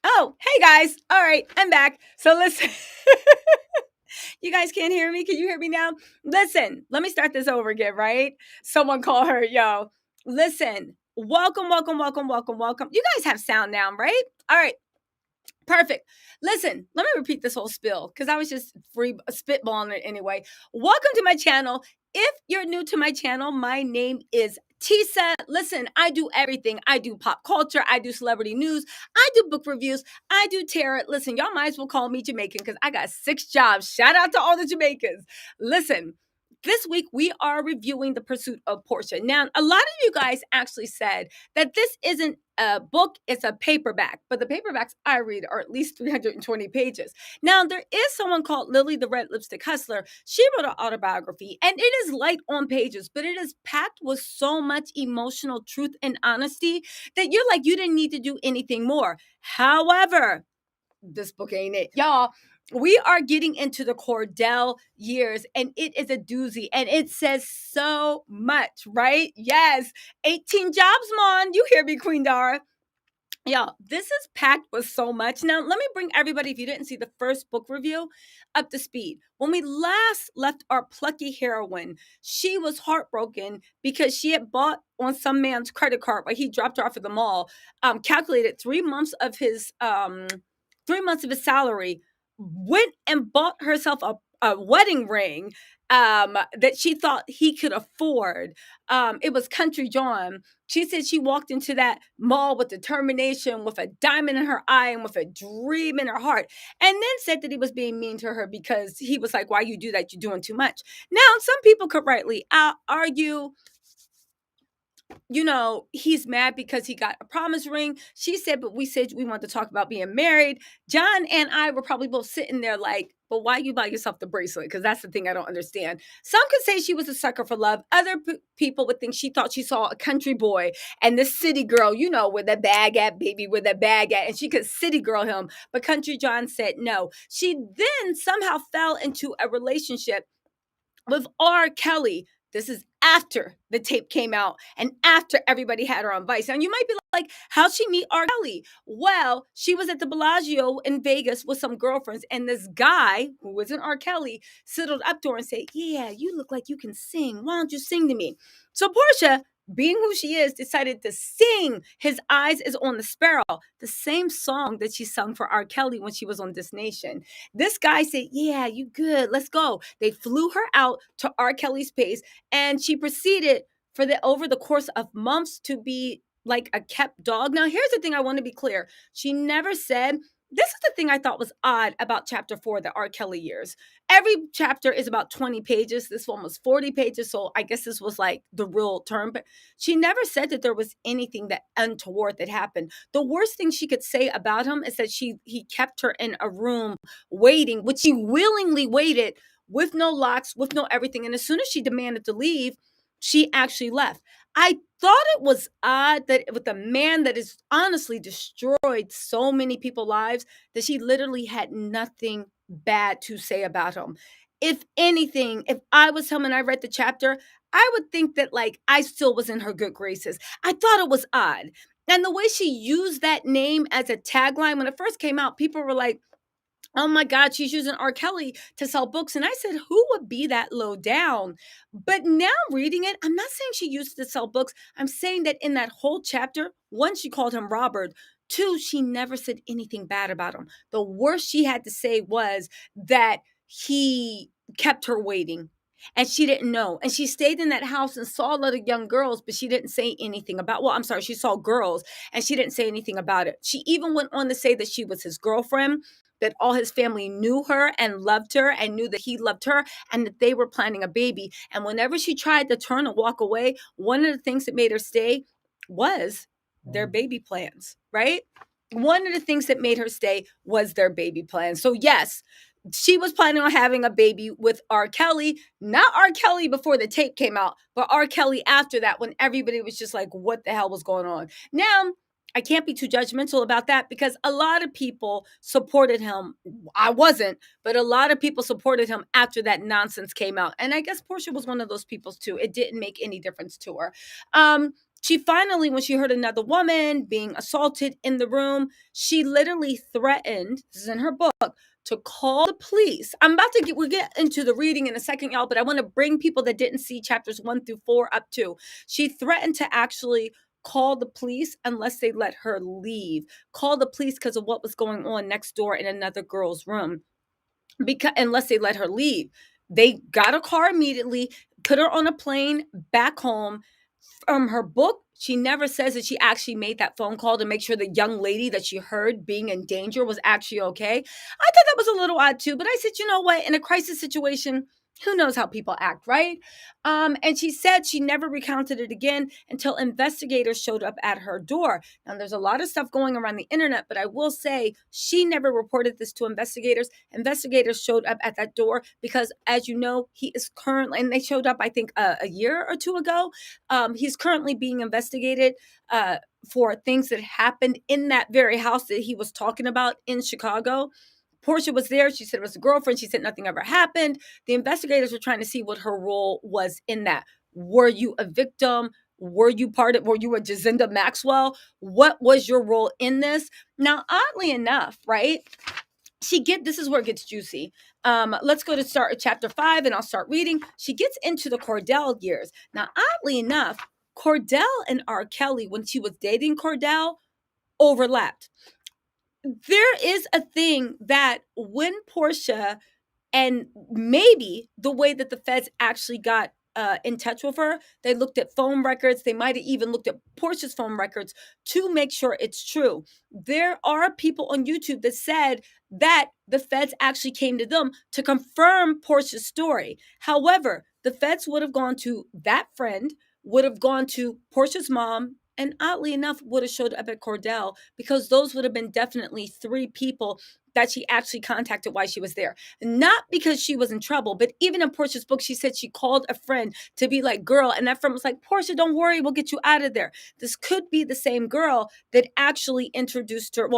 Oh, hey guys. All right, I'm back. So listen, you guys can't hear me. Can you hear me now? Listen, let me start this over again, right? Someone call her, yo. Listen, welcome. You guys have sound now, right? All right, perfect. Listen, let me repeat this whole spiel because I was just free spitballing it anyway. Welcome to my channel. If you're new to my channel, my name is Tisa. Listen, I do everything. I do pop culture. I do celebrity news. I do book reviews. I do tarot. Listen, y'all might as well call me Jamaican because I got 6 jobs. Shout out to all the Jamaicans. Listen, this week we are reviewing The Pursuit of Porsha. Now, a lot of you guys actually said that this isn't a book, it's a paperback, but the paperbacks I read are at least 320 pages. Now, there is someone called Lily the Red Lipstick Hustler. She wrote an autobiography, and it is light on pages, but it is packed with so much emotional truth and honesty that you're like, you didn't need to do anything more. However, this book ain't it. Y'all, we are getting into the Cordell years, and it is a doozy, and it says so much, right? Yes. 18 jobs, Mon. You hear me, Queen Dara. Y'all, this is packed with so much. Now, let me bring everybody, if you didn't see the first book review, up to speed. When we last left our plucky heroine, she was heartbroken because she had bought on some man's credit card while he dropped her off at the mall, calculated 3 months of his 3 months of his salary, went and bought herself a wedding ring that she thought he could afford. It was Country John. She said she walked into that mall with determination, with a diamond in her eye and with a dream in her heart, and then said that he was being mean to her because he was like, why you do that? You're doing too much. Now, some people could rightly argue, he's mad because he got a promise ring. She said, but we said we wanted to talk about being married. John and I were probably both sitting there like, but why you buy yourself the bracelet? Because that's the thing I don't understand. Some could say she was a sucker for love. Other people would think she thought she saw a country boy and this city girl, where the bag at, baby, where the bag at, and she could city girl him. But Country John said no. She then somehow fell into a relationship with R. Kelly. This is after the tape came out and after everybody had her on Vice. And you might be like, how'd she meet R. Kelly? Well, she was at the Bellagio in Vegas with some girlfriends, and this guy, who wasn't R. Kelly, sidled up to her and said, yeah, you look like you can sing. Why don't you sing to me? So Porsha, being who she is, decided to sing His Eyes is on the Sparrow, the same song that she sung for R. Kelly when she was on This Nation. This guy said, yeah, you good. Let's go. They flew her out to R. Kelly's place, and she proceeded over the course of months to be like a kept dog. Now, here's the thing I want to be clear. She never said, this is the thing I thought was odd about chapter 4, the R. Kelly years. Every chapter is about 20 pages. This one was 40 pages. So I guess this was like the real term. But she never said that there was anything that untoward that happened. The worst thing she could say about him is that he kept her in a room waiting, which she willingly waited with no locks, with no everything. And as soon as she demanded to leave, she actually left. I thought it was odd that with a man that has honestly destroyed so many people's lives, that she literally had nothing bad to say about him. If anything, if I was him and I read the chapter, I would think that like I still was in her good graces. I thought it was odd. And the way she used that name as a tagline, when it first came out, people were like, oh my God, she's using R. Kelly to sell books. And I said, who would be that low down? But now reading it, I'm not saying she used it to sell books. I'm saying that in that whole chapter, one, she called him Robert. Two, she never said anything bad about him. The worst she had to say was that he kept her waiting. And she didn't know. And she stayed in that house and saw a lot of young girls, but she didn't say anything about, well, I'm sorry, she saw girls and she didn't say anything about it. She even went on to say that she was his girlfriend, that all his family knew her and loved her and knew that he loved her and that they were planning a baby. And whenever she tried to turn and walk away, one of the things that made her stay was their baby plans, right? One of the things that made her stay was their baby plans. So yes, she was planning on having a baby with R. Kelly, not R. Kelly before the tape came out, but R. Kelly after that, when everybody was just like, what the hell was going on? Now, I can't be too judgmental about that because a lot of people supported him. I wasn't, but a lot of people supported him after that nonsense came out. And I guess Porsha was one of those people too. It didn't make any difference to her. She finally, when she heard another woman being assaulted in the room, she literally threatened, this is in her book, to call the police. We'll get into the reading in a second, y'all, but I want to bring people that didn't see chapters 1 through 4 up to. She threatened to actually call the police unless they let her leave. Call the police because of what was going on next door in another girl's room. Because unless they let her leave. They got a car immediately, put her on a plane back home. From her book, she never says that she actually made that phone call to make sure the young lady that she heard being in danger was actually okay. I thought that was a little odd too, but I said, you know what? In a crisis situation, who knows how people act, right? And she said she never recounted it again until investigators showed up at her door. Now, there's a lot of stuff going around the internet, but I will say she never reported this to investigators. Investigators showed up at that door because, as you know, he is currently, and they showed up, I think, a year or two ago. He's currently being investigated for things that happened in that very house that he was talking about in Chicago. Porsha was there. She said it was a girlfriend. She said nothing ever happened. The investigators were trying to see what her role was in that. Were you a victim? Were you a Jacinda Maxwell? What was your role in this? Now, oddly enough, right? This is where it gets juicy. Let's go to start chapter 5 and I'll start reading. She gets into the Cordell years. Now, oddly enough, Cordell and R. Kelly, when she was dating Cordell, overlapped. There is a thing that when Porsha, and maybe the way that the feds actually got in touch with her, they looked at phone records. They might have even looked at Portia's phone records to make sure it's true. There are people on YouTube that said that the feds actually came to them to confirm Portia's story. However, the feds would have gone to that friend, would have gone to Portia's mom, and oddly enough, would have showed up at Cordell because those would have been definitely 3 people that she actually contacted while she was there. Not because she was in trouble, but even in Portia's book, she said she called a friend to be like, girl, and that friend was like, Porsha, don't worry, we'll get you out of there. This could be the same girl that actually introduced her,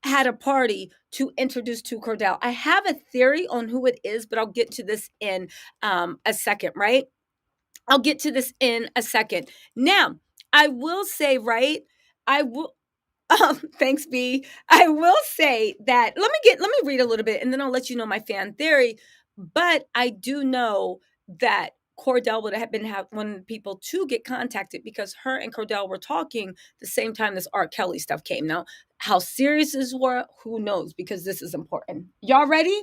had a party to introduce to Cordell. I have a theory on who it is, but I'll get to this in a second, right? I'll get to this in a second. Now, I will say, right? I will. Thanks, B. I will say that let me read a little bit and then I'll let you know my fan theory. But I do know that Cordell would have been one of the people to get contacted because her and Cordell were talking the same time this R. Kelly stuff came. Now, how serious this were, who knows, because this is important. Y'all ready?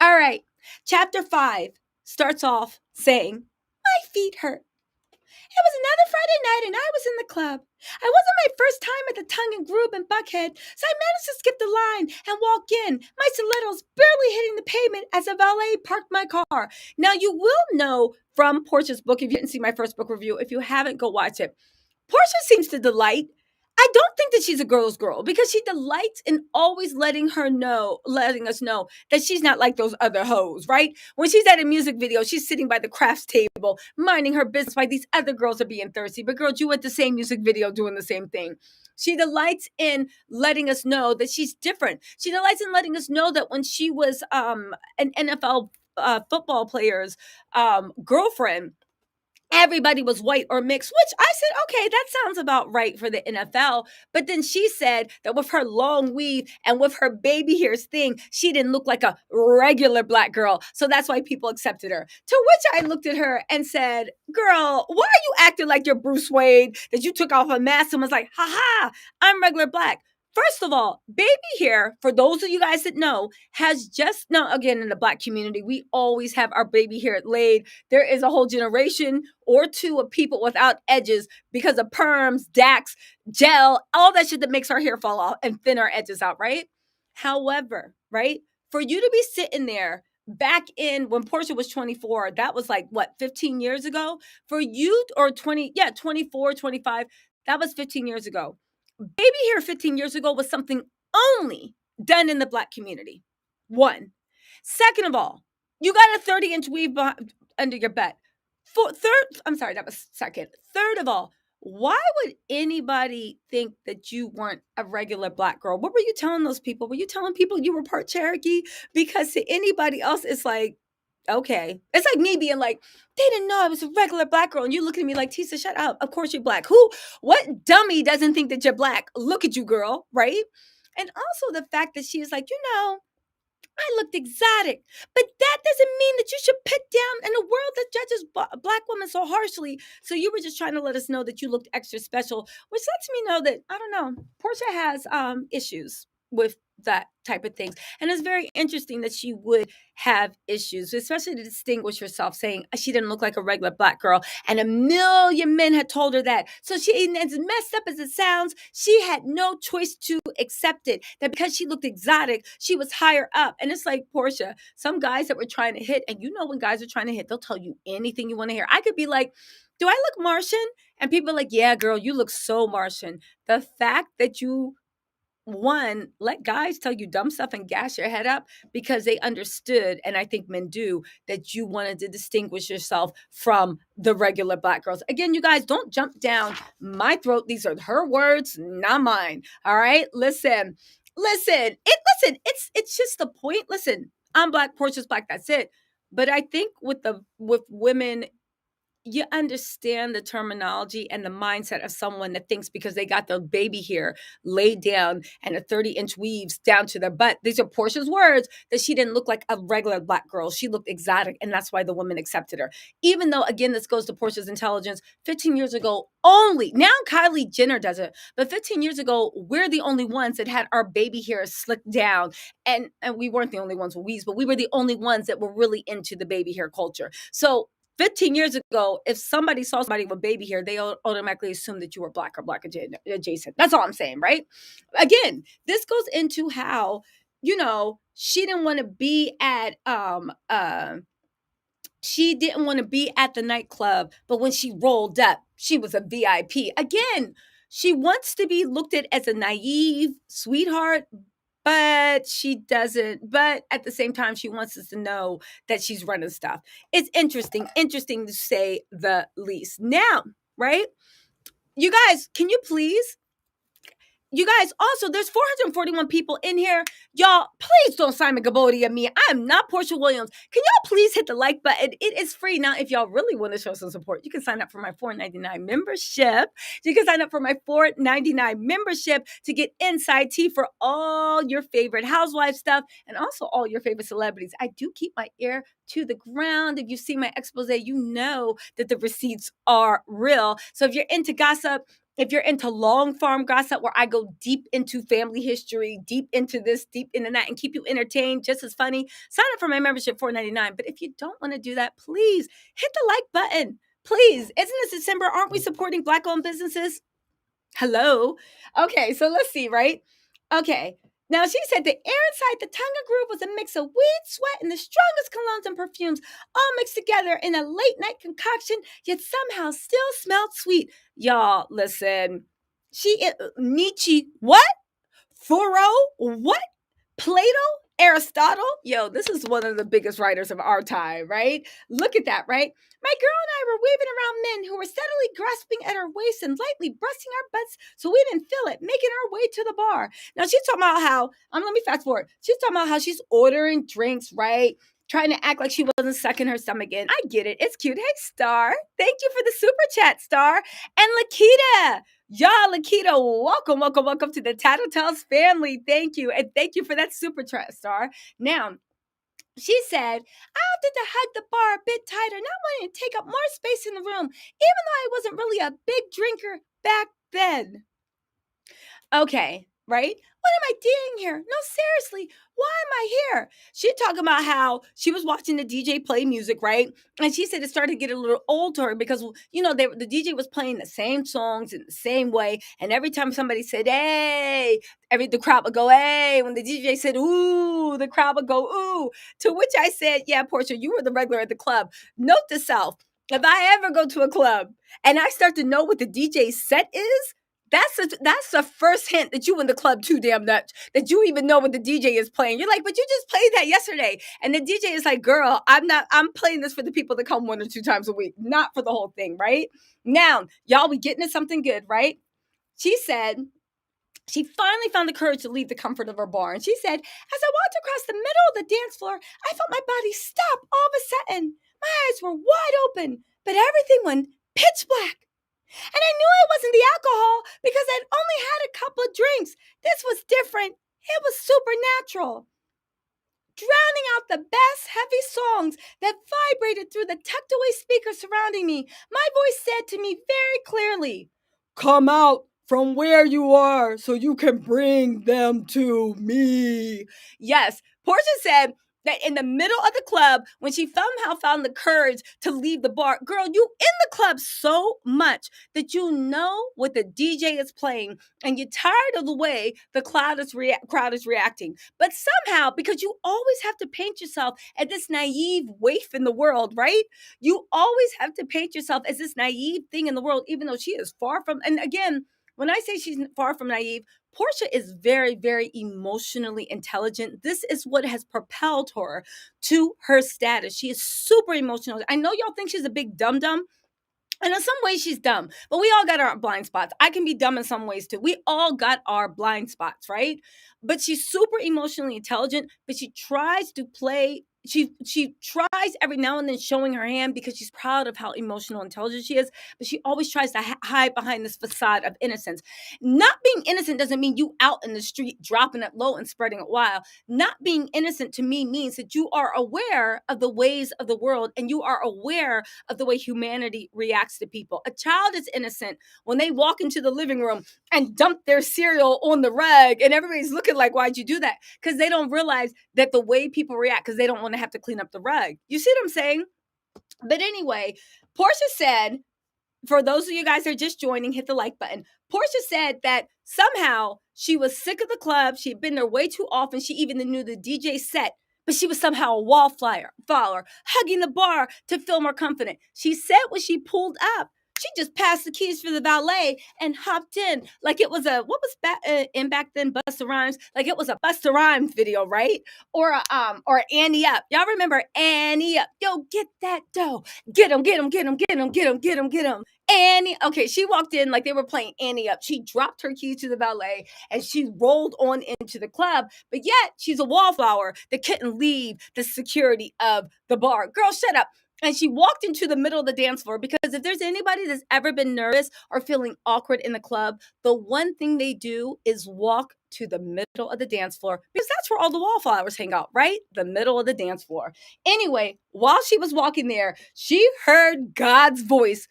All right. Chapter 5 starts off saying, my feet hurt. It was another Friday night and I was in the club. I wasn't my first time at the Tongue and Groove in Buckhead, so I managed to skip the line and walk in, my stilettos barely hitting the pavement as a valet parked my car. Now, you will know from Portia's book, if you didn't see my first book review, if you haven't, go watch it. Porsha seems to delight. I don't think that she's a girl's girl because she delights in always letting us know that she's not like those other hoes, right? When she's at a music video, she's sitting by the crafts table, minding her business while these other girls are being thirsty. But girl, you at the same music video doing the same thing. She delights in letting us know that she's different. She delights in letting us know that when she was an NFL football player's girlfriend, everybody was white or mixed, which I said, okay, that sounds about right for the NFL. But then she said that with her long weave and with her baby hairs thing, she didn't look like a regular black girl. So that's why people accepted her. To which I looked at her and said, girl, why are you acting like you're Bruce Wayne, that you took off a mask and was like, haha, I'm regular black? First of all, baby hair, for those of you guys that know, has just now, again, in the black community, we always have our baby hair laid. There is a whole generation or two of people without edges because of perms, dax, gel, all that shit that makes our hair fall off and thin our edges out, right? However, right, for you to be sitting there back in when Porsha was 24, that was like, what, 15 years ago? For you, or 24, 25, that was 15 years ago. Baby hair 15 years ago was something only done in the black community. One. Second of all, you got a 30-inch weave under your butt. That was second. Third of all, why would anybody think that you weren't a regular black girl? What were you telling those people? Were you telling people you were part Cherokee? Because to anybody else, it's like, Okay. It's like me being like, they didn't know I was a regular black girl. And you looking at me like, Tisa, shut up. Of course you're black. What dummy doesn't think that you're black? Look at you, girl. Right. And also the fact that she is like, I looked exotic, but that doesn't mean that you should put down in a world that judges black women so harshly. So you were just trying to let us know that you looked extra special, which lets me know that I don't know. Portia has issues with that type of things, and it's very interesting that she would have issues, especially to distinguish herself, saying she didn't look like a regular black girl, and a million men had told her that. So she, as messed up as it sounds, she had no choice to accept it. That because she looked exotic, she was higher up. And it's like Portia, some guys that were trying to hit, and when guys are trying to hit, they'll tell you anything you want to hear. I could be like, do I look Martian? And people are like, yeah, girl, you look so Martian. The fact that you let guys tell you dumb stuff and gas your head up because they understood, and I think men do, that you wanted to distinguish yourself from the regular black girls. Again, you guys, don't jump down my throat. These are her words, not mine. All right, it's just the point. Listen, I'm black, Portia's black, that's it. But I think with women, you understand the terminology and the mindset of someone that thinks because they got their baby hair laid down and a 30-inch weaves down to their butt. These are Portia's words, that she didn't look like a regular black girl. She looked exotic, and that's why the women accepted her. Even though, again, this goes to Portia's intelligence. 15 years ago, only, now Kylie Jenner does it, but 15 years ago, we're the only ones that had our baby hair slicked down. And we weren't the only ones with weaves, but we were the only ones that were really into the baby hair culture. So 15 years ago, if somebody saw somebody with baby hair, they automatically assumed that you were black or black adjacent. That's all I'm saying, right? Again, this goes into how, she didn't want to be at she didn't want to be at the nightclub, but when she rolled up, she was a VIP. Again, she wants to be looked at as a naive sweetheart, but she doesn't. But at the same time, she wants us to know that she's running stuff. It's interesting to say the least. Now, right? You guys, can you please? You guys, also, there's 441 people in here. Y'all, please don't Simon Gabodi at me. I am not Porsha Williams. Can y'all please hit the like button? It is free. Now, if y'all really want to show some support, you can sign up for my $4.99 membership. You can sign up for my $4.99 membership to get inside tea for all your favorite housewife stuff and also all your favorite celebrities. I do keep my ear to the ground. If you see my expose, you know that the receipts are real. So if you're into gossip, if you're into long farm gossip, where I go deep into family history, deep into this, deep into that, and keep you entertained just as funny, sign up for my membership, $4.99. But if you don't want to do that, please hit the like button. Please. Isn't this December? Aren't we supporting Black-owned businesses? Hello. Okay, so let's see, right? Okay. Now, she said the air inside the Tonga Groove was a mix of weed, sweat, and the strongest colognes and perfumes, all mixed together in a late-night concoction, yet somehow still smelled sweet. Y'all, listen. Nietzsche, what? Thoreau, what? Plato? Aristotle? Yo, this is one of the biggest writers of our time, right? Look at that, right? My girl and I were waving around men who were steadily grasping at our waist and lightly brushing our butts so we didn't feel it, making our way to the bar. Now, she's talking about how, let me fast forward. She's talking about how she's ordering drinks, right? Trying to act like she wasn't sucking her stomach in. I get it. It's cute. Hey, Star. Thank you for the super chat, Star. And Lakita. Y'all, Lakita, welcome to the Tattle Tells family. Thank you. And thank you for that super chat, Star. Now, she said, I opted to hug the bar a bit tighter, not wanting to take up more space in the room, even though I wasn't really a big drinker back then. Okay, right? What am I doing here? No, seriously, why am I here? She talking about how she was watching the DJ play music, right? And she said it started to get a little old to her because, the DJ was playing the same songs in the same way. And every time somebody said, hey, the crowd would go, hey. When the DJ said, ooh, the crowd would go, ooh. To which I said, yeah, Porsha, you were the regular at the club. Note to self, if I ever go to a club and I start to know what the DJ set is, that's the first hint that you in the club too damn much, that you even know what the DJ is playing. You're like, but you just played that yesterday. And the DJ is like, girl, I'm playing this for the people that come 1 or 2 times a week, not for the whole thing, right? Now, y'all, we getting to something good, right? She said She finally found the courage to leave the comfort of her bar. And she said, as I walked across the middle of the dance floor, I felt my body stop all of a sudden. My eyes were wide open, but everything went pitch black. And I knew it wasn't the alcohol because I'd only had a couple of drinks. This was different. It was supernatural. Drowning out the best heavy songs that vibrated through the tucked away speakers surrounding me, my voice said to me very clearly, come out from where you are so you can bring them to me. Yes, Porsha said that in the middle of the club, when she somehow found the courage to leave the bar, girl, you in the club so much that you know what the DJ is playing and you're tired of the way the crowd is reacting. But somehow, because you always have to paint yourself as this naive waif in the world, right? You always have to paint yourself as this naive thing in the world, even though she is far from, and again, when I say she's far from naive, Porsha is very, very emotionally intelligent. This is what has propelled her to her status. She is super emotional. I know y'all think she's a big dum-dum, and in some ways she's dumb, but we all got our blind spots. I can be dumb in some ways too. We all got our blind spots, right? But she's super emotionally intelligent, but she tries to play. She tries every now and then showing her hand because she's proud of how emotional intelligent she is, but she always tries to hide behind this facade of innocence. Not being innocent doesn't mean you out in the street dropping it low and spreading it wild. Not being innocent to me means that you are aware of the ways of the world and you are aware of the way humanity reacts to people. A child is innocent when they walk into the living room and dump their cereal on the rug and everybody's looking like, why'd you do that? Because they don't realize that the way people react, because they don't want to have to clean up the rug. You see what I'm saying? But anyway, Porsha said, for those of you guys that are just joining, hit the like button. Porsha said that somehow she was sick of the club. She had been there way too often. She even knew the DJ set, but she was somehow a wallflower, hugging the bar to feel more confident. She said when she pulled up, she just passed the keys for the valet and hopped in like it was a, what was in back then, Busta Rhymes? Like it was a Busta Rhymes video, right? Or Annie Up. Y'all remember Annie Up? Yo, get that dough. Get him, get him, get him, get him, get him, get him, get him. Annie, okay, she walked in like they were playing Annie Up. She dropped her keys to the valet and she rolled on into the club, but yet she's a wallflower that couldn't leave the security of the bar. Girl, shut up. And she walked into the middle of the dance floor because if there's anybody that's ever been nervous or feeling awkward in the club, the one thing they do is walk to the middle of the dance floor because that's where all the wallflowers hang out, right? The middle of the dance floor. Anyway, while she was walking there, she heard God's voice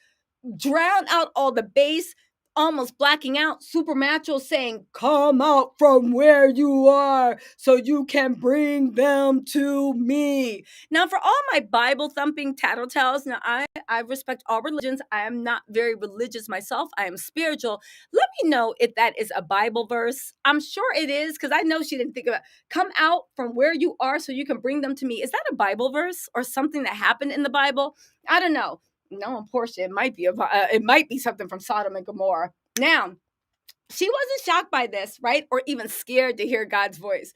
drown out all the bass, almost blacking out Supernatural saying, come out from where you are so you can bring them to me. Now, for all my Bible thumping Tattle Tells, now I respect all religions. I am not very religious myself. I am spiritual. Let me know if that is a Bible verse. I'm sure it is because I know she didn't think about come out from where you are so you can bring them to me. Is that a Bible verse or something that happened in the Bible? I don't know. No, Porsha, it might be something from Sodom and Gomorrah. Now, she wasn't shocked by this, right? Or even scared to hear God's voice.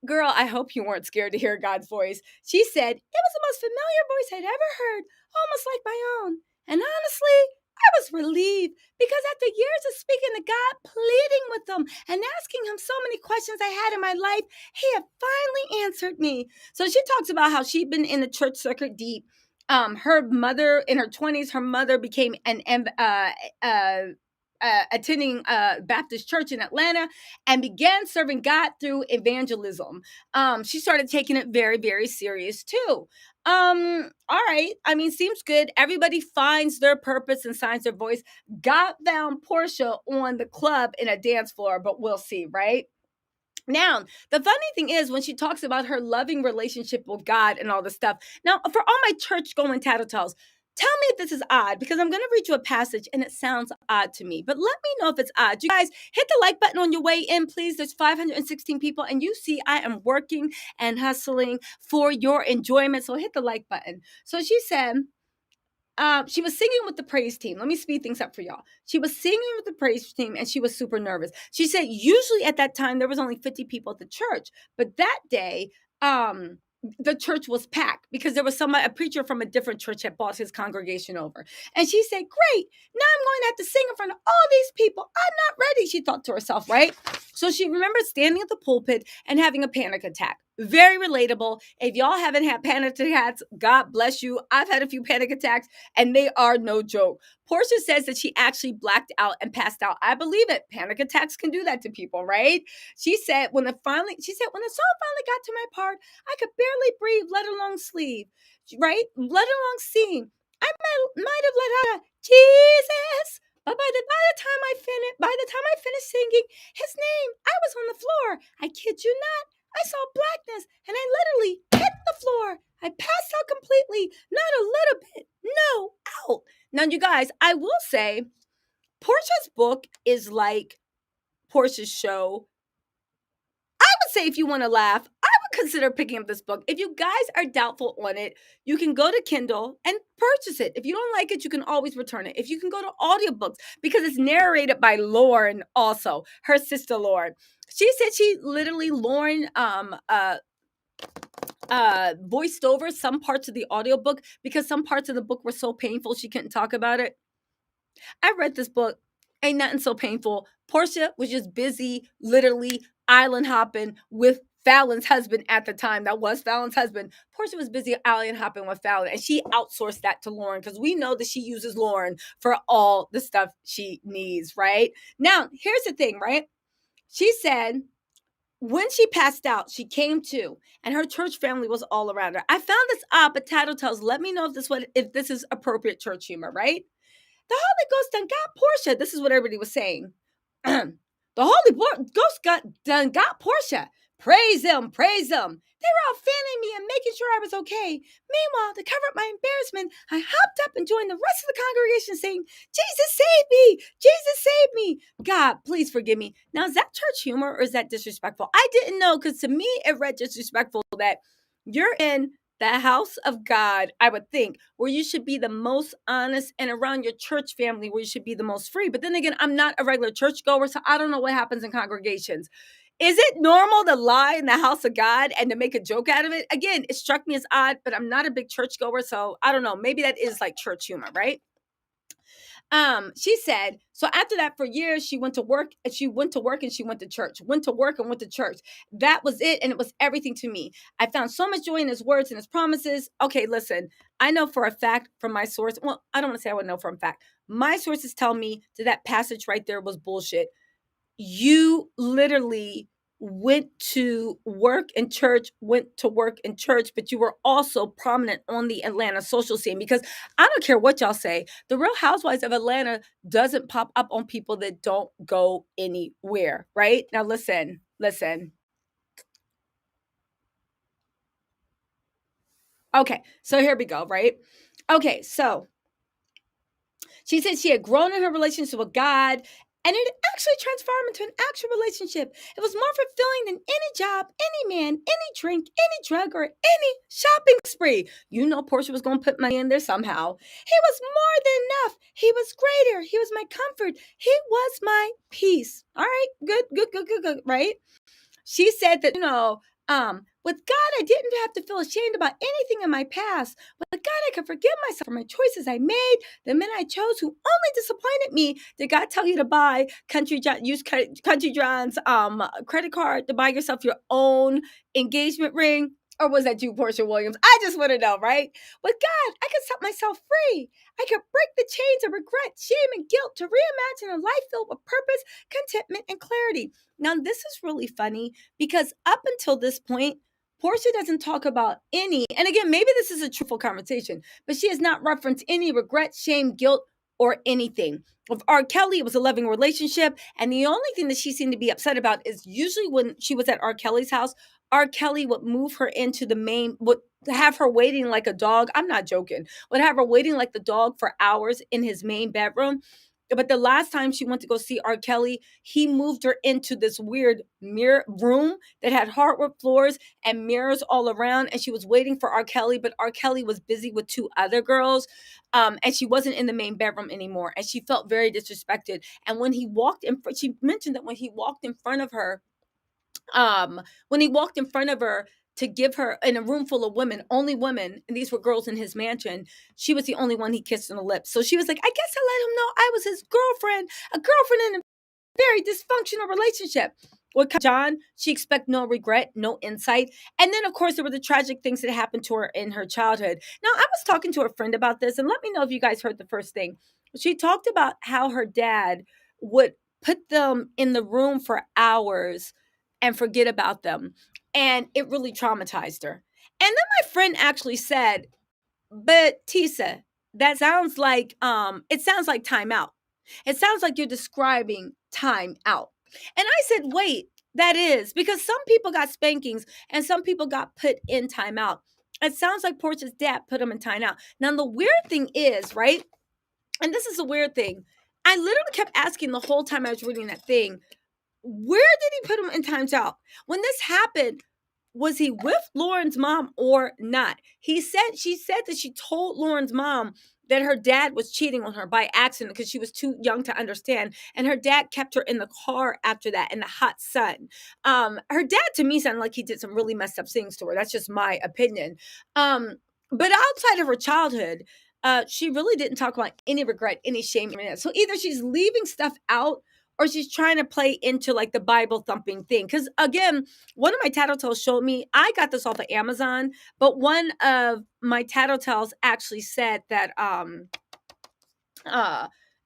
Girl, I hope you weren't scared to hear God's voice. She said, it was the most familiar voice I'd ever heard, almost like my own. And honestly, I was relieved because after years of speaking to God, pleading with him and asking him so many questions I had in my life, he had finally answered me. So she talks about how she'd been in the church circuit deep. Her mother in her 20s, her mother became attending Baptist church in Atlanta and began serving God through evangelism. She started taking it very, very serious too. All right. I mean, seems good. Everybody finds their purpose and finds their voice. God found Porsha on the club in a dance floor, but we'll see, right? Now, the funny thing is when she talks about her loving relationship with God and all this stuff. Now, for all my church going Tattle Tells, tell me if this is odd because I'm going to read you a passage and it sounds odd to me. But let me know if it's odd. You guys, hit the like button on your way in, please. There's 516 people and you see I am working and hustling for your enjoyment. So hit the like button. So she said, she was singing with the praise team. Let me speed things up for y'all. She was singing with the praise team and she was super nervous. She said usually at that time there was only 50 people at the church, but that day the church was packed because there was a preacher from a different church had brought his congregation over. And she said, great, now I'm going to have to sing in front of all these people. I'm not ready, she thought to herself, right? So she remembers standing at the pulpit and having a panic attack. Very relatable. If y'all haven't had panic attacks, God bless you. I've had a few panic attacks and they are no joke. Porsha says that she actually blacked out and passed out. I believe it. Panic attacks can do that to people, right? She said when the song finally got to my part, I could barely breathe, let alone sleep, right? Let alone sing. I might have let out a Jesus, but by the time I finished singing his name, I was on the floor. I kid you not. I saw blackness, and I literally hit the floor. I passed out completely, not a little bit, no, out. Now, you guys, I will say, Porsha's book is like Porsha's show. I would say if you want to laugh, I would consider picking up this book. If you guys are doubtful on it, you can go to Kindle and purchase it. If you don't like it, you can always return it. If you can go to audiobooks, because it's narrated by Lauren also, her sister Lauren. She said Lauren voiced over some parts of the audiobook because some parts of the book were so painful she couldn't talk about it. I read this book. Ain't nothing so painful. Porsha was just busy, literally island hopping with Fallon's husband at the time. That was Fallon's husband. Porsha was busy island hopping with Fallon, and she outsourced that to Lauren because we know that she uses Lauren for all the stuff she needs, right? Now, here's the thing, right? She said when she passed out, she came to, and her church family was all around her. I found this up at Tattle Tells. Let me know if this is appropriate church humor, right? The Holy Ghost done got Porsha. This is what everybody was saying. The Holy Ghost done got Porsha. Praise him, praise him. They were all fanning me and making sure I was okay. Meanwhile, to cover up my embarrassment, I hopped up and joined the rest of the congregation saying, Jesus save me, Jesus save me. God, please forgive me. Now, is that church humor or is that disrespectful? I didn't know, because to me, it read disrespectful that you're in the house of God, I would think, where you should be the most honest, and around your church family where you should be the most free. But then again, I'm not a regular churchgoer, so I don't know what happens in congregations. Is it normal to lie in the house of God and to make a joke out of it? Again, it struck me as odd, but I'm not a big churchgoer, so I don't know. Maybe that is like church humor, right? She said, so after that for years, she went to work and she went to work and she went to church, went to work and went to church. That was it. And it was everything to me. I found so much joy in his words and his promises. Okay, listen, I know for a fact from my source. Well, I don't want to say I would know for a fact. My sources tell me that passage right there was bullshit. You literally went to work in church, but you were also prominent on the Atlanta social scene, because I don't care what y'all say, the Real Housewives of Atlanta doesn't pop up on people that don't go anywhere, right? Now listen. Okay, so here we go, right? Okay, so she said she had grown in her relationship with God, and it actually transformed into an actual relationship. It was more fulfilling than any job, any man, any drink, any drug, or any shopping spree. You know Porsha was going to put money in there somehow. He was more than enough. He was greater. He was my comfort. He was my peace. All right, good, right? She said that, with God, I didn't have to feel ashamed about anything in my past. With God, I could forgive myself for my choices I made, the men I chose who only disappointed me. Did God tell you to buy use Country John's credit card to buy yourself your own engagement ring? Or was that you, Porsha Williams? I just want to know, right? With God, I could set myself free. I could break the chains of regret, shame, and guilt to reimagine a life filled with purpose, contentment, and clarity. Now, this is really funny because up until this point, Porsha doesn't talk about any, and again, maybe this is a truthful conversation, but she has not referenced any regret, shame, guilt, or anything. With R. Kelly, it was a loving relationship, and the only thing that she seemed to be upset about is usually when she was at R. Kelly's house, R. Kelly would move her into would have her waiting like a dog. I'm not joking. Would have her waiting like the dog for hours in his main bedroom. But the last time she went to go see R. Kelly, he moved her into this weird mirror room that had hardwood floors and mirrors all around. And she was waiting for R. Kelly, but R. Kelly was busy with two other girls. And she wasn't in the main bedroom anymore. And she felt very disrespected. And when he walked in, she mentioned that when he walked in front of her, to give her in a room full of women, only women, and these were girls in his mansion. She was the only one he kissed on the lips. So she was like, I guess I let him know I was his girlfriend, a girlfriend in a very dysfunctional relationship. With John, she expect no regret, no insight. And then, of course, there were the tragic things that happened to her in her childhood. Now, I was talking to a friend about this, and let me know if you guys heard the first thing. She talked about how her dad would put them in the room for hours and forget about them. And it really traumatized her. And then my friend actually said, but Tisa, that sounds like it sounds like timeout. It sounds like you're describing time out. And I said, wait, that is because some people got spankings and some people got put in timeout. It sounds like Porsha's dad put him in timeout. Now, the weird thing is, right? And this is a weird thing. I literally kept asking the whole time I was reading that thing, where did he put him in timeout? When this happened, was he with Lauren's mom or not? She said that she told Lauren's mom that her dad was cheating on her by accident because she was too young to understand. And her dad kept her in the car after that in the hot sun. Her dad to me sounded like he did some really messed up things to her. That's just my opinion. But outside of her childhood, she really didn't talk about any regret, any shame. So either she's leaving stuff out or she's trying to play into like the Bible thumping thing. Because again, one of my Tattle Tells showed me, I got this off of Amazon, but one of my Tattle Tells actually said that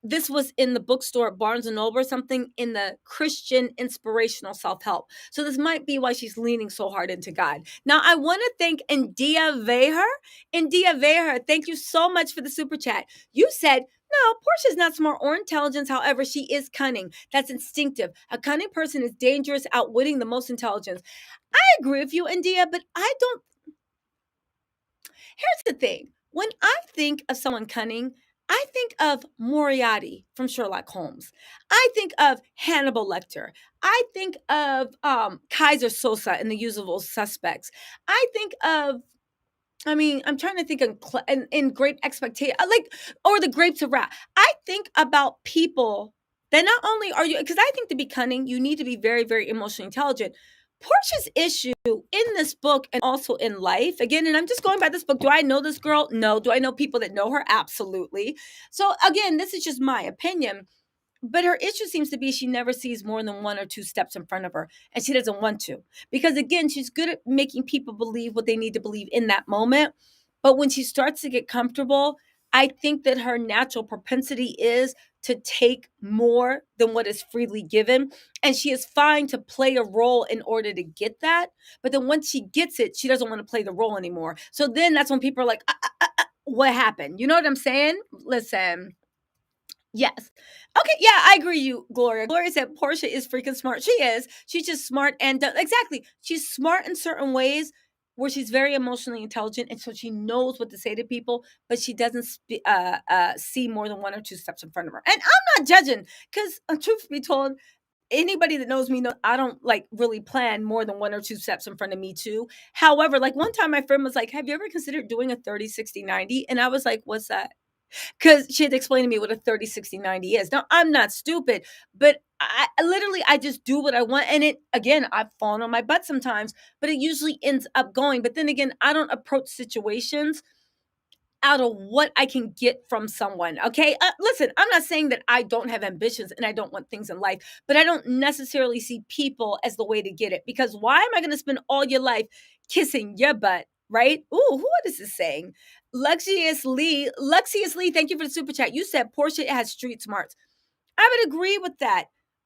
this was in the bookstore at Barnes and Noble or something in the Christian inspirational self-help. So this might be why she's leaning so hard into God. Now, I want to thank India Veher. India Veher, thank you so much for the super chat. You said, no, Porsha's not smart or intelligent. However, she is cunning. That's instinctive. A cunning person is dangerous, outwitting the most intelligent. I agree with you, India, but I don't. Here's the thing. When I think of someone cunning, I think of Moriarty from Sherlock Holmes. I think of Hannibal Lecter. I think of Kaiser Sosa in The Usual Suspects. I think of I'm trying to think in Great Expectation, like, or The Grapes of Wrath. I think about people that not only are you, because I think to be cunning, you need to be very, very emotionally intelligent. Portia's issue in this book and also in life, again, and I'm just going by this book. Do I know this girl? No. Do I know people that know her? Absolutely. So again, this is just my opinion. But her issue seems to be she never sees more than one or two steps in front of her, and she doesn't want to. Because again, she's good at making people believe what they need to believe in that moment. But when she starts to get comfortable, I think that her natural propensity is to take more than what is freely given. And she is fine to play a role in order to get that. But then once she gets it, she doesn't want to play the role anymore. So then that's when people are like, what happened? You know what I'm saying? Listen. Yes. Okay. Yeah, I agree. You, Gloria. Gloria said Porsha is freaking smart. She is. She's just smart and exactly. She's smart in certain ways where she's very emotionally intelligent, and so she knows what to say to people, but she doesn't see more than one or two steps in front of her. And I'm not judging because, truth be told, anybody that knows me knows I don't like really plan more than one or two steps in front of me too. However, like one time my friend was like, "Have you ever considered doing a 30-60-90?" And I was like, "What's that?" Because she had explained to me what a 30-60-90 is. Now, I'm not stupid, but I just do what I want. And it, again, I've fallen on my butt sometimes, but it usually ends up going. But then again, I don't approach situations out of what I can get from someone. Okay. Listen, I'm not saying that I don't have ambitions and I don't want things in life, but I don't necessarily see people as the way to get it. Because why am I going to spend all your life kissing your butt? Right? Ooh, what is this saying? Luxius Lee, thank you for the super chat. You said Porsha has street smarts. I would agree with that,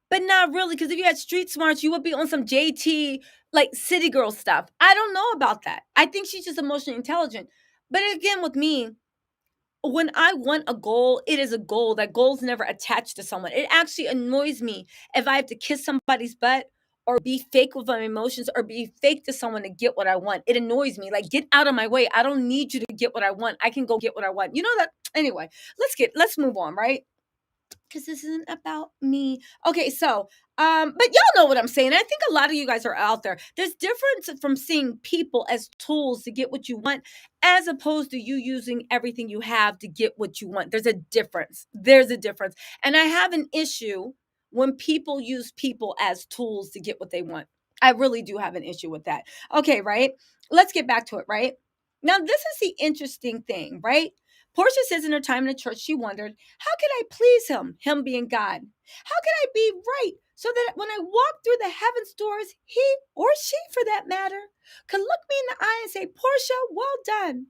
but not really, because if you had street smarts, you would be on some JT, like city girl stuff. I don't know about that. I think she's just emotionally intelligent. But again, with me, when I want a goal, it is a goal. That goal's never attached to someone. It actually annoys me if I have to kiss somebody's butt or be fake with my emotions or be fake to someone to get what I want. It annoys me. Like, get out of my way. I don't need you to get what I want. I can go get what I want. You know that? Anyway, let's move on, right? Because this isn't about me. Okay, so but y'all know what I'm saying. I think a lot of you guys are out there. There's difference from seeing people as tools to get what you want as opposed to you using everything you have to get what you want. There's a difference. There's a difference. And I have an issue when people use people as tools to get what they want. I really do have an issue with that. Okay, right? Let's get back to it, right? Now, this is the interesting thing, right? Portia says in her time in the church, she wondered, how could I please him being God? How could I be right so that when I walk through the heavens doors, he or she, for that matter, could look me in the eye and say, Portia, well done.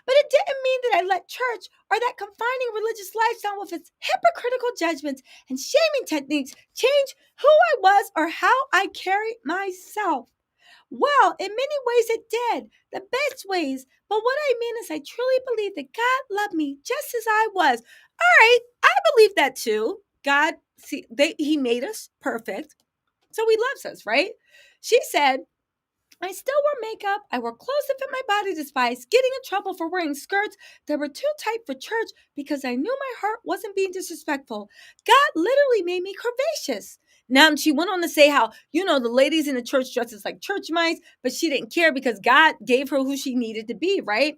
But it didn't mean that I let church or that confining religious lifestyle with its hypocritical judgments and shaming techniques change who I was or how I carried myself. Well, in many ways it did, the best ways. But what I mean is, I truly believe that God loved me just as I was. All right, I believe that too. God, He made us perfect, so He loves us, right? She said, I still wore makeup. I wore clothes that fit my body despite getting in trouble for wearing skirts that were too tight for church because I knew my heart wasn't being disrespectful. God literally made me curvaceous. Now, she went on to say how, the ladies in the church dresses like church mice, but she didn't care because God gave her who she needed to be, right?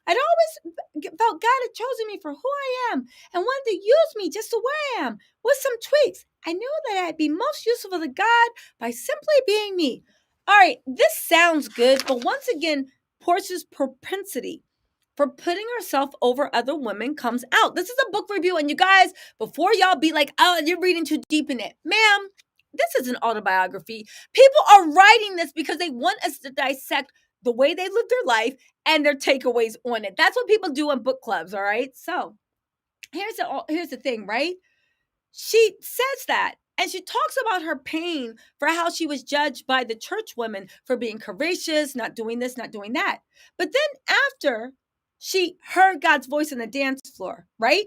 I'd always felt God had chosen me for who I am and wanted to use me just the way I am with some tweaks. I knew that I'd be most useful to God by simply being me. All right, this sounds good, but once again, Portia's propensity for putting herself over other women comes out. This is a book review, and you guys, before y'all be like, oh, you're reading too deep in it. Ma'am, this is an autobiography. People are writing this because they want us to dissect the way they live their life and their takeaways on it. That's what people do in book clubs, all right? So here's the thing, right? She says that. And she talks about her pain for how she was judged by the church women for being courageous, not doing this, not doing that. But then after she heard God's voice on the dance floor, right?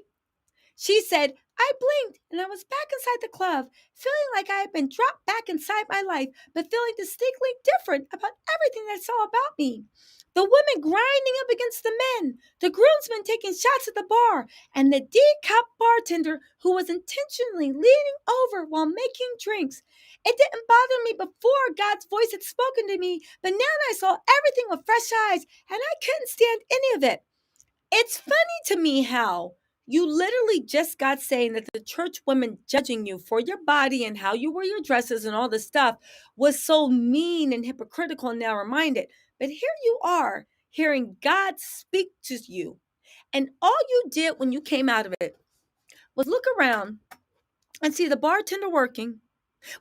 She said, I blinked and I was back inside the club, feeling like I had been dropped back inside my life, but feeling distinctly different about everything that I saw about me. The women grinding up against the men, the groomsmen taking shots at the bar, and the D-cup bartender who was intentionally leaning over while making drinks. It didn't bother me before God's voice had spoken to me, but now I saw everything with fresh eyes, and I couldn't stand any of it. It's funny to me how you literally just got saying that the church women judging you for your body and how you wear your dresses and all this stuff was so mean and hypocritical and narrow minded. But here you are hearing God speak to you. And all you did when you came out of it was look around and see the bartender working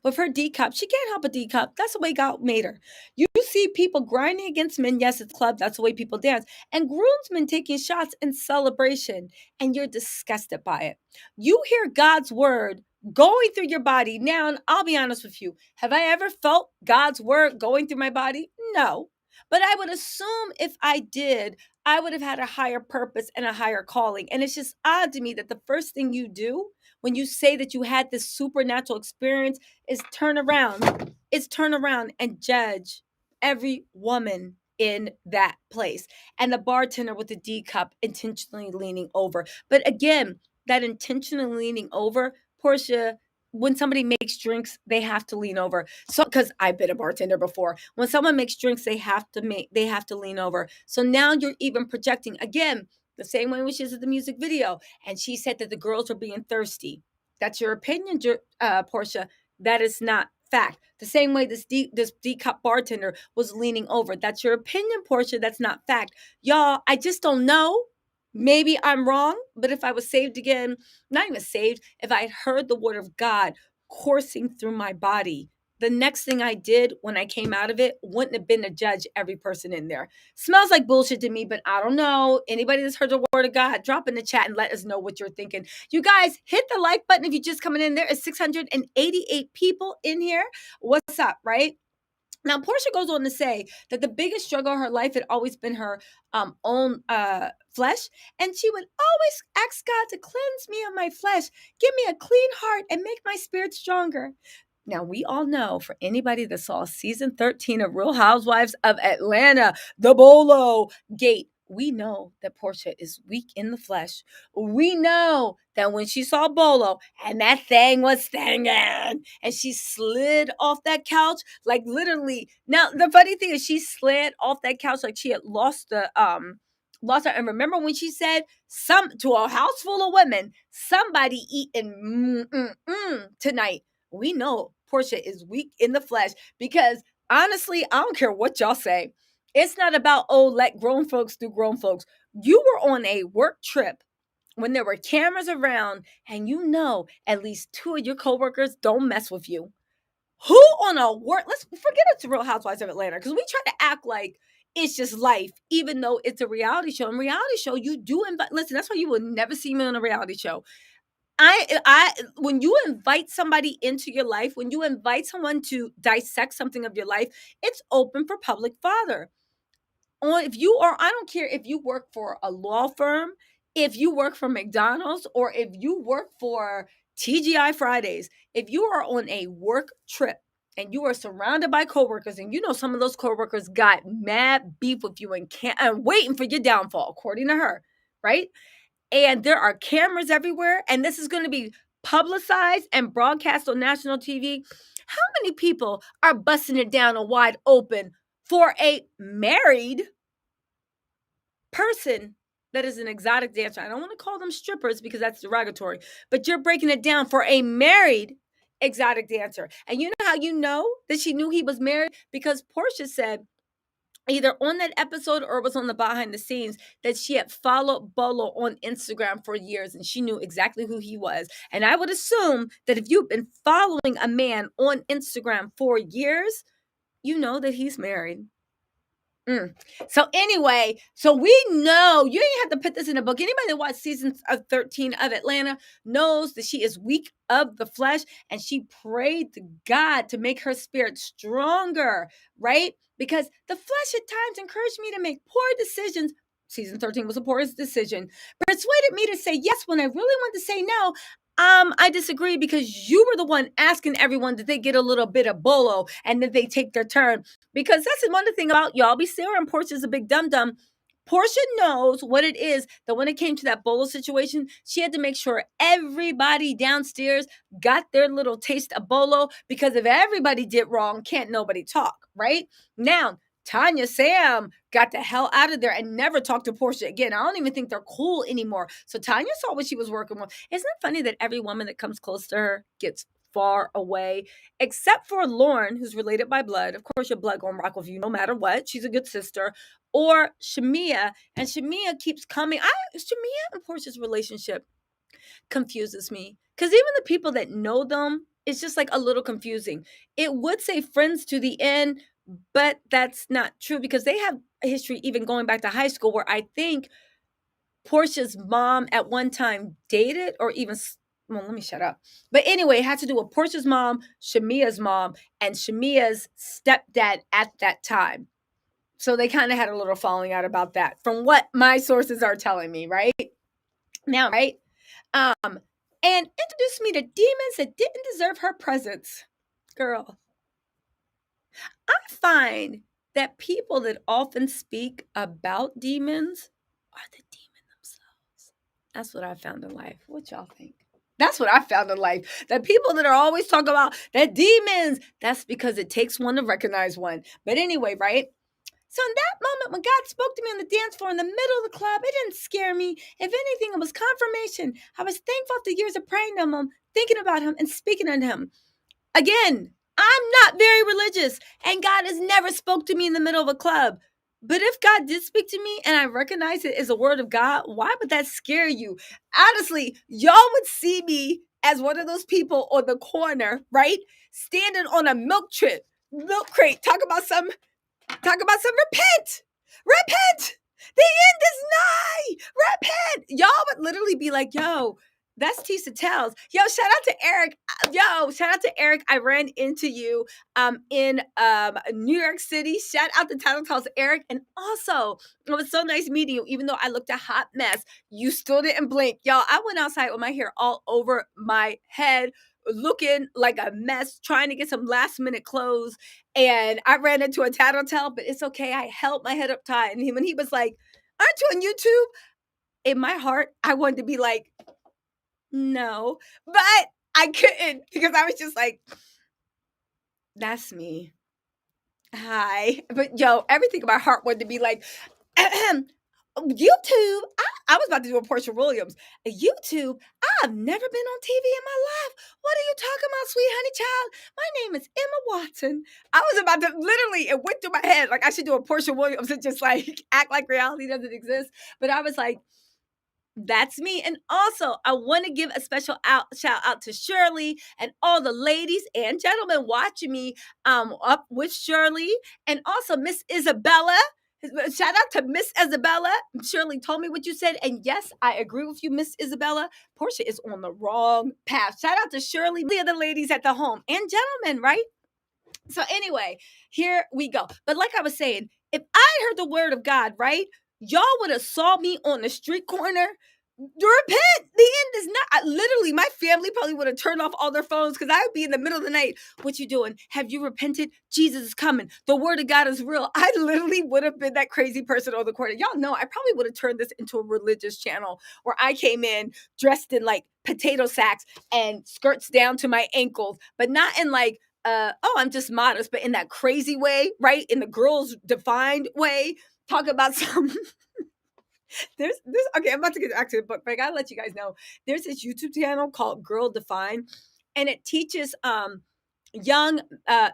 with her D cup. She can't help a D cup. That's the way God made her. You see people grinding against men. Yes, it's club. That's the way people dance. And groomsmen taking shots in celebration. And you're disgusted by it. You hear God's word going through your body. Now, and I'll be honest with you. Have I ever felt God's word going through my body? No. But I would assume if I did, I would have had a higher purpose and a higher calling. And it's just odd to me that the first thing you do when you say that you had this supernatural experience is turn around. It's turn around and judge every woman in that place. And the bartender with the D cup intentionally leaning over. But again, that intentionally leaning over, Portia, when somebody makes drinks, they have to lean over. So because I've been a bartender before. When someone makes drinks, they have to lean over. So now you're even projecting again the same way when she was at the music video. And she said that the girls were being thirsty. That's your opinion, Portia. That is not fact. The same way this D cup bartender was leaning over. That's your opinion, Portia. That's not fact. Y'all, I just don't know. Maybe I'm wrong, but if I was saved again, not even saved, if I had heard the word of God coursing through my body, the next thing I did when I came out of it wouldn't have been to judge every person in there. Smells like bullshit to me, but I don't know. Anybody that's heard the word of God, drop in the chat and let us know what you're thinking. You guys, hit the like button if you're just coming in. There is 688 people in here. What's up, right? Now, Portia goes on to say that the biggest struggle of her life had always been her own flesh. And she would always ask God to cleanse me of my flesh, give me a clean heart, and make my spirit stronger. Now, we all know, for anybody that saw season 13 of Real Housewives of Atlanta, the Bolo Gate, we know that Portia is weak in the flesh. We know that when she saw Bolo and that thing was stinging and she slid off that couch, like literally. Now, the funny thing is she slid off that couch like she had lost her. And remember when she said to a house full of women, somebody eating tonight. We know Portia is weak in the flesh because Honestly, I don't care what y'all say. It's not about, oh, let grown folks do grown folks. You were on a work trip when there were cameras around, and you know at least two of your coworkers don't mess with you. Who on a work? Let's forget it's Real Housewives of Atlanta, because we try to act like it's just life, even though it's a reality show. And reality show, you do invite. Listen, that's why you will never see me on a reality show. When you invite somebody into your life, when you invite someone to dissect something of your life, it's open for public fodder. On if you are, I don't care if you work for a law firm, if you work for McDonald's, or if you work for TGI Fridays, if you are on a work trip and you are surrounded by coworkers, and you know some of those coworkers got mad beef with you and can't and waiting for your downfall, according to her, right? And there are cameras everywhere, and this is going to be publicized and broadcast on national TV. How many people are busting it down a wide open for a married person that is an exotic dancer? I don't want to call them strippers because that's derogatory, but you're breaking it down for a married exotic dancer. And you know how you know that she knew he was married? Because Porsha said either on that episode or it was on the behind the scenes that she had followed Bolo on Instagram for years and she knew exactly who he was. And I would assume that if you've been following a man on Instagram for years, you know that he's married. So anyway, so we know you didn't have to put this in a book. Anybody that watched season of 13 of Atlanta knows that she is weak of the flesh, and she prayed to God to make her spirit stronger, right? Because the flesh at times encouraged me to make poor decisions. Season 13 was a poor decision. Persuaded me to say yes when I really wanted to say no. I disagree because you were the one asking everyone that they get a little bit of bolo and that they take their turn. Because that's one thing about y'all be Sarah, and Portia's a big dum dum. Porsha knows what it is that when it came to that bolo situation, she had to make sure everybody downstairs got their little taste of bolo, because if everybody did wrong, can't nobody talk, right? Now, Tanya Sam got the hell out of there and never talked to Porsha again. I don't even think they're cool anymore. So Tanya saw what she was working with. Isn't it funny that every woman that comes close to her gets far away, except for Lauren, who's related by blood? Of course, your blood gonna rock with you no matter what. She's a good sister. Or Shamia, and Shamia keeps coming. Shamia and Portia's relationship confuses me, because even the people that know them, it's just like a little confusing. It would say friends to the end, but that's not true, because they have a history even going back to high school, where I think Portia's mom at one time dated, or even, well, let me shut up. But anyway, it had to do with Portia's mom, Shamia's mom, and Shamia's stepdad at that time. So they kind of had a little falling out about that, from what my sources are telling me, right? Now, right? And introduced me to demons that didn't deserve her presence. Girl, I find that people that often speak about demons are the demon themselves. That's what I found in life. What y'all think? That's what I found in life. The people that are always talking about that demons, that's because it takes one to recognize one. But anyway, right? So in that moment, when God spoke to me on the dance floor in the middle of the club, it didn't scare me. If anything, it was confirmation. I was thankful after years of praying to him, thinking about him, and speaking on him. Again, I'm not very religious, and God has never spoke to me in the middle of a club. But if God did speak to me and I recognize it as a word of God, why would that scare you? Honestly, y'all would see me as one of those people on the corner, right? Standing on a milk crate, talk about some repent. Repent. The end is nigh. Repent. Y'all would literally be like, yo, that's TisaTells. Yo, shout out to Eric. Yo, shout out to Eric. I ran into you in New York City. Shout out to Tattle Tells, Eric. And also, it was so nice meeting you. Even though I looked a hot mess, you still didn't blink. Y'all, I went outside with my hair all over my head, looking like a mess, trying to get some last minute clothes. And I ran into a tattletale, but it's okay. I held my head up tight. And when he was like, aren't you on YouTube? In my heart, I wanted to be like, no, but I couldn't, because I was just like, that's me. Hi. But yo, everything in my heart wanted to be like, YouTube. I was was about to do a Porsha Williams. YouTube, I've never been on TV in my life. What are you talking about, sweet honey child? My name is Emma Watson. I was about to literally, it went through my head. Like I should do a Porsha Williams and just like act like reality doesn't exist. But I was like, that's me. And also, I want to give a special shout out to Shirley and all the ladies and gentlemen watching me up with Shirley and also Miss Isabella. Shout out to Miss Isabella. Shirley told me what you said. And yes, I agree with you, Miss Isabella. Porsha is on the wrong path. Shout out to Shirley, the other ladies at the home and gentlemen, right? So anyway, here we go. But like I was saying, if I heard the word of God, right? Y'all would have saw me on the street corner. Repent. The end is not. Literally, my family probably would have turned off all their phones because I would be in the middle of the night. What you doing? Have you repented? Jesus is coming. The word of God is real. I literally would have been that crazy person on the corner. Y'all know I probably would have turned this into a religious channel where I came in dressed in like potato sacks and skirts down to my ankles, but not in like I'm just modest, but in that crazy way, right? In the girls defined way. Talk about some there's okay, I'm about to get back to the book, but I gotta let you guys know. There's this YouTube channel called Girl Define, and it teaches young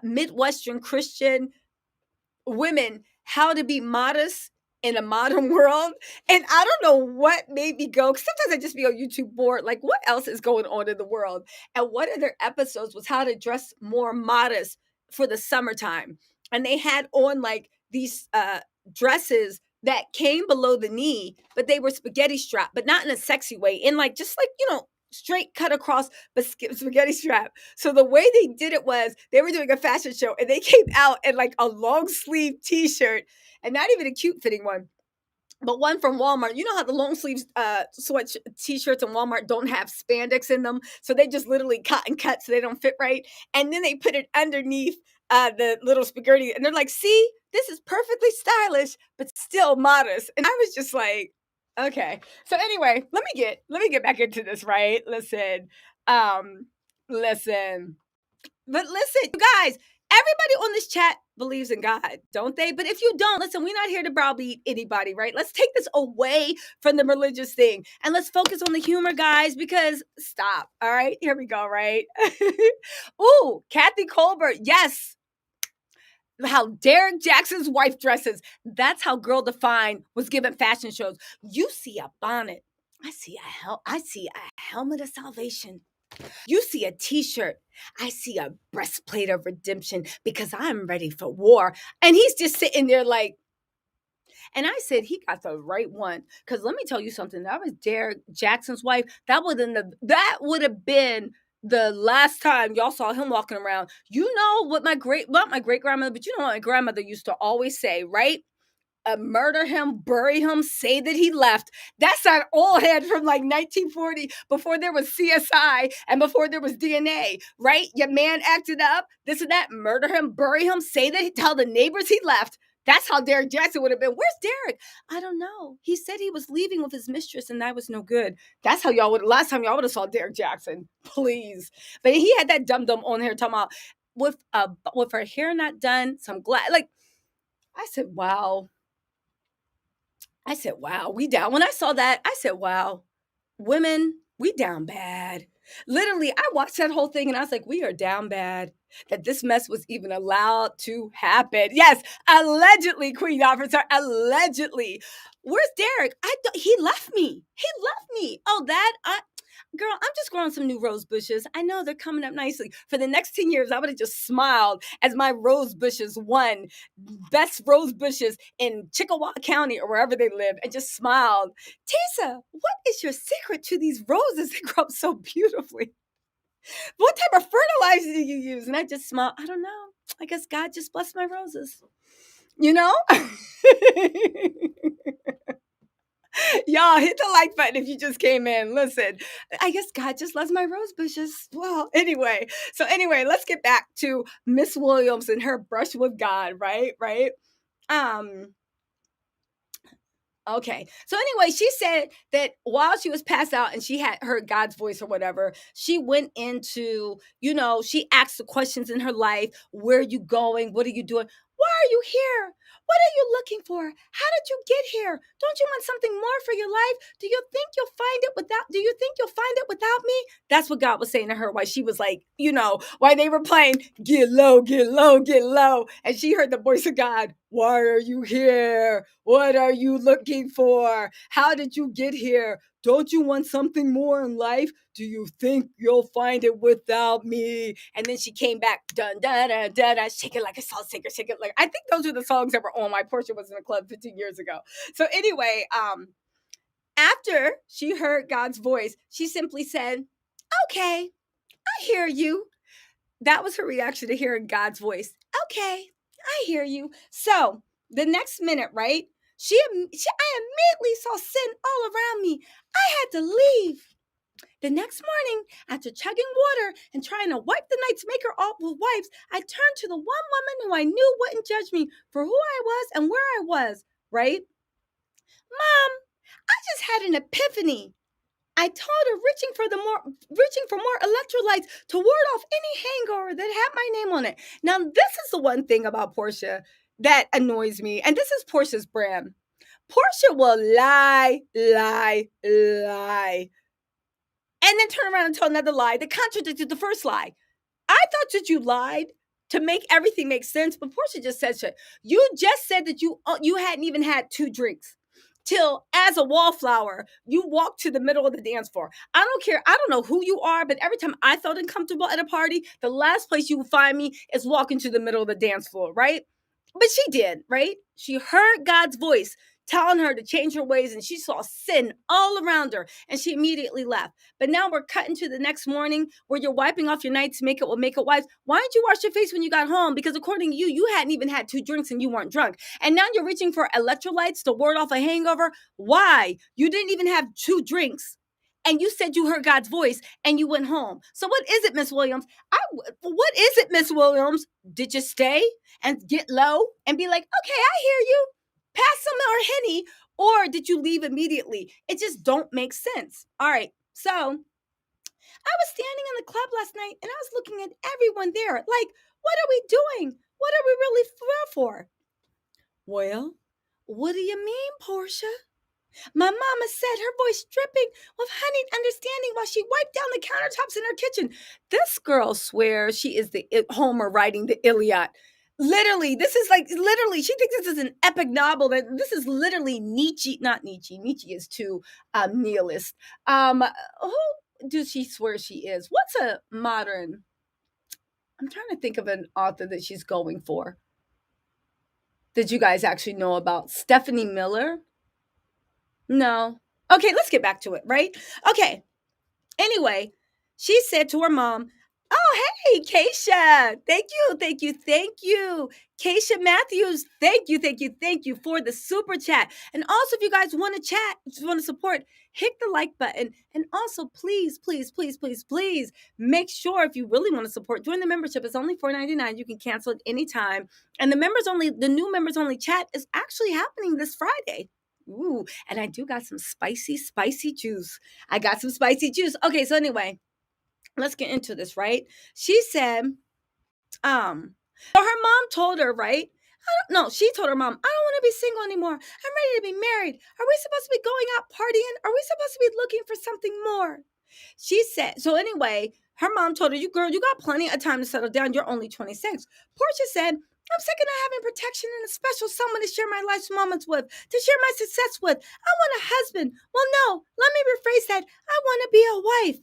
Midwestern Christian women how to be modest in a modern world. And I don't know what made me go, because sometimes I just be on YouTube bored, like what else is going on in the world? And one of their episodes was how to dress more modest for the summertime. And they had on like these dresses that came below the knee, but they were spaghetti strap, but not in a sexy way, in like just like, straight cut across, but spaghetti strap. So the way they did it was they were doing a fashion show and they came out in like a long sleeve t-shirt, and not even a cute fitting one, but one from Walmart. You know how the long sleeves sweat t-shirts in Walmart don't have spandex in them, so they just literally cut and cut so they don't fit right, and then they put it underneath the little spaghetti, and they're like, see, this is perfectly stylish but still modest. And I was just like, okay. So anyway, let me get back into this, right? Listen. But listen, you guys, everybody on this chat believes in God, don't they? But if you don't, listen, we're not here to browbeat anybody, right? Let's take this away from the religious thing and let's focus on the humor, guys, because stop. All right, here we go, right? Ooh, Kathy Colbert, yes. How Derek Jackson's wife dresses. That's how Girl Defined was given fashion shows. You see a bonnet. I see a helmet of salvation. You see a t-shirt. I see a breastplate of redemption because I'm ready for war. And he's just sitting there like, and I said, he got the right one. Because let me tell you something. That was Derek Jackson's wife. That would have been the last time y'all saw him walking around. You know what my great grandmother, but you know what my grandmother used to always say, right? Murder him, bury him, say that he left. That's that old head from like 1940, before there was CSI and before there was DNA, right? Your man acted up, this and that, murder him, bury him, say that, tell the neighbors he left. That's how Derek Jackson would have been. Where's Derek? I don't know. He said he was leaving with his mistress and that was no good. That's how last time y'all would have saw Derek Jackson. Please. But he had that dum-dum on here talking about with her hair not done, some glass. Like, I said, wow. We down. When I saw that, I said, wow, women, we down bad. Literally, I watched that whole thing and I was like, we are down bad that this mess was even allowed to happen. Yes, allegedly, Queen Officer, allegedly. Where's Derek? He left me. Oh, girl, I'm just growing some new rose bushes. I know they're coming up nicely. For the next 10 years, I would have just smiled as my rose bushes won best rose bushes in Chickasaw County or wherever they live, and just smiled. Tisa, what is your secret to these roses that grow up so beautifully? What type of fertilizer do you use? And I just smiled. I don't know. I guess God just blessed my roses. You know? Y'all hit the like button if you just came in. Listen, I guess God just loves my rose bushes. Well, anyway. So anyway, let's get back to Miss Williams and her brush with God, right? Okay. So anyway, she said that while she was passed out and she had heard God's voice or whatever, she went into, she asked the questions in her life. Where are you going? What are you doing? Why are you here? What are you looking for? How did you get here? Don't you want something more for your life? Do you think you'll find it without me? That's what God was saying to her while she was like, while they were playing, get low, get low, get low. And she heard the voice of God. Why are you here? What are you looking for? How did you get here? Don't you want something more in life? Do you think you'll find it without me? And then she came back, dun da da da da, shake it like a salt shaker, shake it like. I think those are the songs that were on my Porsha was in a club 15 years ago. So anyway, after she heard God's voice, she simply said, "Okay, I hear you." That was her reaction to hearing God's voice. Okay, I hear you. So the next minute, right? I immediately saw sin all around me. I had to leave. The next morning, after chugging water and trying to wipe the night's maker off with wipes, I turned to the one woman who I knew wouldn't judge me for who I was and where I was, right? Mom, I just had an epiphany. I told her reaching for more electrolytes to ward off any hangover that had my name on it. Now, this is the one thing about Porsha that annoys me, and this is Porsha's brand. Porsha will lie, lie, lie, and then turn around and tell another lie that contradicted the first lie. I thought that you lied to make everything make sense, but Porsha just said shit. You just said that you hadn't even had 2 drinks. Till, as a wallflower, you walk to the middle of the dance floor. I don't care. I don't know who you are, but every time I felt uncomfortable at a party, the last place you would find me is walking to the middle of the dance floor, right? But she did, right? She heard God's voice telling her to change her ways, and she saw sin all around her, and she immediately left. But now we're cutting to the next morning where you're wiping off your night's makeup with makeup wipes. Why didn't you wash your face when you got home? Because according to you, you hadn't even had 2 drinks and you weren't drunk. And now you're reaching for electrolytes to ward off a hangover. Why? You didn't even have 2 drinks. And you said you heard God's voice and you went home. So what is it, Miss Williams? What is it, Miss Williams? Did you stay and get low and be like, okay, I hear you. Pass some more Henny, or did you leave immediately? It just don't make sense. All right, so I was standing in the club last night and I was looking at everyone there. Like, what are we doing? What are we really there for? Well, what do you mean, Porsha? My mama said, her voice dripping with honeyed understanding while she wiped down the countertops in her kitchen. This girl swears she is the Homer writing the Iliad. Literally, this is like, she thinks this is an epic novel. That this is literally Nietzsche, not Nietzsche. Nietzsche is too nihilist. Who does she swear she is? What's a modern? I'm trying to think of an author that she's going for. Did you guys actually know about Stephanie Miller? No. Okay, let's get back to it, right? Okay. Anyway, she said to her mom, "Oh, hey, Keisha. Thank you, thank you, thank you. Keisha Matthews, thank you, thank you, thank you for the super chat. And also, if you guys want to chat, just want to support, hit the like button. And also, please, please, please, please, please make sure if you really want to support, join the membership. It's only $4.99. You can cancel at any time. And the new members only chat is actually happening this Friday. Ooh, and I do got some spicy, spicy juice. I got some spicy juice. Okay, so anyway, let's get into this, right? She said, so her mom told her, right? She told her mom, I don't want to be single anymore. I'm ready to be married. Are we supposed to be going out partying? Are we supposed to be looking for something more? She said, so anyway, her mom told her, you got plenty of time to settle down. You're only 26. Porsha said, I'm sick of not having protection and a special someone to share my life's moments with, to share my success with. I want a husband. Well, no, let me rephrase that. I want to be a wife.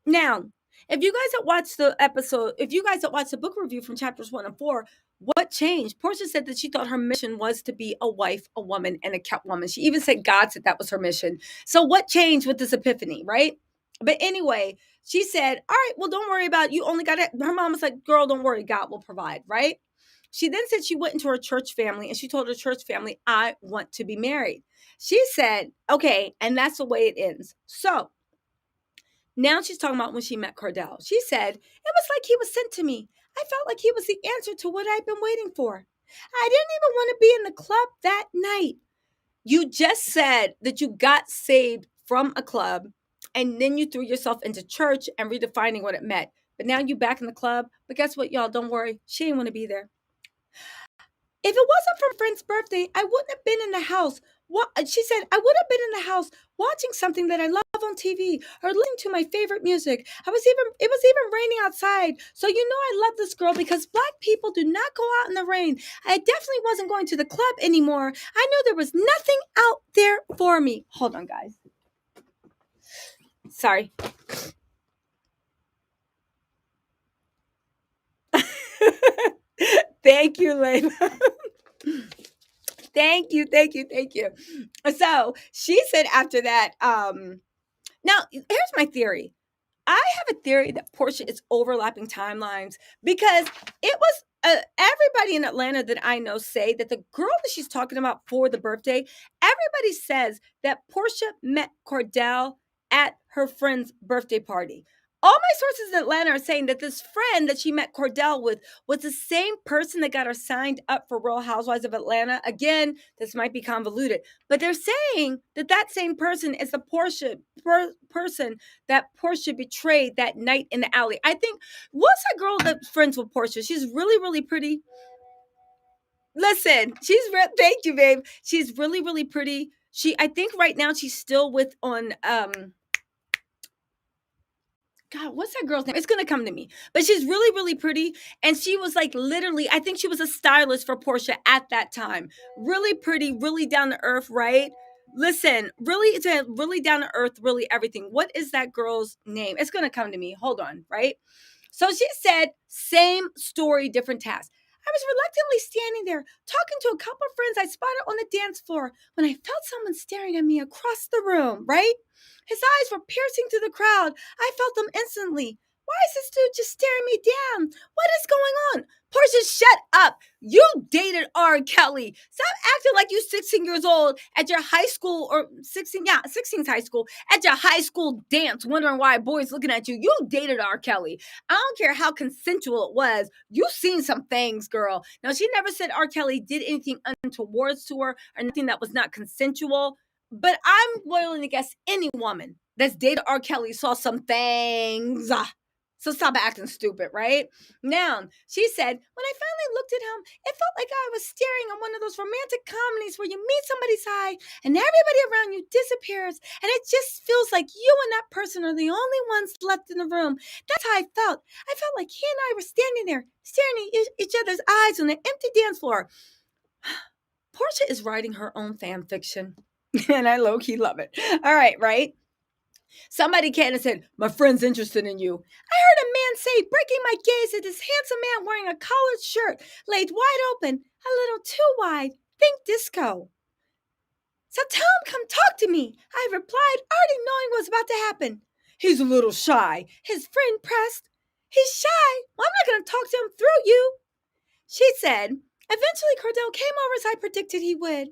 Now, if you guys had watched the book review from chapters 1 and 4, what changed? Porsha said that she thought her mission was to be a wife, a woman, and a kept woman. She even said God said that was her mission. So what changed with this epiphany, right? But anyway, she said, all right, well, don't worry about it. You only got it. Her mom was like, girl, don't worry. God will provide, right? She then said she went into her church family and she told her church family, I want to be married. She said, okay, and that's the way it ends. So now she's talking about when she met Cordell. She said, it was like he was sent to me. I felt like he was the answer to what I'd been waiting for. I didn't even want to be in the club that night. You just said that you got saved from a club and then you threw yourself into church and redefining what it meant. But now you back in the club. But guess what, y'all? Don't worry. She didn't want to be there. If it wasn't for my friend's birthday, I wouldn't have been in the house. What she said, I would have been in the house watching something that I love on TV or listening to my favorite music. It was even raining outside. So you know I love this girl because black people do not go out in the rain. I definitely wasn't going to the club anymore. I knew there was nothing out there for me. Hold on, guys. Sorry. Thank you, Layla. Thank you, thank you, thank you. So she said after that, now here's my theory. I have a theory that Porsha is overlapping timelines because it was everybody in Atlanta that I know say that the girl that she's talking about for the birthday, everybody says that Porsha met Cordell at her friend's birthday party. All my sources in Atlanta are saying that this friend that she met Cordell with was the same person that got her signed up for Real Housewives of Atlanta. Again, this might be convoluted, but they're saying that that same person is the person that Porsha betrayed that night in the alley. I think, what's that girl that's friends with Porsha? She's really, really pretty. Listen, thank you, babe. She's really, really pretty. I think right now she's still with on God, what's that girl's name? It's gonna come to me. But she's really, really pretty. And she was like literally, I think she was a stylist for Porsha at that time. Really pretty, really down to earth, right? Listen, really, really down to earth, really everything. What is that girl's name? It's gonna come to me. Hold on, right? So she said, same story, different task. I was reluctantly standing there, talking to a couple of friends I spotted on the dance floor when I felt someone staring at me across the room, right? His eyes were piercing through the crowd. I felt them instantly. Why is this dude just staring me down? What is going on? Portia, shut up. You dated R. Kelly. Stop acting like you 16 years old at your high school or 16, yeah, 16's high school, at your high school dance, wondering why a boy's looking at you. You dated R. Kelly. I don't care how consensual it was. You seen some things, girl. Now, she never said R. Kelly did anything untowards to her or nothing that was not consensual. But I'm willing to guess any woman that's dated R. Kelly saw some things. So stop acting stupid, right? Now, she said, when I finally looked at him, it felt like I was staring at one of those romantic comedies where you meet somebody's eye and everybody around you disappears. And it just feels like you and that person are the only ones left in the room. That's how I felt. I felt like he and I were standing there, staring at each other's eyes on an empty dance floor. Porsha is writing her own fan fiction. And I low-key love it. All right? Somebody came and said, my friend's interested in you. I heard a man say, breaking my gaze, at this handsome man wearing a collared shirt, laid wide open, a little too wide. Think disco. So tell him come talk to me, I replied, already knowing what was about to happen. He's a little shy, his friend pressed. He's shy? Well, I'm not going to talk to him through you. She said, eventually Cordell came over as I predicted he would.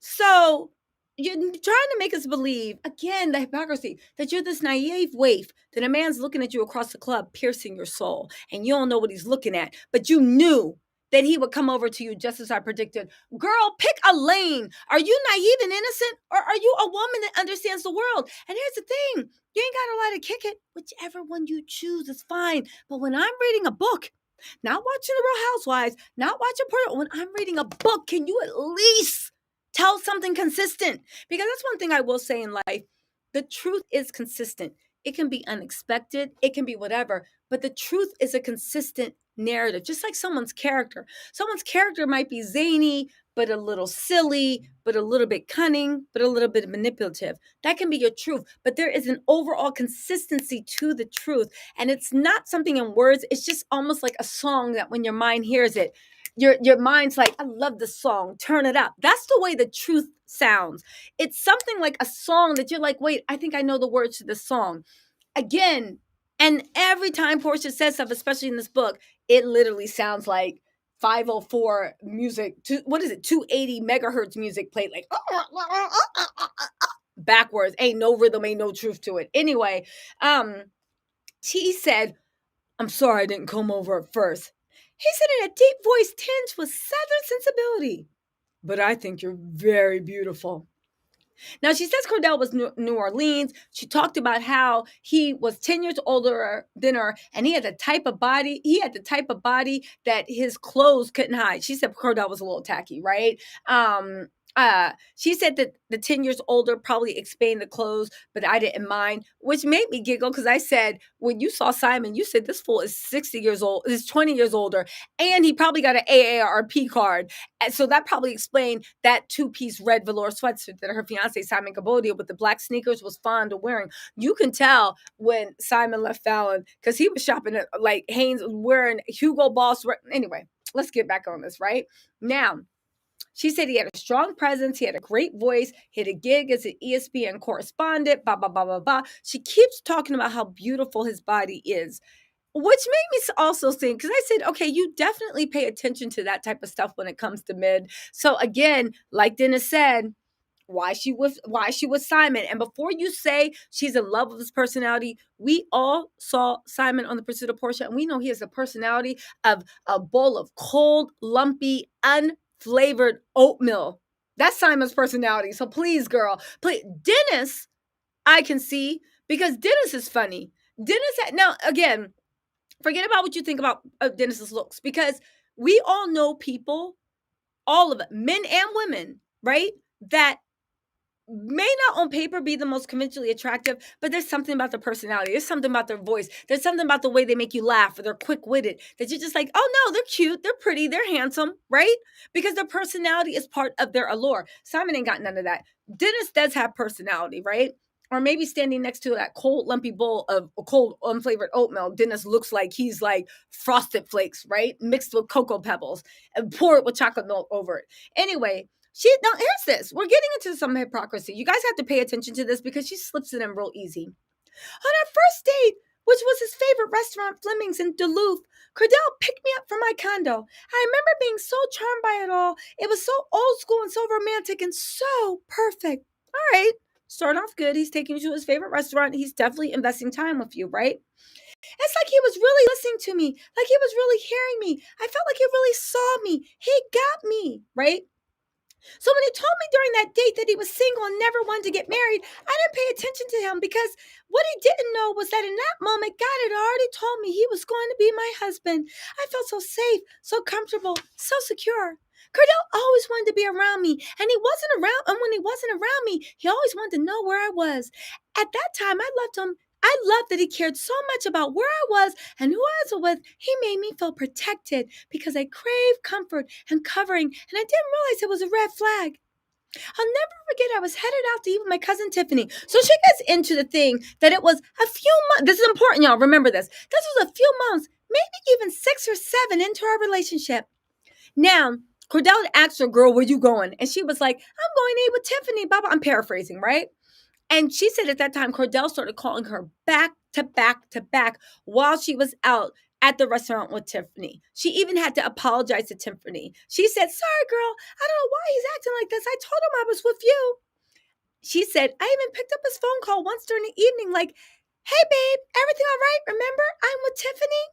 So you're trying to make us believe, again, the hypocrisy, that you're this naive waif, that a man's looking at you across the club, piercing your soul, and you don't know what he's looking at, but you knew that he would come over to you just as I predicted. Girl, pick a lane. Are you naive and innocent, or are you a woman that understands the world? And here's the thing, you ain't got a lot to kick it. Whichever one you choose is fine. But when I'm reading a book, not watching the Real Housewives, not watching Porsha, when I'm reading a book, can you at least tell something consistent? Because that's one thing I will say in life. The truth is consistent. It can be unexpected. It can be whatever. But the truth is a consistent narrative, just like someone's character. Someone's character might be zany, but a little silly, but a little bit cunning, but a little bit manipulative. That can be your truth. But there is an overall consistency to the truth. And it's not something in words. It's just almost like a song that when your mind hears it, your mind's like, I love this song, turn it up. That's the way the truth sounds. It's something like a song that you're like, wait, I think I know the words to this song. Again, and every time Porsha says stuff, especially in this book, it literally sounds like 504 music, 280 megahertz music played like backwards. Ain't no rhythm, ain't no truth to it. Anyway, she said, I'm sorry I didn't come over at first. He said in a deep voice tinged with southern sensibility. But I think you're very beautiful. Now, she says Cordell was New Orleans. She talked about how he was 10 years older than her, and he had the type of body, that his clothes couldn't hide. She said Cordell was a little tacky, right? She said that the 10 years older probably explained the clothes, but I didn't mind, which made me giggle because I said, when you saw Simon, you said this fool is 60 years old, is 20 years older, and he probably got an AARP card. And so that probably explained that two-piece red velour sweatshirt that her fiance, Simon Cambodia, with the black sneakers was fond of wearing. You can tell when Simon left Fallon because he was shopping at like Hanes, wearing Hugo Boss. Anyway, let's get back on this, right? Now, she said he had a strong presence. He had a great voice. He had a gig as an ESPN correspondent, blah, blah, blah, blah, blah. She keeps talking about how beautiful his body is, which made me also think, because I said, okay, you definitely pay attention to that type of stuff when it comes to mid. So again, like Dennis said, why she was Simon. And before you say she's in love with his personality, we all saw Simon on The Pursuit of Porsha, and we know he has a personality of a bowl of cold, lumpy, unflavored oatmeal. That's Simon's personality. So please, girl, please. Dennis, I can see, because Dennis is funny. Now again, forget about what you think about Dennis's looks, because we all know people, all of it, men and women, right? That may not on paper be the most conventionally attractive, but there's something about their personality. There's something about their voice. There's something about the way they make you laugh, or they're quick-witted, that you're just like, oh no, they're cute, they're pretty, they're handsome, right? Because their personality is part of their allure. Simon ain't got none of that. Dennis does have personality, right? Or maybe standing next to that cold, lumpy bowl of cold, unflavored oatmeal, Dennis looks like he's like Frosted Flakes, right? Mixed with Cocoa Pebbles and pour it with chocolate milk over it. Anyway, now here's this. We're getting into some hypocrisy. You guys have to pay attention to this because she slips it in real easy. On our first date, which was his favorite restaurant, Fleming's in Duluth, Cordell picked me up from my condo. I remember being so charmed by it all. It was so old school and so romantic and so perfect. All right, start off good. He's taking you to his favorite restaurant. He's definitely investing time with you, right? It's like he was really listening to me, like he was really hearing me. I felt like he really saw me. He got me, right? So when he told me during that date that he was single and never wanted to get married, I didn't pay attention to him, because what he didn't know was that in that moment, God had already told me he was going to be my husband. I felt so safe, so comfortable, so secure. Cordell always wanted to be around me, and when he wasn't around me, he always wanted to know where I was. At that time, I loved him. I loved that he cared so much about where I was and who I was with. He made me feel protected because I craved comfort and covering, and I didn't realize it was a red flag. I'll never forget, I was headed out to eat with my cousin Tiffany. So she gets into the thing that it was a few months. This is important, y'all. Remember this. This was a few months, maybe even 6 or 7 into our relationship. Now, Cordell asked her, girl, where you going? And she was like, I'm going to eat with Tiffany, Baba. I'm paraphrasing, right? And she said at that time, Cordell started calling her back to back to back while she was out at the restaurant with Tiffany. She even had to apologize to Tiffany. She said, sorry, girl, I don't know why he's acting like this. I told him I was with you. She said, I even picked up his phone call once during the evening, like, hey, babe, everything all right? Remember, I'm with Tiffany.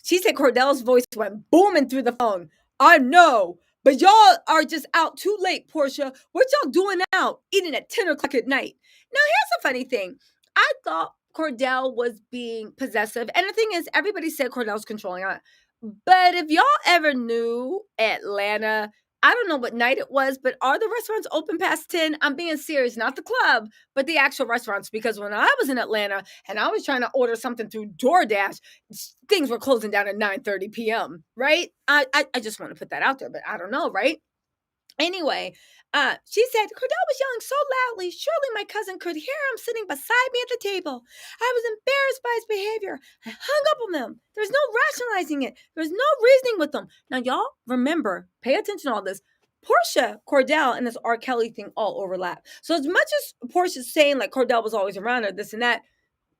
She said Cordell's voice went booming through the phone. I know, but y'all are just out too late, Porsha. What y'all doing out? Eating at 10 o'clock at night. Now, here's a funny thing. I thought Cordell was being possessive. And the thing is, everybody said Cordell's controlling her. But if y'all ever knew Atlanta, I don't know what night it was, but are the restaurants open past 10? I'm being serious, not the club, but the actual restaurants. Because when I was in Atlanta and I was trying to order something through DoorDash, things were closing down at 9:30 p.m., right? I just want to put that out there, but I don't know, right? Anyway, she said, Cordell was yelling so loudly, surely my cousin could hear him sitting beside me at the table. I was embarrassed by his behavior. I hung up on him. There's no rationalizing it. There's no reasoning with them. Now, y'all, remember, pay attention to all this. Porsha, Cordell, and this R. Kelly thing all overlap. So as much as Portia's saying like Cordell was always around her, this and that,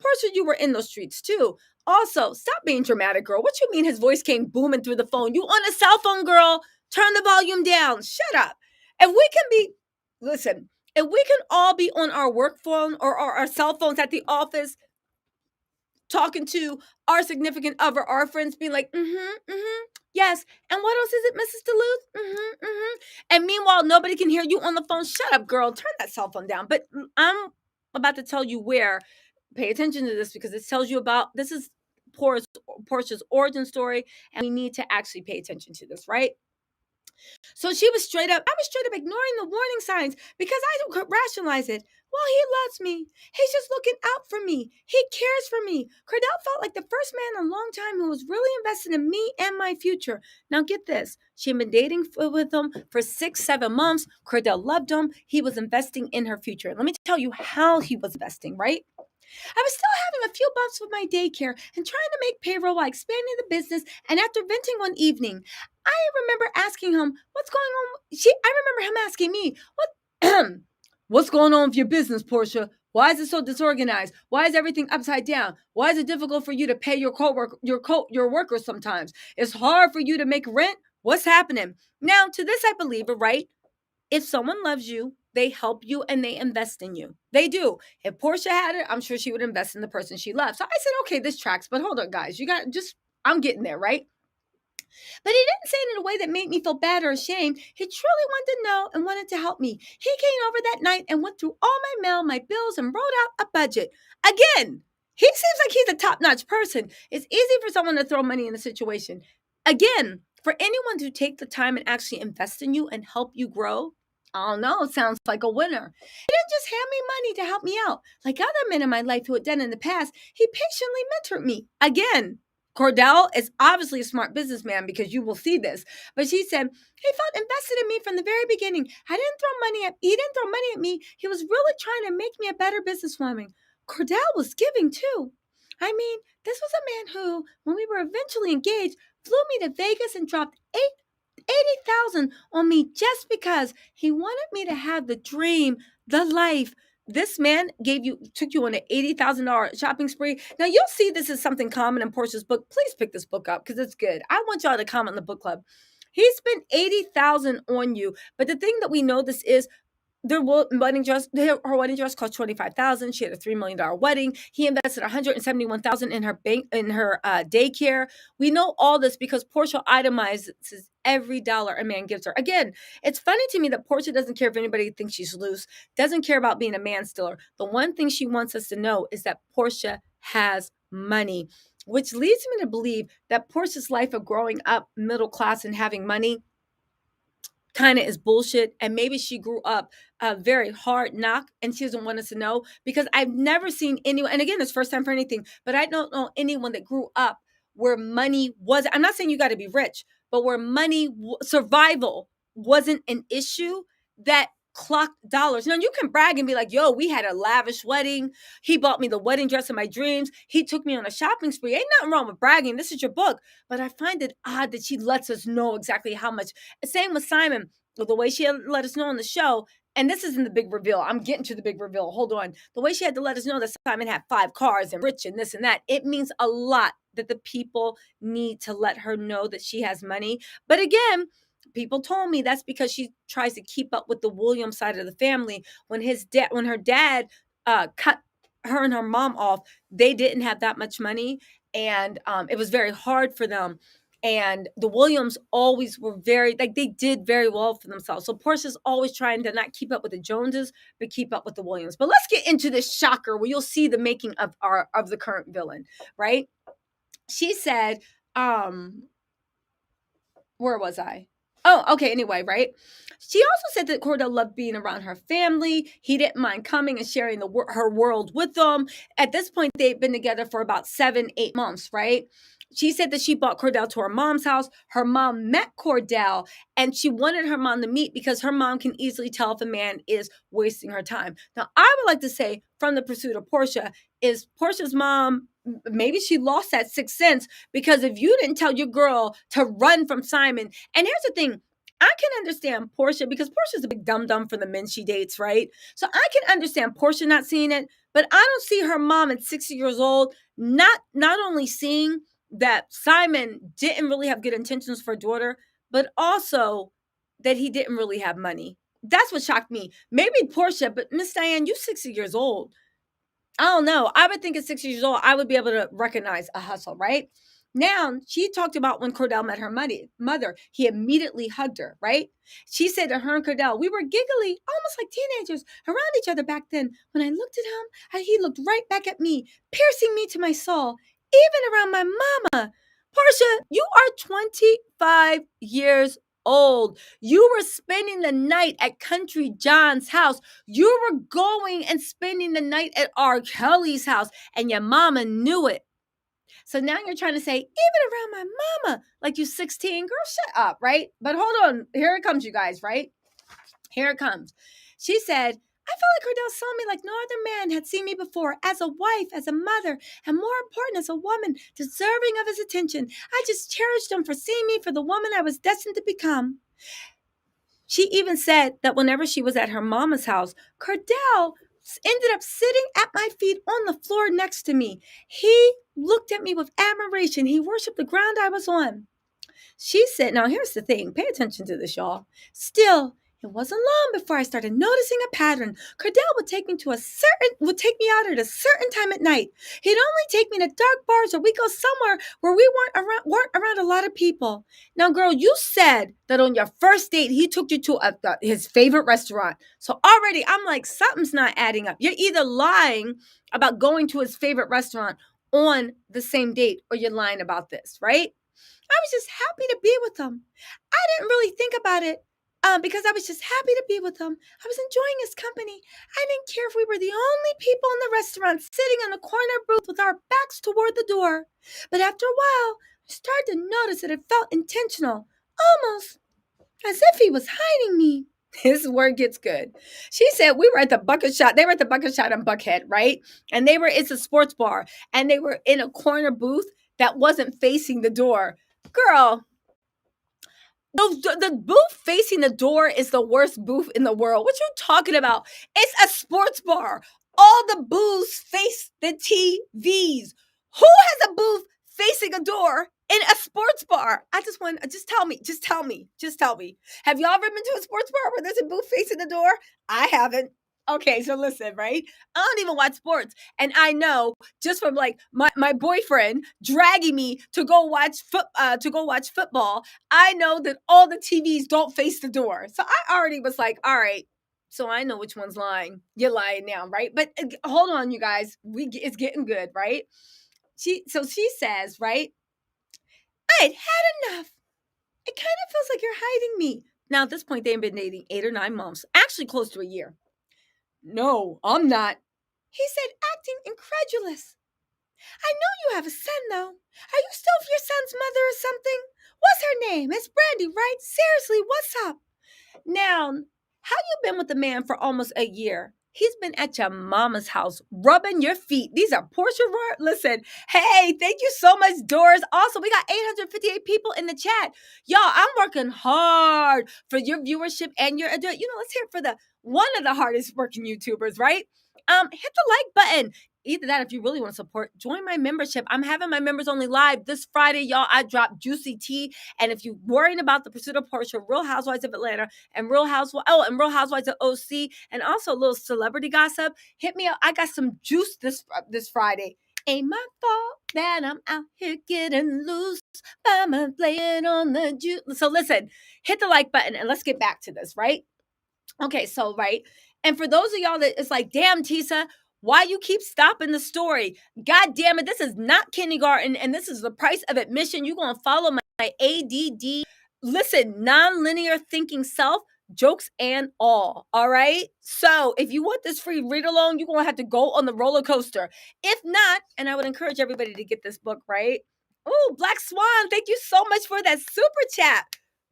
Porsha, you were in those streets too. Also, stop being dramatic, girl. What you mean his voice came booming through the phone? You on a cell phone, girl. Turn the volume down. Shut up. If we can all be on our work phone or our cell phones at the office, talking to our significant other, our friends, being like, yes. And what else is it, Mrs. Duluth? And meanwhile, nobody can hear you on the phone. Shut up, girl. Turn that cell phone down. But I'm about to tell you where. Pay attention to this because it tells you about this is Porsha's origin story, and we need to actually pay attention to this, right? So I was straight up ignoring the warning signs because I don't rationalize it. Well, he loves me. He's just looking out for me. He cares for me. Cordell felt like the first man in a long time who was really invested in me and my future. Now get this. She had been dating with him for 6-7 months. Cordell loved him. He was investing in her future. Let me tell you how he was investing, right? I was still having a few bumps with my daycare and trying to make payroll while expanding the business. And after venting one evening, I remember asking him, "What's going on?" I remember him asking me, "What's going on with your business, Porsha? Why is it so disorganized? Why is everything upside down? Why is it difficult for you to pay your workers sometimes? It's hard for you to make rent. What's happening?" Now, to this I believe, right? If someone loves you, they help you and they invest in you. They do. If Porsha had it, I'm sure she would invest in the person she loves. So I said, okay, this tracks, but hold on, guys. I'm getting there, right? But he didn't say it in a way that made me feel bad or ashamed. He truly wanted to know and wanted to help me. He came over that night and went through all my mail, my bills, and wrote out a budget. Again, he seems like he's a top-notch person. It's easy for someone to throw money in a situation. Again, for anyone to take the time and actually invest in you and help you grow, I don't know, it sounds like a winner. He didn't just hand me money to help me out. Like other men in my life who had done in the past, he patiently mentored me. Again, Cordell is obviously a smart businessman because you will see this. But she said, he felt invested in me from the very beginning. He didn't throw money at me. He was really trying to make me a better businesswoman. Cordell was giving too. I mean, this was a man who, when we were eventually engaged, flew me to Vegas and dropped 80,000 on me just because he wanted me to have the dream, the life. This man took you on an $80,000 shopping spree. Now you'll see this is something common in Porsha's book. Please pick this book up because it's good. I want y'all to comment in the book club. He spent 80,000 on you, but the thing that we know this is her wedding dress cost 25,000. She had a $3 million wedding. He invested 171,000 in her daycare. We know all this because Porsha itemizes every dollar a man gives her. Again, it's funny to me that Porsha doesn't care if anybody thinks she's loose, doesn't care about being a man stealer. The one thing she wants us to know is that Porsha has money, which leads me to believe that Porsha's life of growing up middle class and having money kind of is bullshit. And maybe she grew up a very hard knock and she doesn't want us to know because I've never seen anyone, and again, it's first time for anything, but I don't know anyone that grew up where money was, I'm not saying you got to be rich, but where survival wasn't an issue that clocked dollars. Now you can brag and be like, yo, we had a lavish wedding. He bought me the wedding dress of my dreams. He took me on a shopping spree. Ain't nothing wrong with bragging. This is your book. But I find it odd that she lets us know exactly how much. Same with Simon, the way she let us know on the show. And this isn't the big reveal. I'm getting to the big reveal. Hold on. The way she had to let us know that Simon had 5 cars and rich and this and that. It means a lot that the people need to let her know that she has money. But again, people told me that's because she tries to keep up with the Williams side of the family. When her dad cut her and her mom off, they didn't have that much money, and it was very hard for them. And the Williams always were they did very well for themselves. So Portia's always trying to not keep up with the Joneses, but keep up with the Williams. But let's get into this shocker where you'll see the making of the current villain, right? She said, where was I? Oh, okay. Anyway, right? She also said that Cordell loved being around her family. He didn't mind coming and sharing her world with them. At this point, they've been together for about 7-8 months, right? She said that she brought Cordell to her mom's house. Her mom met Cordell, and she wanted her mom to meet because her mom can easily tell if a man is wasting her time. Now, I would like to say from the pursuit of Porsha is Portia's mom, maybe she lost that sixth sense because if you didn't tell your girl to run from Simon, and here's the thing, I can understand Porsha because Portia's a big dum-dum for the men she dates, right? So I can understand Porsha not seeing it, but I don't see her mom at 60 years old not only seeing that Simon didn't really have good intentions for her daughter, but also that he didn't really have money. That's what shocked me. Maybe Porsha, but Miss Diane, you 60 years old. I don't know. I would think at 6 years old, I would be able to recognize a hustle, right? Now, she talked about when Cordell met her mother, he immediately hugged her, right? She said to her and Cordell, we were giggly, almost like teenagers, around each other back then. When I looked at him, he looked right back at me, piercing me to my soul, even around my mama. Porsha, you are 25 years old. You were spending the night at Country John's house. You were going and spending the night at R. Kelly's house, and your mama knew it. So now you're trying to say, even around my mama, like you 16, girl, shut up, right? But hold on, here it comes, you guys, right? Here it comes. She said, I felt like Cordell saw me like no other man had seen me before, as a wife, as a mother, and more important, as a woman, deserving of his attention. I just cherished him for seeing me for the woman I was destined to become. She even said that whenever she was at her mama's house, Cordell ended up sitting at my feet on the floor next to me. He looked at me with admiration. He worshiped the ground I was on. She said, now here's the thing. Pay attention to this, y'all. Still, it wasn't long before I started noticing a pattern. Cordell would take me out at a certain time at night. He'd only take me to dark bars, or we go somewhere where we weren't around a lot of people. Now, girl, you said that on your first date he took you to his favorite restaurant. So already I'm like, something's not adding up. You're either lying about going to his favorite restaurant on the same date, or you're lying about this, right? I was just happy to be with him. I didn't really think about it because I was just happy to be with him. I was enjoying his company. I didn't care if we were the only people in the restaurant sitting in the corner booth with our backs toward the door. But after a while, I started to notice that it felt intentional, almost as if he was hiding me. His word gets good. She said we were at the Bucket Shot. They were at the Bucket Shot in Buckhead, right? And it's a sports bar. And they were in a corner booth that wasn't facing the door. Girl, the booth facing the door is the worst booth in the world. What you talking about? It's a sports bar. All the booths face the TVs. Who has a booth facing a door in a sports bar? Just tell me. Have y'all ever been to a sports bar where there's a booth facing the door? I haven't. Okay, so listen, right? I don't even watch sports. And I know just from like my boyfriend dragging me to go watch football, I know that all the TVs don't face the door. So I already was like, all right, so I know which one's lying. You're lying now, right? But hold on, you guys. It's getting good, right? She says, right? I'd had enough. It kind of feels like you're hiding me. Now, at this point, they've been dating 8 or 9 months, actually close to a year. No, I'm not. He said, acting incredulous. I know you have a son, though. Are you still your son's mother or something? What's her name? It's Brandy, right? Seriously, what's up? Now, how you been with the man for almost a year? He's been at your mama's house, rubbing your feet. These are Porsha. Listen, hey, thank you so much, Doris. Also, we got 858 people in the chat. Y'all, I'm working hard for your viewership and your, let's hear it for one of the hardest working YouTubers, right? Hit the like button. Either that, if you really want to support, join my membership. I'm having my members only live this Friday, y'all. I dropped juicy tea. And if you're worrying about the pursuit of Porsha, Real Housewives of Atlanta, and Real Housewives of OC, and also a little celebrity gossip, hit me up. I got some juice this Friday. Ain't my fault that I'm out here getting loose. I'm playing on the juice. So listen, hit the like button and let's get back to this, right? Okay, so right. And for those of y'all that it's like, damn, Tisa, why you keep stopping the story? God damn it, this is not kindergarten, and this is the price of admission. You're going to follow my ADD, listen, non-linear thinking self, jokes and all right? So if you want this free read-along, you're going to have to go on the roller coaster. If not, and I would encourage everybody to get this book, right? Oh, Black Swan, thank you so much for that super chat.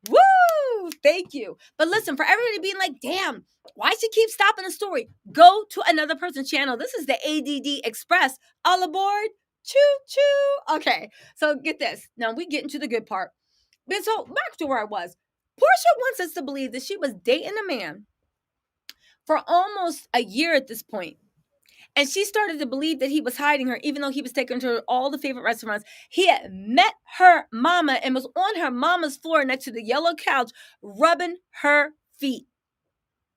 Woo! Thank you. But listen, for everybody being like, damn, why she keep stopping the story? Go to another person's channel. This is the ADD Express. All aboard. Choo choo. Okay, so get this. Now we get into the good part. But so back to where I was. Porsha wants us to believe that she was dating a man for almost a year at this point. And she started to believe that he was hiding her, even though he was taking her to all the favorite restaurants. He had met her mama and was on her mama's floor next to the yellow couch, rubbing her feet.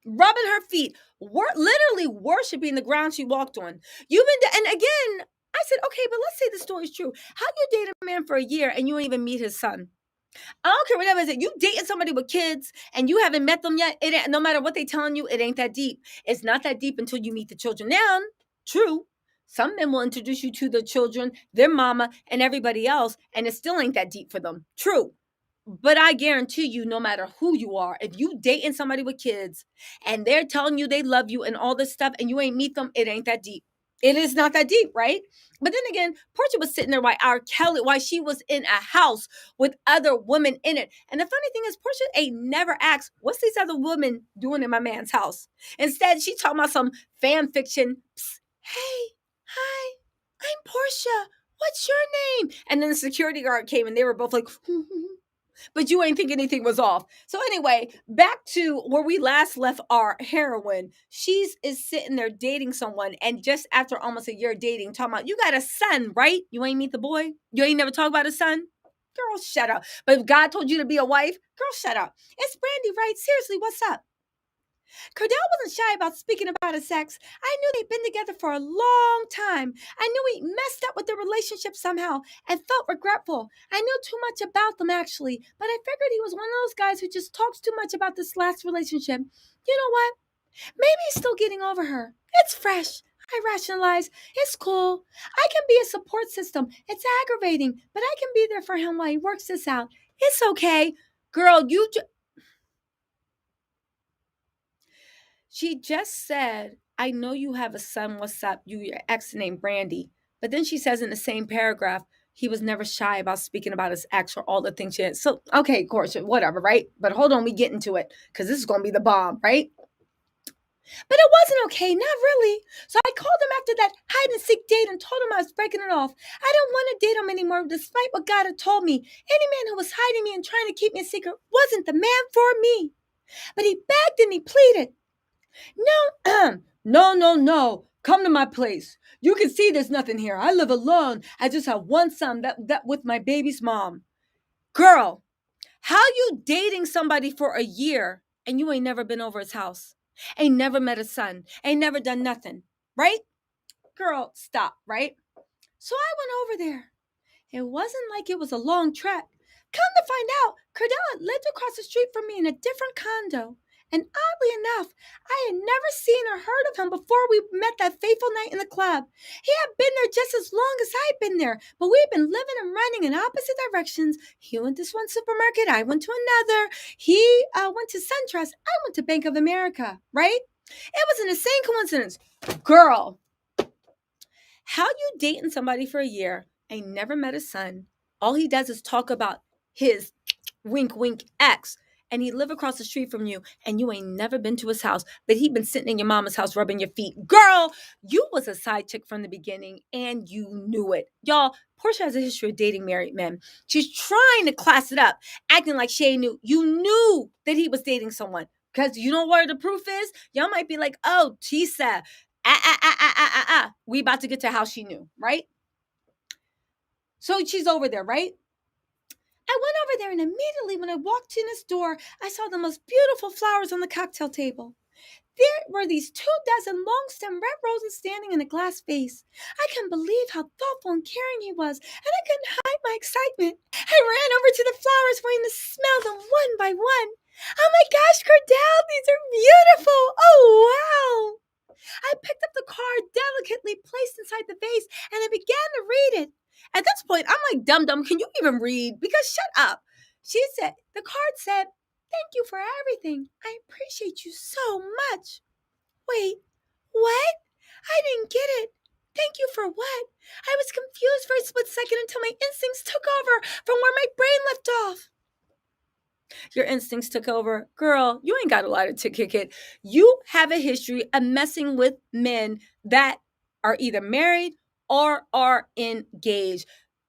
rubbing her feet, literally worshiping the ground she walked on. And again, I said, okay, but let's say the story's true. How you date a man for a year and you ain't even meet his son? I don't care whatever it is. You dating somebody with kids and you haven't met them yet. It ain't, no matter what they telling you, it ain't that deep. It's not that deep until you meet the children. Now, true. Some men will introduce you to the children, their mama, and everybody else, and it still ain't that deep for them. True. But I guarantee you, no matter who you are, if you dating somebody with kids and they're telling you they love you and all this stuff and you ain't meet them, it ain't that deep. It is not that deep, right? But then again, Portia was sitting there while she was in a house with other women in it. And the funny thing is, Portia ain't never asked, what's these other women doing in my man's house? Instead, she talking about some fan fiction. Psst, hey, hi, I'm Portia. What's your name? And then the security guard came and they were both like, but you ain't think anything was off. So anyway, back to where we last left our heroine. Is sitting there dating someone, and just after almost a year dating, talking about, you got a son, right? You ain't meet the boy? You ain't never talk about a son? Girl, shut up. But if God told you to be a wife, girl, shut up. It's Brandy, right? Seriously, what's up? Cordell wasn't shy about speaking about his sex. I knew they'd been together for a long time. I knew he messed up with their relationship somehow and felt regretful. I knew too much about them, actually, but I figured he was one of those guys who just talks too much about this last relationship. You know what? Maybe he's still getting over her. It's fresh. I rationalize. It's cool. I can be a support system. It's aggravating, but I can be there for him while he works this out. It's okay. Girl, she just said, I know you have a son. What's up? Your ex named Brandy. But then she says in the same paragraph, he was never shy about speaking about his ex or all the things she had. So, okay, of course, whatever, right? But hold on, we get into it because this is going to be the bomb, right? But it wasn't okay, not really. So I called him after that hide and seek date and told him I was breaking it off. I didn't want to date him anymore, despite what God had told me. Any man who was hiding me and trying to keep me a secret wasn't the man for me. But he begged and he pleaded. No, no. Come to my place. You can see there's nothing here. I live alone. I just have one son that with my baby's mom. Girl, how you dating somebody for a year and you ain't never been over his house? Ain't never met his son. Ain't never done nothing, right? Girl, stop, right? So I went over there. It wasn't like it was a long trek. Come to find out, Cordell lived across the street from me in a different condo. And oddly enough, I had never seen or heard of him before we met that fateful night in the club. He had been there just as long as I'd been there, but we'd been living and running in opposite directions. He went to one supermarket, I went to another. He went to SunTrust, I went to Bank of America, right? It was an insane coincidence. Girl, how you dating somebody for a year, ain't never met his son. All he does is talk about his wink wink ex, and he live across the street from you, and you ain't never been to his house, but he been sitting in your mama's house rubbing your feet. Girl, you was a side chick from the beginning, and you knew it. Y'all, Porsha has a history of dating married men. She's trying to class it up, acting like she ain't knew. You knew that he was dating someone. Because you know where the proof is? Y'all might be like, oh, Tisa, we about to get to how she knew, right? So she's over there, right? I went over there, and immediately when I walked in his door, I saw the most beautiful flowers on the cocktail table. There were these 24 long-stem red roses standing in a glass vase. I couldn't believe how thoughtful and caring he was, and I couldn't hide my excitement. I ran over to the flowers, wanting to smell them one by one. Oh my gosh, Cordell, these are beautiful! Oh, wow! I picked up the card delicately placed inside the vase, and I began to read it. At this point, I'm like, dum-dum, can you even read? Because shut up. The card said, thank you for everything. I appreciate you so much. Wait, what? I didn't get it. Thank you for what? I was confused for a split second until my instincts took over from where my brain left off. Your instincts took over. Girl, you ain't got a lot to kick it. You have a history of messing with men that are either married or are engaged.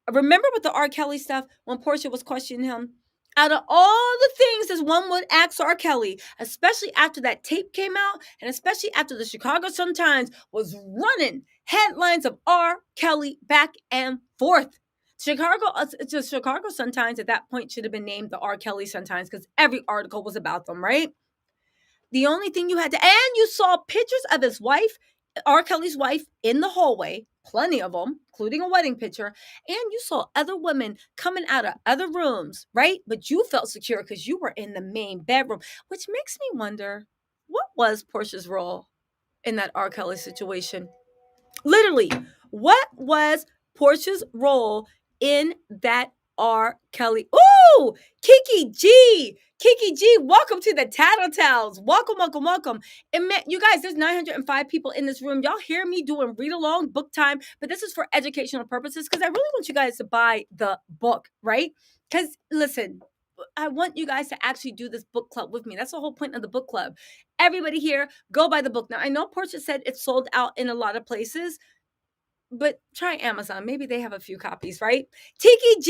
Remember with the R. Kelly stuff when Porsha was questioning him? Out of all the things as one would ask R. Kelly, especially after that tape came out, and especially after the Chicago Sun-Times was running headlines of R. Kelly back and forth. The Chicago Sun-Times at that point should have been named the R. Kelly Sun-Times because every article was about them, right? The only thing you had to, and you saw pictures of his wife, R. Kelly's wife, in the hallway, plenty of them, including a wedding picture. And you saw other women coming out of other rooms, right? But you felt secure because you were in the main bedroom, which makes me wonder, what was Porsha's role in that R. Kelly situation? Literally, what was Porsha's role in that R. Kelly? Ooh, Kiki G. Kiki G, welcome to the Tattle Tells. Welcome, welcome, welcome. And man, you guys, there's 905 people in this room. Y'all hear me doing read along book time, but this is for educational purposes because I really want you guys to buy the book, right? Because listen, I want you guys to actually do this book club with me. That's the whole point of the book club. Everybody here, go buy the book. Now, I know Porsha said it's sold out in a lot of places, but try Amazon. Maybe they have a few copies, right? Kiki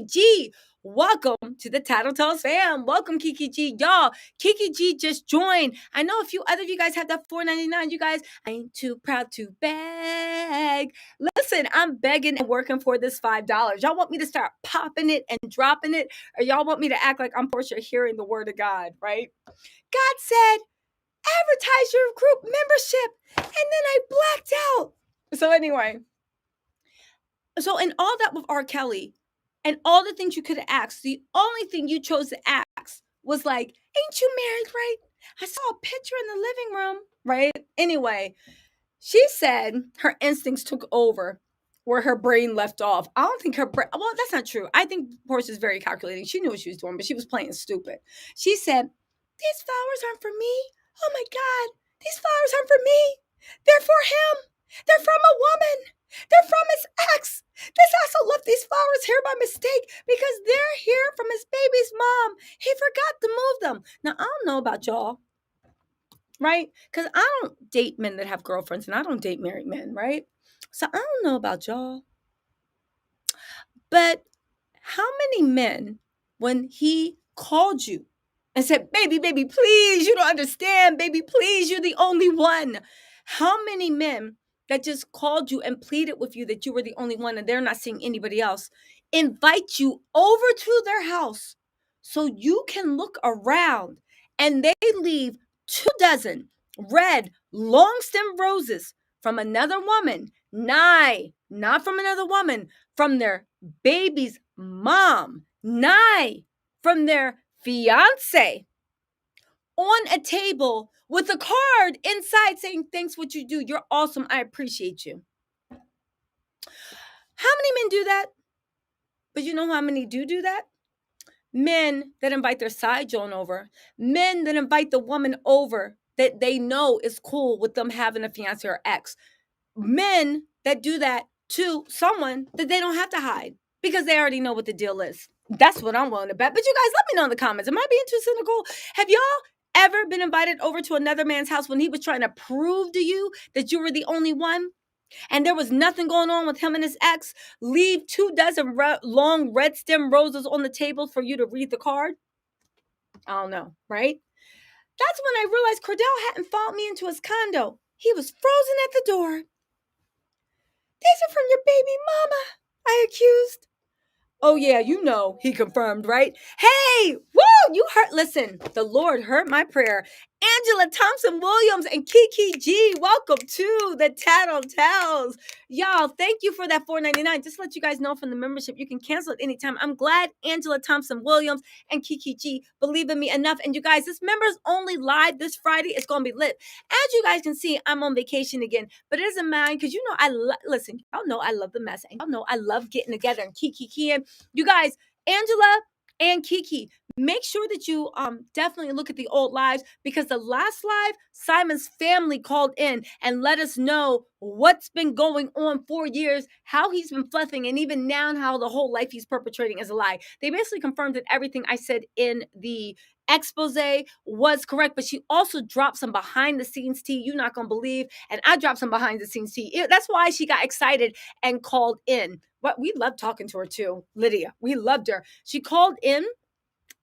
G. Welcome to the Tattle Tells fam. Welcome, Kiki G. Y'all, Kiki G just joined. I know a few other of you guys have that $4.99. You guys, I ain't too proud to beg. Listen, I'm begging and working for this $5. Y'all want me to start popping it and dropping it? Or y'all want me to act like I'm Porsha hearing the word of God, right? God said, advertise your group membership. And then I blacked out. So anyway, so in all that with R. Kelly and all the things you could have asked, the only thing you chose to ask was like, ain't you married, right? I saw a picture in the living room, right? Anyway, she said her instincts took over where her brain left off. I don't think her brain, well, that's not true. I think Portia's very calculating. She knew what she was doing, but she was playing stupid. She said, these flowers aren't for me. Oh my God, these flowers aren't for me. They're for him. They're from a woman. They're from his ex. This asshole left these flowers here by mistake because they're here from his baby's mom. He forgot to move them. Now, I don't know about y'all, right? Because I don't date men that have girlfriends and I don't date married men, right? So I don't know about y'all. But how many men, when he called you and said, baby, please, you don't understand. Baby, please, you're the only one. How many men that just called you and pleaded with you that you were the only one and they're not seeing anybody else, invite you over to their house so you can look around and they leave 24 red long stem roses from another woman, not from another woman, from their baby's mom, from their fiance, on a table with a card inside saying, thanks what you do. You're awesome. I appreciate you. How many men do that? But you know how many do that? Men that invite their side Joan over. Men that invite the woman over that they know is cool with them having a fiance or ex. Men that do that to someone that they don't have to hide because they already know what the deal is. That's what I'm willing to bet. But you guys, let me know in the comments. Am I being too cynical? Have y'all ever been invited over to another man's house when he was trying to prove to you that you were the only one? And there was nothing going on with him and his ex? Leave 24 long red stem roses on the table for you to read the card? I don't know, right? That's when I realized Cordell hadn't followed me into his condo. He was frozen at the door. These are from your baby mama, I accused. Oh yeah, you know, he confirmed, right? Hey, woo, you heard, listen, the Lord heard my prayer. Angela Thompson Williams and Kiki G, welcome to the Tattle Tells. Y'all, thank you for that $4.99. Just to let you guys know from the membership, you can cancel it anytime. I'm glad Angela Thompson Williams and Kiki G believe in me enough. And you guys, this members only live this Friday. It's going to be lit. As you guys can see, I'm on vacation again, but it doesn't matter because you know, listen, y'all know I love the mess. And y'all know I love getting together and Kiki and you guys, Angela and Kiki, make sure that you definitely look at the old lives because the last live, Simon's family called in and let us know what's been going on for years, how he's been fluffing, and even now how the whole life he's perpetrating is a lie. They basically confirmed that everything I said in the expose was correct, but she also dropped some behind the scenes tea you're not gonna believe, and I dropped some behind the scenes tea. That's why she got excited and called in. But we loved talking to her too, Lydia. We loved her. She called in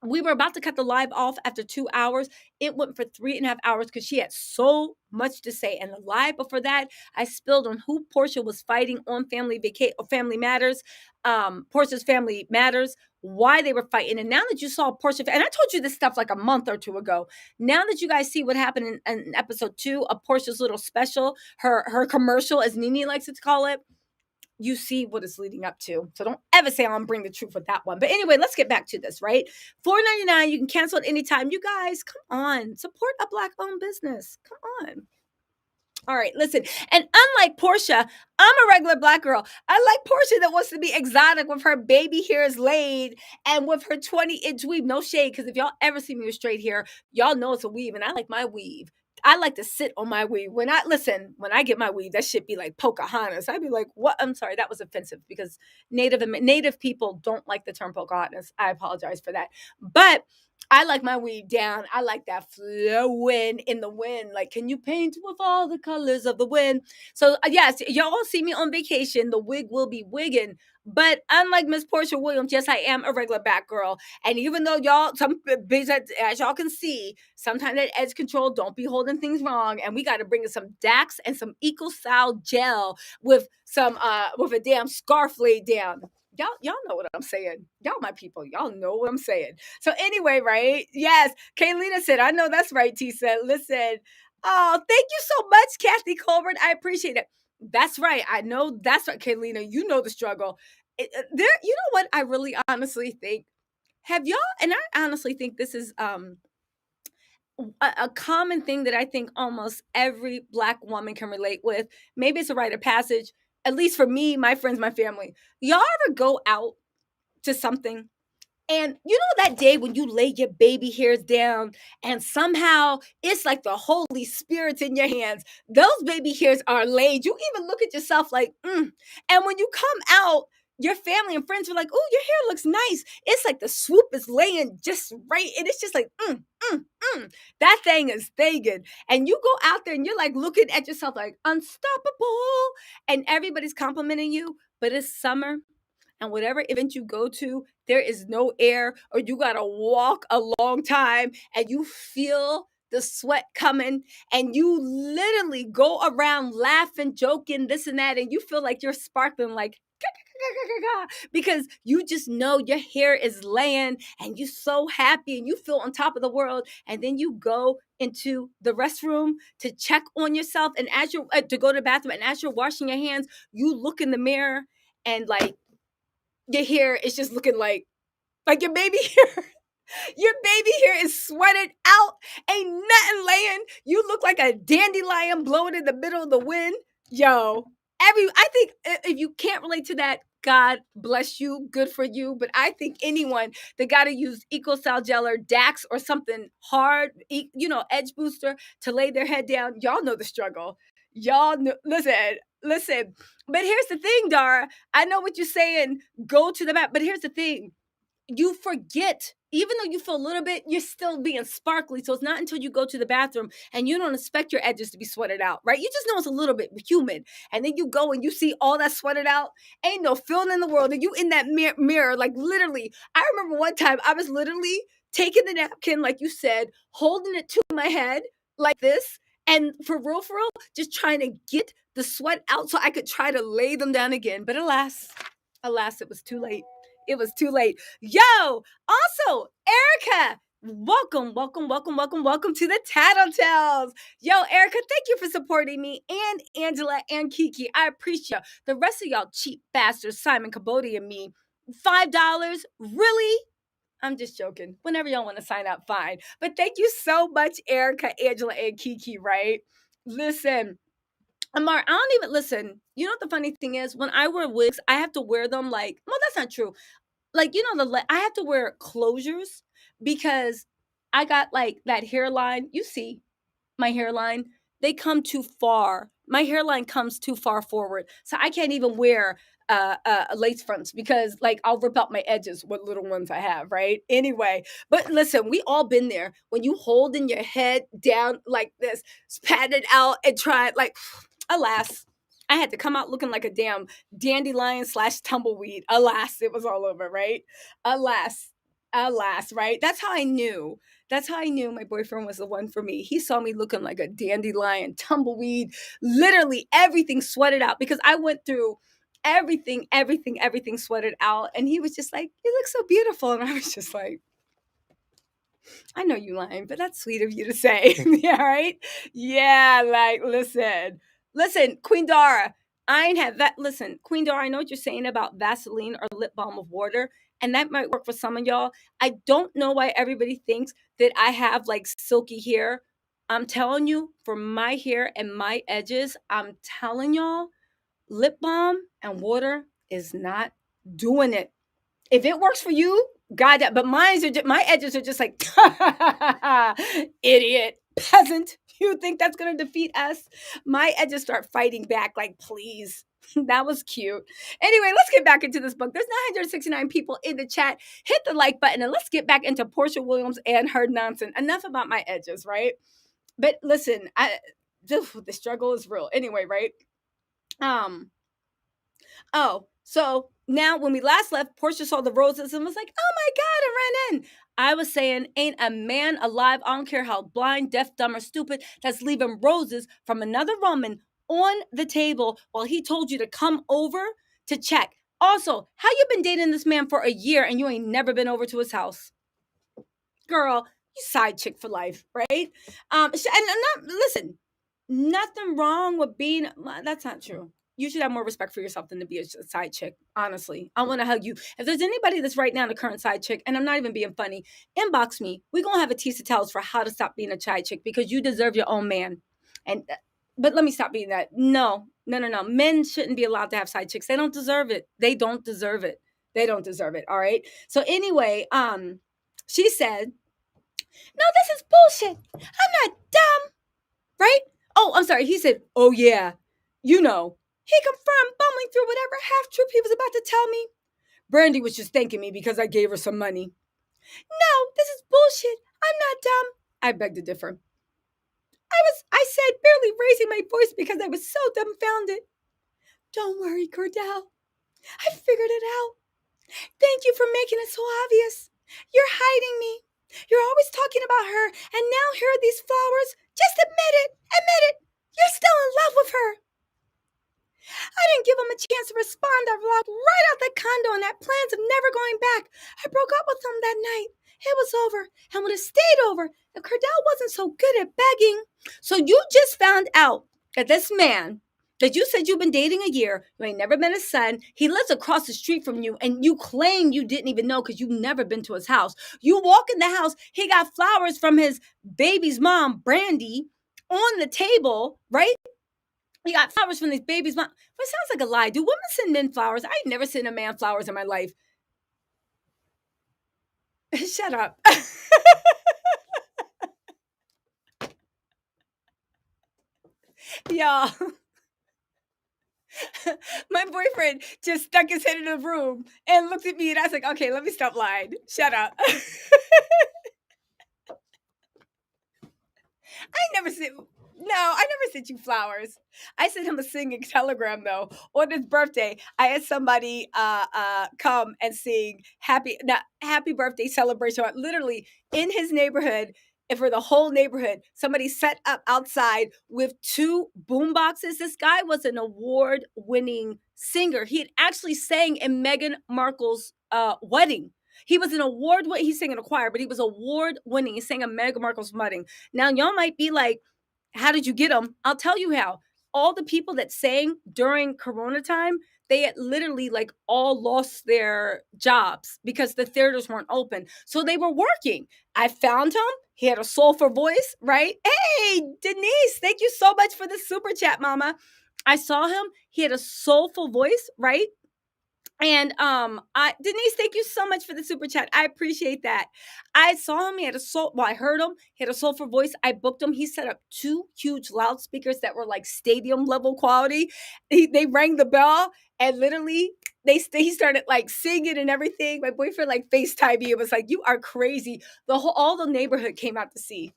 We were about to cut the live off after 2 hours. It went for 3.5 hours because she had so much to say. And the live before that, I spilled on who Porsha was fighting on Family Matters, Porsha's Family Matters, why they were fighting. And now that you saw Porsha, and I told you this stuff like a month or two ago. Now that you guys see what happened in episode 2 of Porsha's little special, her commercial, as Nene likes to call it, you see what it's leading up to. So don't ever say I'm gonna bring the truth with that one. But anyway, let's get back to this, right? $4.99, you can cancel at any time. You guys, come on, support a Black-owned business. Come on. All right, listen. And unlike Porsha, I'm a regular Black girl. I like Porsha that wants to be exotic with her baby hairs laid and with her 20-inch weave. No shade, because if y'all ever see me with straight hair, y'all know it's a weave, and I like my weave. I like to sit on my weave. When I get my weave, that shit be like Pocahontas. I'd be like, what? I'm sorry, that was offensive because Native people don't like the term Pocahontas. I apologize for that. But I like my weave down. I like that flowing in the wind. Like, can you paint with all the colors of the wind? So, yes, y'all see me on vacation. The wig will be wigging. But unlike Miss Porsha Williams, yes, I am a regular Black girl. And even though as y'all can see, sometimes that edge control don't be holding things wrong. And we got to bring in some Dax and some Eco Style gel with a damn scarf laid down. Y'all know what I'm saying. Y'all my people. Y'all know what I'm saying. So anyway, right? Yes. Kaylina said, I know that's right, Tisa. Listen. Oh, thank you so much, Kathy Colbert. I appreciate it. That's right. I know that's right, Kaylina. You know the struggle. You know what I really honestly think? Have y'all, and I honestly think this is a common thing that I think almost every Black woman can relate with. Maybe it's a rite of passage, at least for me, my friends, my family. Y'all ever go out to something and you know that day when you lay your baby hairs down and somehow it's like the Holy Spirit's in your hands. Those baby hairs are laid. You even look at yourself like, And when you come out, your family and friends are like, oh, your hair looks nice. It's like the swoop is laying just right. And it's just like, that thing is thinking. And you go out there and you're like looking at yourself like unstoppable. And everybody's complimenting you, but it's summer. And whatever event you go to, there is no air, or you got to walk a long time and you feel the sweat coming and you literally go around laughing, joking, this and that. And you feel like you're sparkling like, because you just know your hair is laying and you're so happy and you feel on top of the world. And then you go into the restroom to check on yourself. And as you're to go to the bathroom, and as you're washing your hands, you look in the mirror and like, your hair is just looking like your baby hair. Your baby hair is sweated out. Ain't nothing laying. You look like a dandelion blowing in the middle of the wind. Yo, I think if you can't relate to that, God bless you. Good for you. But I think anyone that got to use Eco Style Gel or Dax or something hard, edge booster to lay their head down, y'all know the struggle. Y'all know, listen. But here's the thing, Dara. I know what you're saying. Go to the map. But here's the thing. You forget, even though you feel a little bit, you're still being sparkly. So it's not until you go to the bathroom and you don't expect your edges to be sweated out, right? You just know it's a little bit humid. And then you go and you see all that sweated out. Ain't no feeling in the world. And you in that mirror, like literally. I remember one time I was literally taking the napkin, like you said, holding it to my head like this. And for real, just trying to get the sweat out so I could try to lay them down again. But alas, it was too late. It was too late. Yo, also, Erica, welcome to the Tattle Tells. Yo, Erica, thank you for supporting me, and Angela and Kiki. I appreciate you. The rest of y'all cheap bastards, Simon Caboti and me, $5? Really? I'm just joking. Whenever y'all want to sign up, fine. But thank you so much, Erica, Angela, and Kiki, right? Listen, Amar, I don't even listen. You know what the funny thing is? When I wear wigs, I have to wear them like, well, that's not true. Like, I have to wear closures because I got like that hairline. You see my hairline, they come too far. My hairline comes too far forward. So I can't even wear lace fronts because like I'll rip out my edges with little ones I have, right? Anyway, but listen, we all been there when you holding your head down like this, pat it out and try it like, alas, I had to come out looking like a damn dandelion / tumbleweed. Alas, it was all over, right? Alas. Alas, right? That's how I knew. That's how I knew my boyfriend was the one for me. He saw me looking like a dandelion, tumbleweed, literally everything sweated out because I went through everything sweated out. And he was just like, "You look so beautiful." And I was just like, "I know you lying, but that's sweet of you to say." Yeah, right? Yeah, like, listen, Queen Dara, I ain't had that. Listen, Queen Dara, I know what you're saying about Vaseline or lip balm of water, and that might work for some of y'all. I don't know why everybody thinks that I have like silky hair. I'm telling you, for my hair and my edges, I'm telling y'all, lip balm and water is not doing it. If it works for you, God, but my edges are just like idiot peasant. You think that's gonna defeat us? My edges start fighting back, like please. That was cute. Anyway, let's get back into this book. There's 969 people in the chat. Hit the like button and let's get back into Porsha Williams and her nonsense. Enough about my edges, right? But listen, the struggle is real. Anyway, right? Um, Oh, so now when we last left, Portia saw the roses and was like, "Oh my God," and ran in. I was saying, ain't a man alive, I don't care how blind, deaf, dumb, or stupid, that's leaving roses from another woman on the table while he told you to come over to check. Also, how you been dating this man for a year and you ain't never been over to his house? Girl, you side chick for life, right? Listen, nothing wrong with being, that's not true. You should have more respect for yourself than to be a side chick. Honestly, I want to hug you. If there's anybody that's right now the current side chick, and I'm not even being funny, inbox me. We're gonna have a TisaTells for how to stop being a side chick because you deserve your own man. And but let me stop being that. No. Men shouldn't be allowed to have side chicks. They don't deserve it. They don't deserve it. They don't deserve it. All right. So anyway, she said, "No, this is bullshit. I'm not dumb." Right? Oh, I'm sorry. He said, "Oh, yeah. You know." He confirmed, bumbling through whatever half truth he was about to tell me. "Brandy was just thanking me because I gave her some money." "No, this is bullshit. I'm not dumb." I beg to differ. I said, barely raising my voice because I was so dumbfounded. "Don't worry, Cordell. I figured it out. Thank you for making it so obvious. You're hiding me. You're always talking about her, and now here are these flowers. Just admit it. Admit it. You're still in love with her." I didn't give him a chance to respond. I walked right out the condo and had plans of never going back. I broke up with him that night. It was over and would have stayed over if Cordell wasn't so good at begging. So you just found out that this man that you said you've been dating a year, you ain't never met his son, he lives across the street from you, and you claim you didn't even know because you've never been to his house. You walk in the house, he got flowers from his baby's mom, Brandy, on the table, right? He got flowers from his baby's mom. But it sounds like a lie. Do women send men flowers? I ain't never sent a man flowers in my life. Shut up. Y'all. My boyfriend just stuck his head in the room and looked at me, and I was like, "Okay, let me stop lying. Shut up." I never sent you flowers. I sent him a singing telegram though. On his birthday, I had somebody come and sing happy birthday celebration literally in his neighborhood. And for the whole neighborhood, somebody set up outside with two boom boxes. This guy was an award-winning singer. He had actually sang in Meghan Markle's wedding. He was an award winning, he sang in a choir, but he was award winning. He sang at Meghan Markle's wedding. Now, y'all might be like, "How did you get him?" I'll tell you how. All the people that sang during Corona time, they had literally like all lost their jobs because the theaters weren't open. So they were working. I found him. He had a soulful voice, right? Hey, Denise, thank you so much for the super chat, mama. I saw him. He had a soulful voice, right? And Denise, thank you so much for the super chat. I appreciate that. I saw him. He had I heard him. He had a soulful voice. I booked him. He set up two huge loudspeakers that were like stadium level quality. They rang the bell and literally he started like singing and everything. My boyfriend like FaceTimed me. It was like, "You are crazy." All the neighborhood came out to see.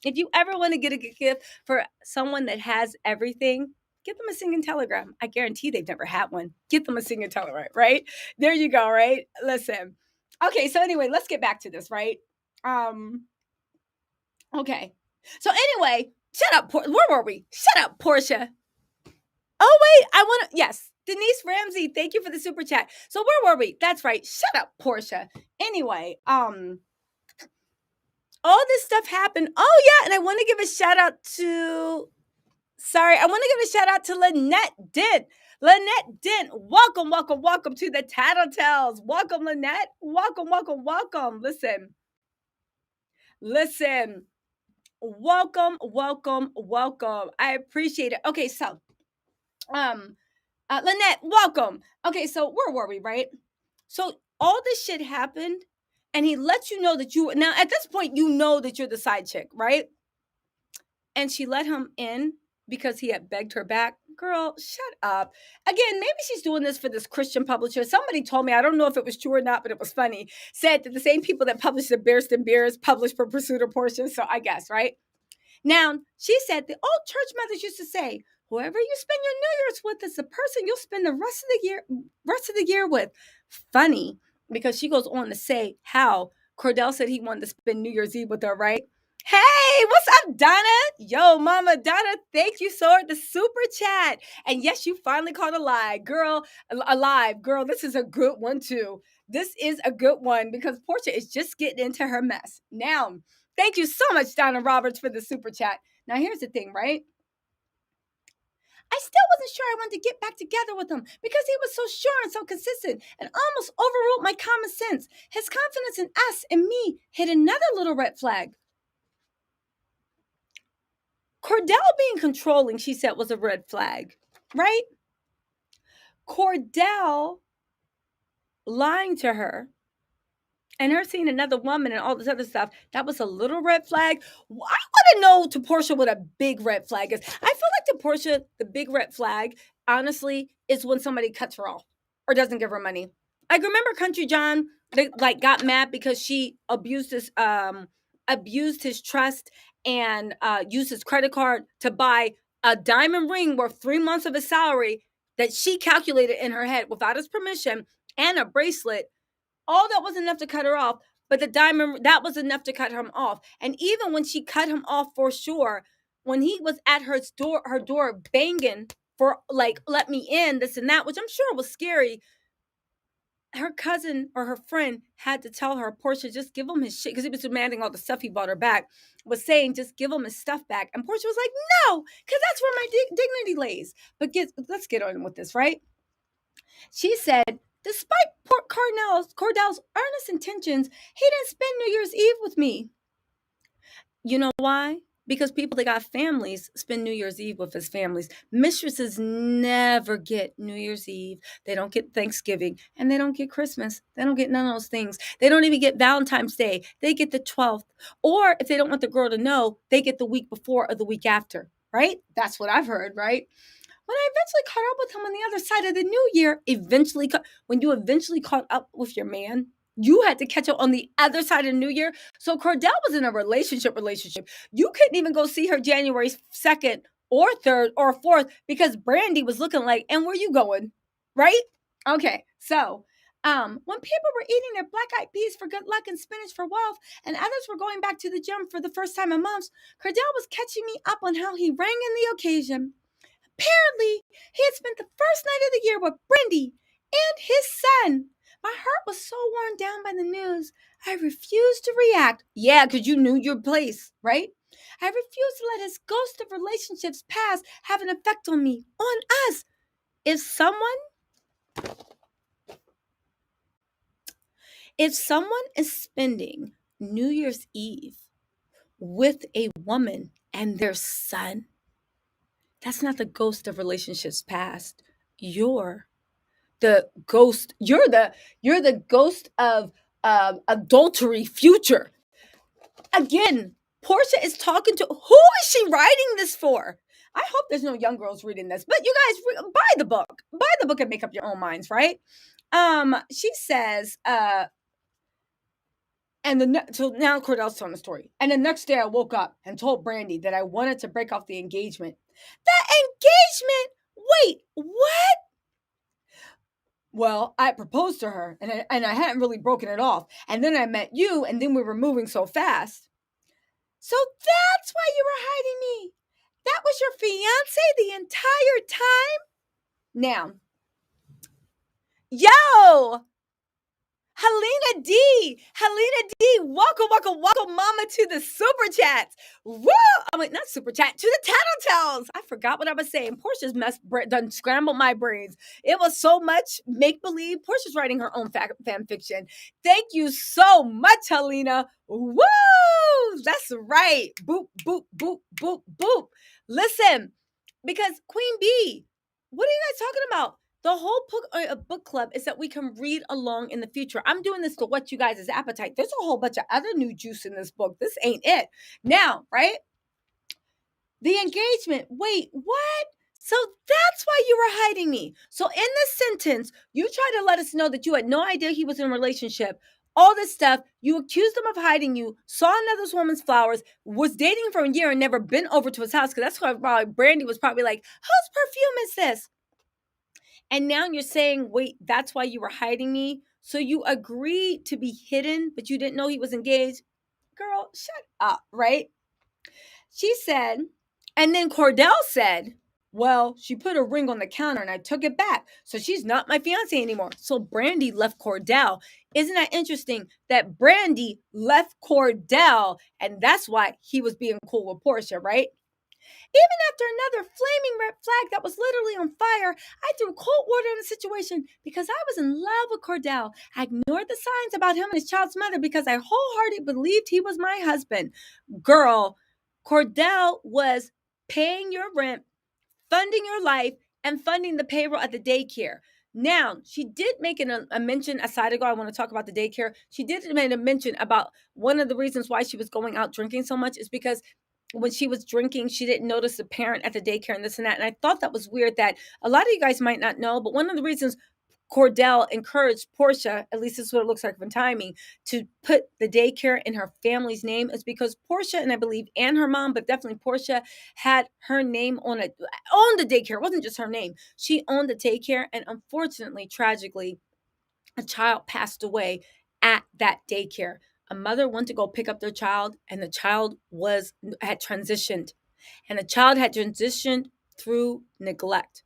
If you ever want to get a gift for someone that has everything, get them a singing telegram. I guarantee they've never had one. Get them a singing telegram, right? There you go, right? Listen. Okay, so anyway, let's get back to this, right? Okay. So anyway, shut up. Where were we? Shut up, Porsha. Oh wait, I want to. Yes, Denise Ramsey. Thank you for the super chat. So where were we? That's right. Shut up, Porsha. Anyway, all this stuff happened. Oh yeah, and I want to give a shout out to. Sorry, I want to give a shout out to Lynette Dent. Lynette Dent, welcome, welcome, welcome to the Tattle Tells. Welcome, Lynette. Welcome, welcome, welcome. Listen. Welcome, welcome, welcome. I appreciate it. Okay, so Lynette, welcome. Okay, so where were we, right? So all this shit happened, and he lets you know that you now at this point you know that you're the side chick, right? And she let him in because he had begged her back. Girl, shut up. Again, maybe she's doing this for this Christian publisher. Somebody told me, I don't know if it was true or not, but it was funny, said that the same people that published the Bearston Beers published for Pursuit of Porsha. So I guess, right? Now, she said the old church mothers used to say, whoever you spend your New Year's with is the person you'll spend the rest of the year with. Funny, because she goes on to say how Cordell said he wanted to spend New Year's Eve with her, right? Hey, what's up, Donna? Yo, Mama Donna, thank you so much. The super chat. And yes, you finally caught a lie, girl. Alive, girl. This is a good one too. This is a good one because Porsha is just getting into her mess. Now, thank you so much, Donna Roberts, for the super chat. Now, here's the thing, right? I still wasn't sure I wanted to get back together with him because he was so sure and so consistent and almost overruled my common sense. His confidence in us and me hit another little red flag. Cordell being controlling, she said, was a red flag, right? Cordell lying to her and her seeing another woman and all this other stuff, that was a little red flag. I want to know to Porsha what a big red flag is. I feel like to Porsha, the big red flag, honestly, is when somebody cuts her off or doesn't give her money. I remember Country John, like got mad because she abused his trust and used his credit card to buy a diamond ring worth 3 months of his salary that she calculated in her head without his permission and a bracelet. All that was enough to cut her off, but the diamond, that was enough to cut him off. And even when she cut him off for sure, when he was at her door banging for like, let me in, this and that, which I'm sure was scary, her cousin or her friend had to tell her, Porsha, just give him his shit, because he was demanding all the stuff he bought her back, was saying, just give him his stuff back. And Porsha was like, no, because that's where my dignity lays. But let's get on with this, right? She said, despite Cordell's earnest intentions, he didn't spend New Year's Eve with me. You know why? Because people that got families spend New Year's Eve with his families. Mistresses never get New Year's Eve. They don't get Thanksgiving, and they don't get Christmas. They don't get none of those things. They don't even get Valentine's Day. They get the 12th. Or if they don't want the girl to know, they get the week before or the week after, right? That's what I've heard, right? When I eventually caught up with him on the other side of the new year, when you eventually caught up with your man, you had to catch up on the other side of the new year. So Cordell was in a relationship. You couldn't even go see her January 2nd or 3rd or 4th because Brandy was looking like, and where you going? Right? Okay. So when people were eating their black-eyed peas for good luck and spinach for wealth, and others were going back to the gym for the first time in months, Cordell was catching me up on how he rang in the occasion. Apparently, he had spent the first night of the year with Brandy and his son. My heart was so worn down by the news, I refused to react. Yeah, because you knew your place, right? I refused to let his ghost of relationships past have an effect on me, on us. If someone is spending New Year's Eve with a woman and their son, that's not the ghost of relationships past. You're the ghost. You're the ghost of adultery future. Again, Porsha is talking to, who is she writing this for? I hope there's no young girls reading this, but you guys buy the book and make up your own minds, right? She says, so now Cordell's telling the story. And the next day I woke up and told Brandy that I wanted to break off the engagement. The engagement? Wait, what? Well, I proposed to her and I hadn't really broken it off. And then I met you and then we were moving so fast. So that's why you were hiding me. That was your fiance the entire time? Now, yo, Helena D, welcome, mama, to the super chats. Woo! I'm like, not super chat, to the Tattle Tells. I forgot what I was saying. Portia's done scrambled my brains. It was so much make believe. Portia's writing her own fan fiction. Thank you so much, Helena. Woo! That's right. Boop, boop, boop, boop, boop. Listen, because Queen Bee, what are you guys talking about? The whole book club is that we can read along in the future. I'm doing this to whet you guys' appetite. There's a whole bunch of other new juice in this book. This ain't it. Now, right? The engagement. Wait, what? So that's why you were hiding me. So in this sentence, you try to let us know that you had no idea he was in a relationship. All this stuff, you accused him of hiding you, saw another woman's flowers, was dating for a year and never been over to his house, because that's why probably Brandy was probably like, whose perfume is this? And now you're saying, wait, that's why you were hiding me? So you agreed to be hidden, but you didn't know he was engaged? Girl, shut up, right? She said, and then Cordell said, well, she put a ring on the counter and I took it back. So she's not my fiance anymore. So Brandy left Cordell. Isn't that interesting that Brandy left Cordell and that's why he was being cool with Porsha, right? Even after another flaming red flag that was literally on fire, I threw cold water on the situation because I was in love with Cordell. I ignored the signs about him and his child's mother because I wholeheartedly believed he was my husband. Girl, Cordell was paying your rent, funding your life, and funding the payroll at the daycare. Now, she did make a mention, a side ago, I want to talk about the daycare. She did make a mention about one of the reasons why she was going out drinking so much is because when she was drinking, she didn't notice the parent at the daycare and this and that. And I thought that was weird that a lot of you guys might not know, but one of the reasons Cordell encouraged Porsha, at least this is what it looks like from timing, to put the daycare in her family's name is because Porsha, and I believe, and her mom, but definitely Porsha, had her name owned the daycare. It wasn't just her name. She owned the daycare, and unfortunately, tragically, a child passed away at that daycare. A mother went to go pick up their child, and the child had transitioned. And the child had transitioned through neglect.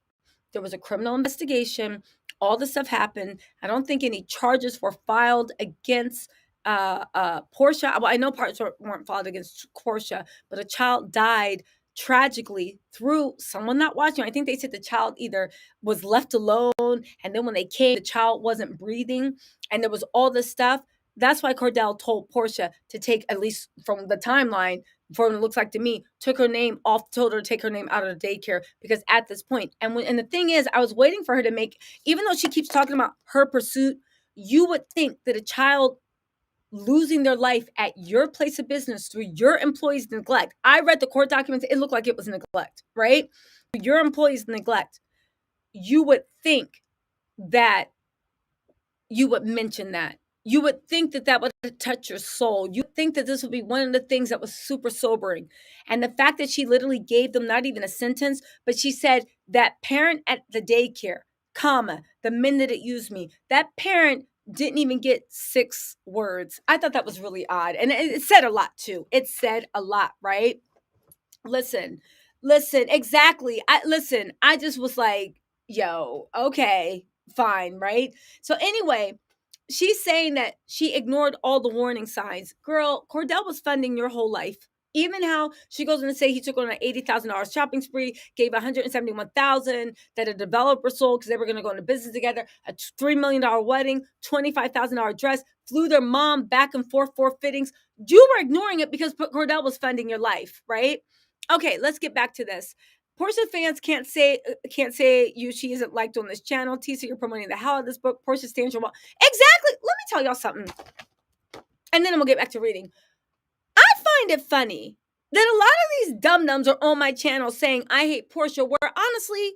There was a criminal investigation. All this stuff happened. I don't think any charges were filed against Porsha. Well, I know parts weren't filed against Porsha, but a child died tragically through someone not watching. I think they said the child either was left alone, and then when they came, the child wasn't breathing, and there was all this stuff. That's why Cordell told Porsha to take, at least from the timeline, from what it looks like to me, took her name off, told her to take her name out of the daycare, because at this point, and the thing is, I was waiting for her to make, even though she keeps talking about her pursuit, you would think that a child losing their life at your place of business through your employees' neglect. I read the court documents. It looked like it was neglect, right? Your employees' neglect. You would think that you would mention that. You would think that would touch your soul. You would think that this would be one of the things that was super sobering. And the fact that she literally gave them not even a sentence, but she said that parent at the daycare, comma, the minute it used me, that parent didn't even get 6 words. I thought that was really odd. And it said a lot too. It said a lot, right? Listen, exactly. I just was like, yo, okay, fine, right? So anyway, she's saying that she ignored all the warning signs. Girl, Cordell was funding your whole life. Even how she goes on to say he took on an $80,000 shopping spree, gave $171,000 that a developer sold because they were going to go into business together, a $3 million wedding, $25,000 dress, flew their mom back and forth for fittings. You were ignoring it because Cordell was funding your life, right? Okay, let's get back to this. Porsha fans can't say she isn't liked on this channel. Tisa, you're promoting the hell out of this book. Porsha stands your wall. Exactly. Let me tell y'all something. And then I'm going to get back to reading. I find it funny that a lot of these dum-dums are on my channel saying I hate Porsha, where honestly,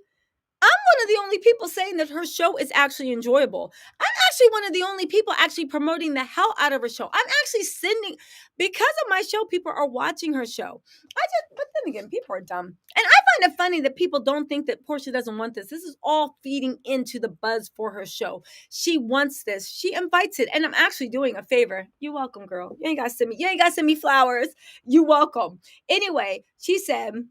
I'm one of the only people saying that her show is actually enjoyable. I'm actually one of the only people actually promoting the hell out of her show. I'm actually because of my show, people are watching her show. But then again, people are dumb. And I find it funny that people don't think that Porsha doesn't want this. This is all feeding into the buzz for her show. She wants this. She invites it. And I'm actually doing a favor. You're welcome, girl. You ain't got to send me flowers. You welcome. Anyway, she said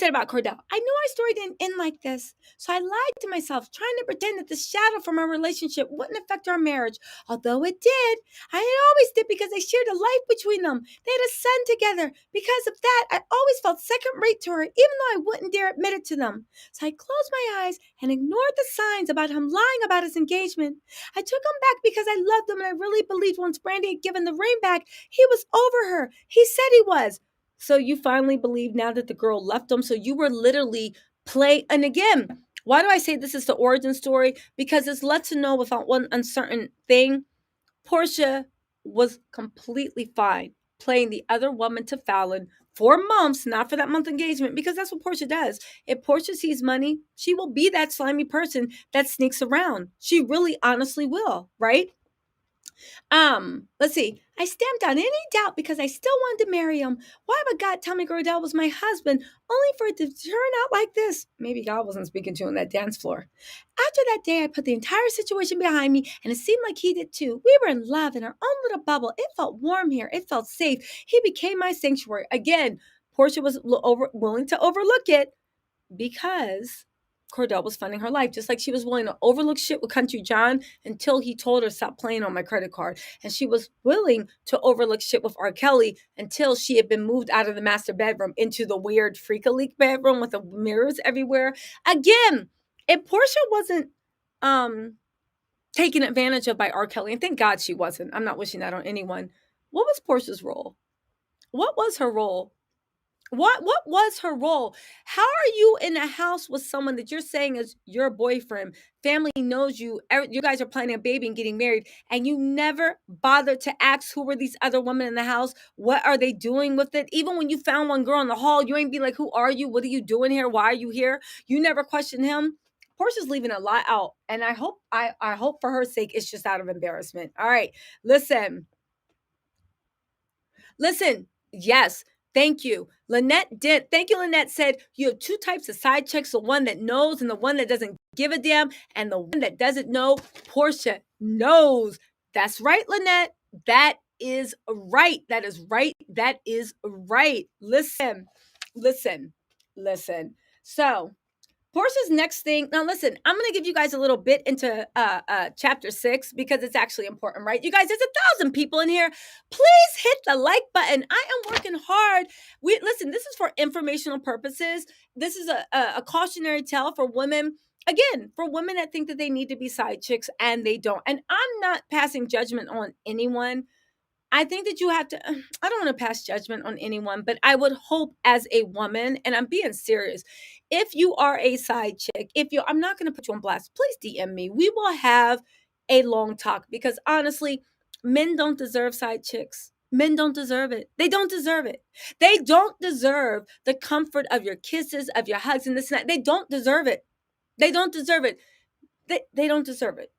about Cordell, I knew our story didn't end like this, so I lied to myself, trying to pretend that the shadow from our relationship wouldn't affect our marriage. Although it did. I had always did because they shared a life between them. They had a son together. Because of that, I always felt second rate to her, even though I wouldn't dare admit it to them. So I closed my eyes and ignored the signs about him lying about his engagement. I took him back because I loved him, and I really believed once Brandy had given the ring back, he was over her. He said he was. So you finally believe now that the girl left him. So you were literally and again, why do I say this is the origin story? Because it's let to know without one uncertain thing. Porsha was completely fine playing the other woman to Fallon for months, not for that month engagement, because that's what Porsha does. If Porsha sees money, she will be that slimy person that sneaks around. She really honestly will, right? Let's see. I stamped out any doubt because I still wanted to marry him. Why would God tell me Cordell was my husband, only for it to turn out like this? Maybe God wasn't speaking to him on that dance floor. After that day, I put the entire situation behind me, and it seemed like he did too. We were in love in our own little bubble. It felt warm here. It felt safe. He became my sanctuary. Again, Porsha was willing to overlook it because Cordell was funding her life, just like she was willing to overlook shit with Country John until he told her stop playing on my credit card. And she was willing to overlook shit with R. Kelly until she had been moved out of the master bedroom into the weird freak-a-leak bedroom with the mirrors everywhere. Again, if Porsha wasn't taken advantage of by R. Kelly, and thank God she wasn't, I'm not wishing that on anyone, what was Porsha's role? What was her role? What was her role? How are you in a house with someone that you're saying is your boyfriend? Family knows you. You guys are planning a baby and getting married, and you never bothered to ask who were these other women in the house? What are they doing with it? Even when you found one girl in the hall, you ain't be like, "Who are you? What are you doing here? Why are you here?" You never questioned him. Portia's leaving a lot out, and I hope for her sake it's just out of embarrassment. All right, listen. Yes. Thank you. Lynette did. Thank you, Lynette said you have two types of side chicks, the one that knows and the one that doesn't give a damn. And the one that doesn't know, Porsha knows. That's right, Lynette. That is right. That is right. That is right. Listen. So Portia's next thing. Now, listen, I'm going to give you guys a little bit into chapter 6 because it's actually important, right? You guys, there's 1,000 people in here. Please hit the like button. I am working hard. Listen, this is for informational purposes. This is a cautionary tale for women. Again, for women that think that they need to be side chicks and they don't. And I'm not passing judgment on anyone. I think that you have to, I don't want to pass judgment on anyone, but I would hope as a woman, and I'm being serious, if you are a side chick, I'm not going to put you on blast, please DM me. We will have a long talk because honestly, men don't deserve side chicks. Men don't deserve it. They don't deserve it. They don't deserve the comfort of your kisses, of your hugs, and this and that. They don't deserve it. They don't deserve it. They don't deserve it.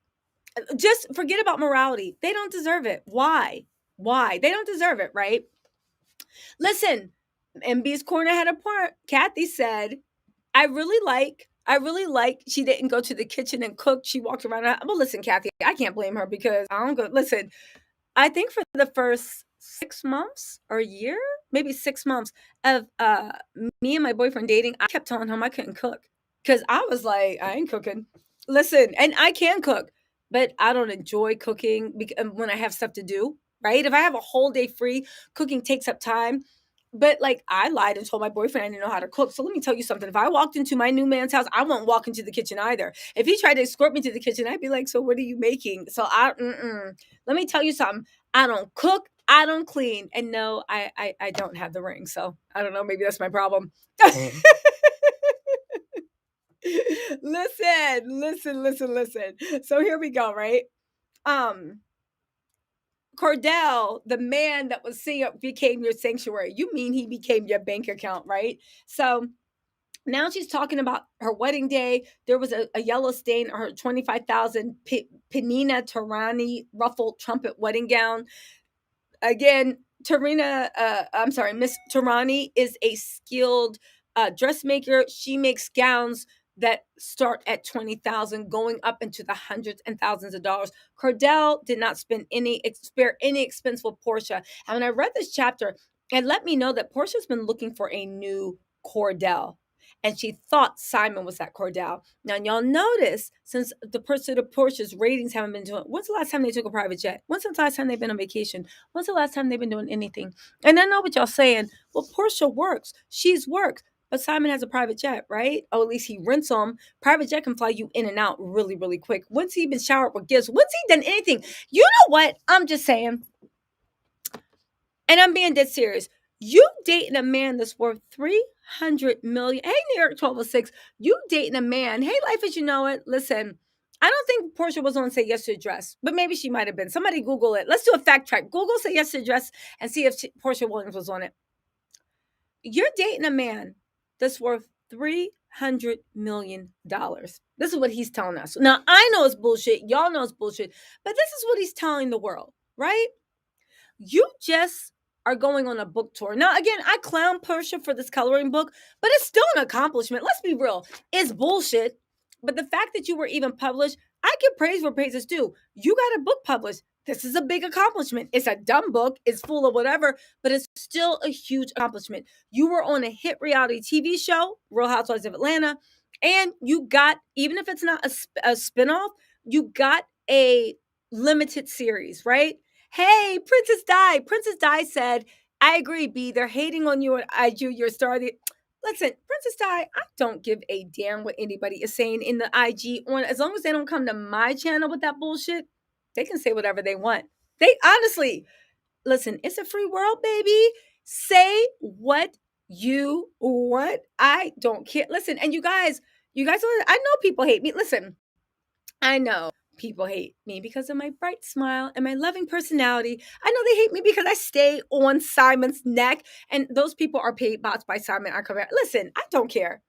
Just forget about morality. They don't deserve it. Why? They don't deserve it, right? Listen, MB's Corner had a part. Kathy said, I really like she didn't go to the kitchen and cook. She walked around. Well, listen, Kathy, I can't blame her because I don't go. Listen, I think for the first 6 months or a year, maybe 6 months of me and my boyfriend dating, I kept telling him I couldn't cook because I was like, I ain't cooking. Listen, and I can cook, but I don't enjoy cooking when I have stuff to do. Right? If I have a whole day free, cooking takes up time. But like I lied and told my boyfriend I didn't know how to cook. So let me tell you something. If I walked into my new man's house, I won't walk into the kitchen either. If he tried to escort me to the kitchen, I'd be like, so what are you making? So let me tell you something. I don't cook. I don't clean. And no, I don't have the ring. So I don't know. Maybe that's my problem. Listen. So here we go, right? Cordell, the man that was seeing became your sanctuary. You mean he became your bank account, right? So now she's talking about her wedding day. There was a yellow stain on her 25,000 Penina Tarani ruffled trumpet wedding gown. Again, Miss Tarani is a skilled dressmaker. She makes gowns that start at 20,000, going up into the hundreds and thousands of dollars. Cordell did not spare any expense with Porsha. And when I read this chapter, it let me know that Porsha's been looking for a new Cordell. And she thought Simon was that Cordell. Now, y'all notice, since the pursuit of Porsha's ratings haven't been doing, when's the last time they took a private jet? When's the last time they've been on vacation? When's the last time they've been doing anything? And I know what y'all saying. Well, Porsha works. She's worked. But Simon has a private jet, right? Oh, at least he rents them. Private jet can fly you in and out really, really quick. Once he been showered with gifts, once he done anything, you know what? I'm just saying. And I'm being dead serious. You dating a man that's worth $300 million. Hey, New York 1206. You dating a man. Hey, Life as You Know It. Listen, I don't think Porsha was on Say Yes to the Dress, but maybe she might have been. Somebody Google it. Let's do a fact check. Google Say Yes to the Dress and see if Porsha Williams was on it. You're dating a man that's worth $300 million. This is what he's telling us. Now, I know it's bullshit. Y'all know it's bullshit. But this is what he's telling the world, right? You just are going on a book tour. Now, again, I clown Porsha for this coloring book, but it's still an accomplishment. Let's be real. It's bullshit. But the fact that you were even published, I give praise where praise is due. You got a book published. This is a big accomplishment. It's a dumb book. It's full of whatever, but it's still a huge accomplishment. You were on a hit reality TV show, Real Housewives of Atlanta, and you got, even if it's not a spinoff, you got a limited series, right? Hey, Princess Di. Princess Di said, I agree, B. They're hating on you at IG. You're starting. Listen, Princess Di, I don't give a damn what anybody is saying in the IG on, as long as they don't come to my channel with that bullshit. They can say whatever they want. They honestly, listen, it's a free world, baby. Say what you want. I don't care. Listen, and you guys, I know people hate me. Listen, I know people hate me because of my bright smile and my loving personality. I know they hate me because I stay on Simon's neck, and those people are paid bots by Simon. Listen, I don't care.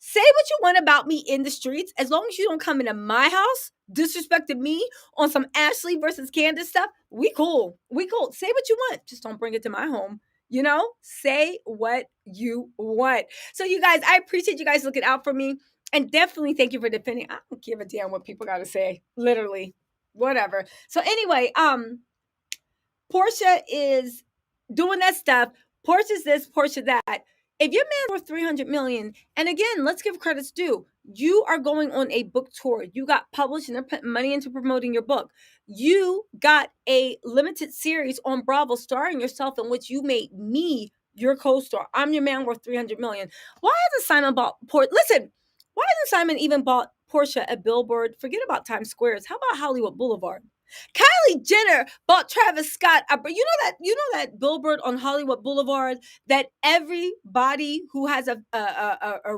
Say what you want about me in the streets, as long as you don't come into my house, disrespected me on some Ashley versus Candace stuff. We cool. We cool. Say what you want. Just don't bring it to my home. You know, say what you want. So you guys, I appreciate you guys looking out for me. And definitely thank you for defending. I don't give a damn what people got to say. Literally. Whatever. So anyway, Porsha is doing that stuff. Porsha's this, Porsha that. If your man's worth $300 million, and again, let's give credits due. You are going on a book tour. You got published and they're putting money into promoting your book. You got a limited series on Bravo starring yourself in which you made me your co-star. I'm your man worth $300 million. Why hasn't Simon bought Porsha? Listen, why hasn't Simon even bought Porsha a billboard? Forget about Times Square. How about Hollywood Boulevard? Kylie Jenner bought Travis Scott a, you know that billboard on Hollywood Boulevard that everybody who has a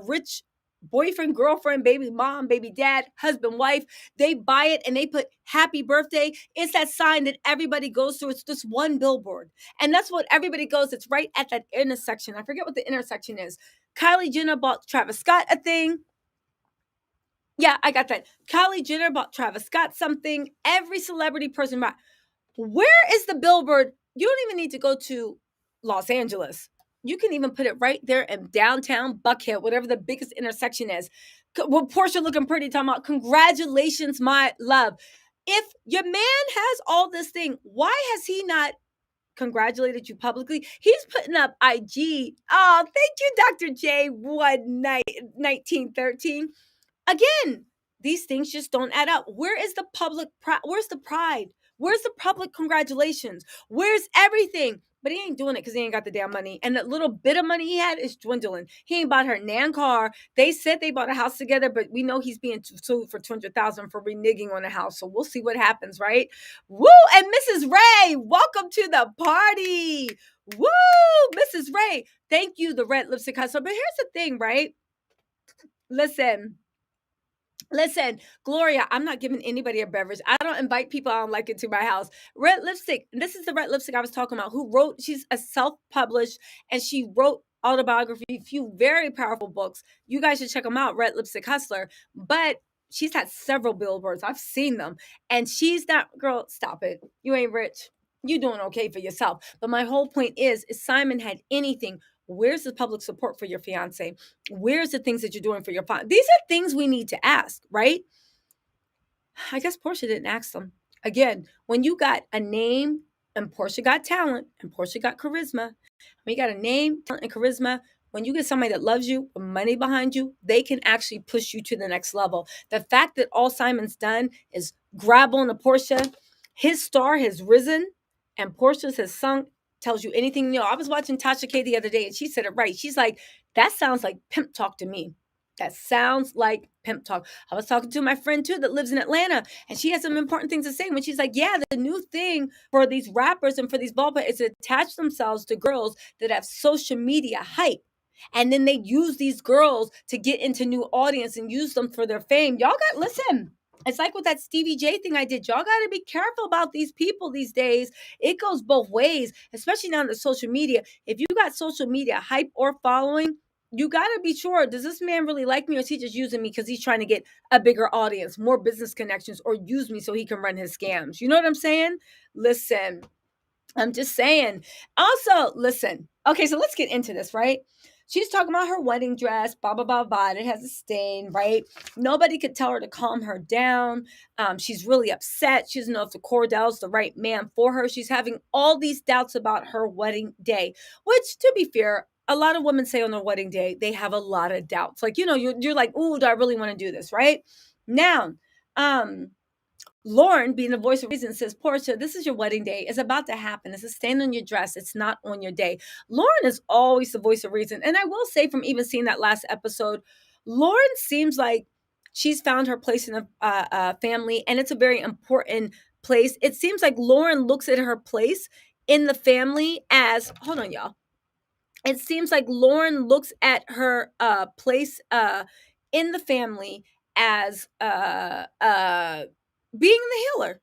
rich boyfriend, girlfriend, baby mom, baby dad, husband, wife, they buy it and they put happy birthday. It's that sign that everybody goes through. It's just one billboard. And that's what everybody goes. It's right at that intersection. I forget what the intersection is. Kylie Jenner bought Travis Scott a thing. Yeah, I got that. Kylie Jenner bought Travis Scott something. Every celebrity person bought. Where is the billboard? You don't even need to go to Los Angeles. You can even put it right there in downtown Buckhead, whatever the biggest intersection is. With Porsha looking pretty, talking about, congratulations, my love. If your man has all this thing, why has he not congratulated you publicly? He's putting up IG. Oh, thank you, Dr. J. 1913. Again, these things just don't add up. Where is the public where's the pride? Where's the public congratulations? Where's everything? But he ain't doing it because he ain't got the damn money. And that little bit of money he had is dwindling. He ain't bought her nan car. They said they bought a house together, but we know he's being sued for $200,000 for reneging on the house. So we'll see what happens, right? Woo! And Mrs. Ray, welcome to the party. Woo! Mrs. Ray, thank you, the red lipstick hustler. But here's the thing, right? Listen, Gloria, I'm not giving anybody a beverage. I don't invite people I don't like into my house. Red lipstick. This is the red lipstick I was talking about, who wrote, she's a self-published, and she wrote autobiography, a few very powerful books. You guys should check them out, Red Lipstick Hustler. But she's had several billboards. I've seen them. And she's not, girl, stop it. You ain't rich. You doing okay for yourself. But my whole point is Simon had anything, Where's the public support for your fiance? Where's the things that you're doing for your fiance? These are things we need to ask, right? I guess Porsha didn't ask them. Again, when you got a name and Porsha got talent and Porsha got charisma, when you got a name, talent, and charisma, when you get somebody that loves you, with money behind you, they can actually push you to the next level. The fact that all Simon's done is grab on to Porsha, his star has risen, and Porscha's has sunk, tells you anything new. I was watching Tasha K the other day, and she said it right. She's like, that sounds like pimp talk to me. That sounds like pimp talk. I was talking to my friend too that lives in Atlanta, and she has some important things to say. When she's like, yeah, the new thing for these rappers and for these ball players is to attach themselves to girls that have social media hype. And then they use these girls to get into new audience and use them for their fame. Y'all got, listen, it's like with that Stevie J thing I did. Y'all got to be careful about these people these days. It goes both ways, especially now in the social media. If you got social media hype or following, you got to be sure, does this man really like me, or is he just using me because he's trying to get a bigger audience, more business connections, or use me so he can run his scams? You know what I'm saying? Listen, I'm just saying. Also, listen. Okay, so let's get into this, right? She's talking about her wedding dress, blah, blah, blah, blah. It has a stain, right? Nobody could tell her to calm her down. She's really upset. She doesn't know if the Cordell's the right man for her. She's having all these doubts about her wedding day, which, to be fair, a lot of women say on their wedding day, they have a lot of doubts. Like, you're like, ooh, do I really want to do this, right? Now, Lauren, being the voice of reason, says, Porsha, this is your wedding day. It's about to happen. It's a stain on your dress. It's not on your day. Lauren is always the voice of reason. And I will say, from even seeing that last episode, Lauren seems like she's found her place in the family, and it's a very important place. It seems like Lauren looks at her place in the family as, hold on, y'all. It seems like Lauren looks at her place in the family as being the healer.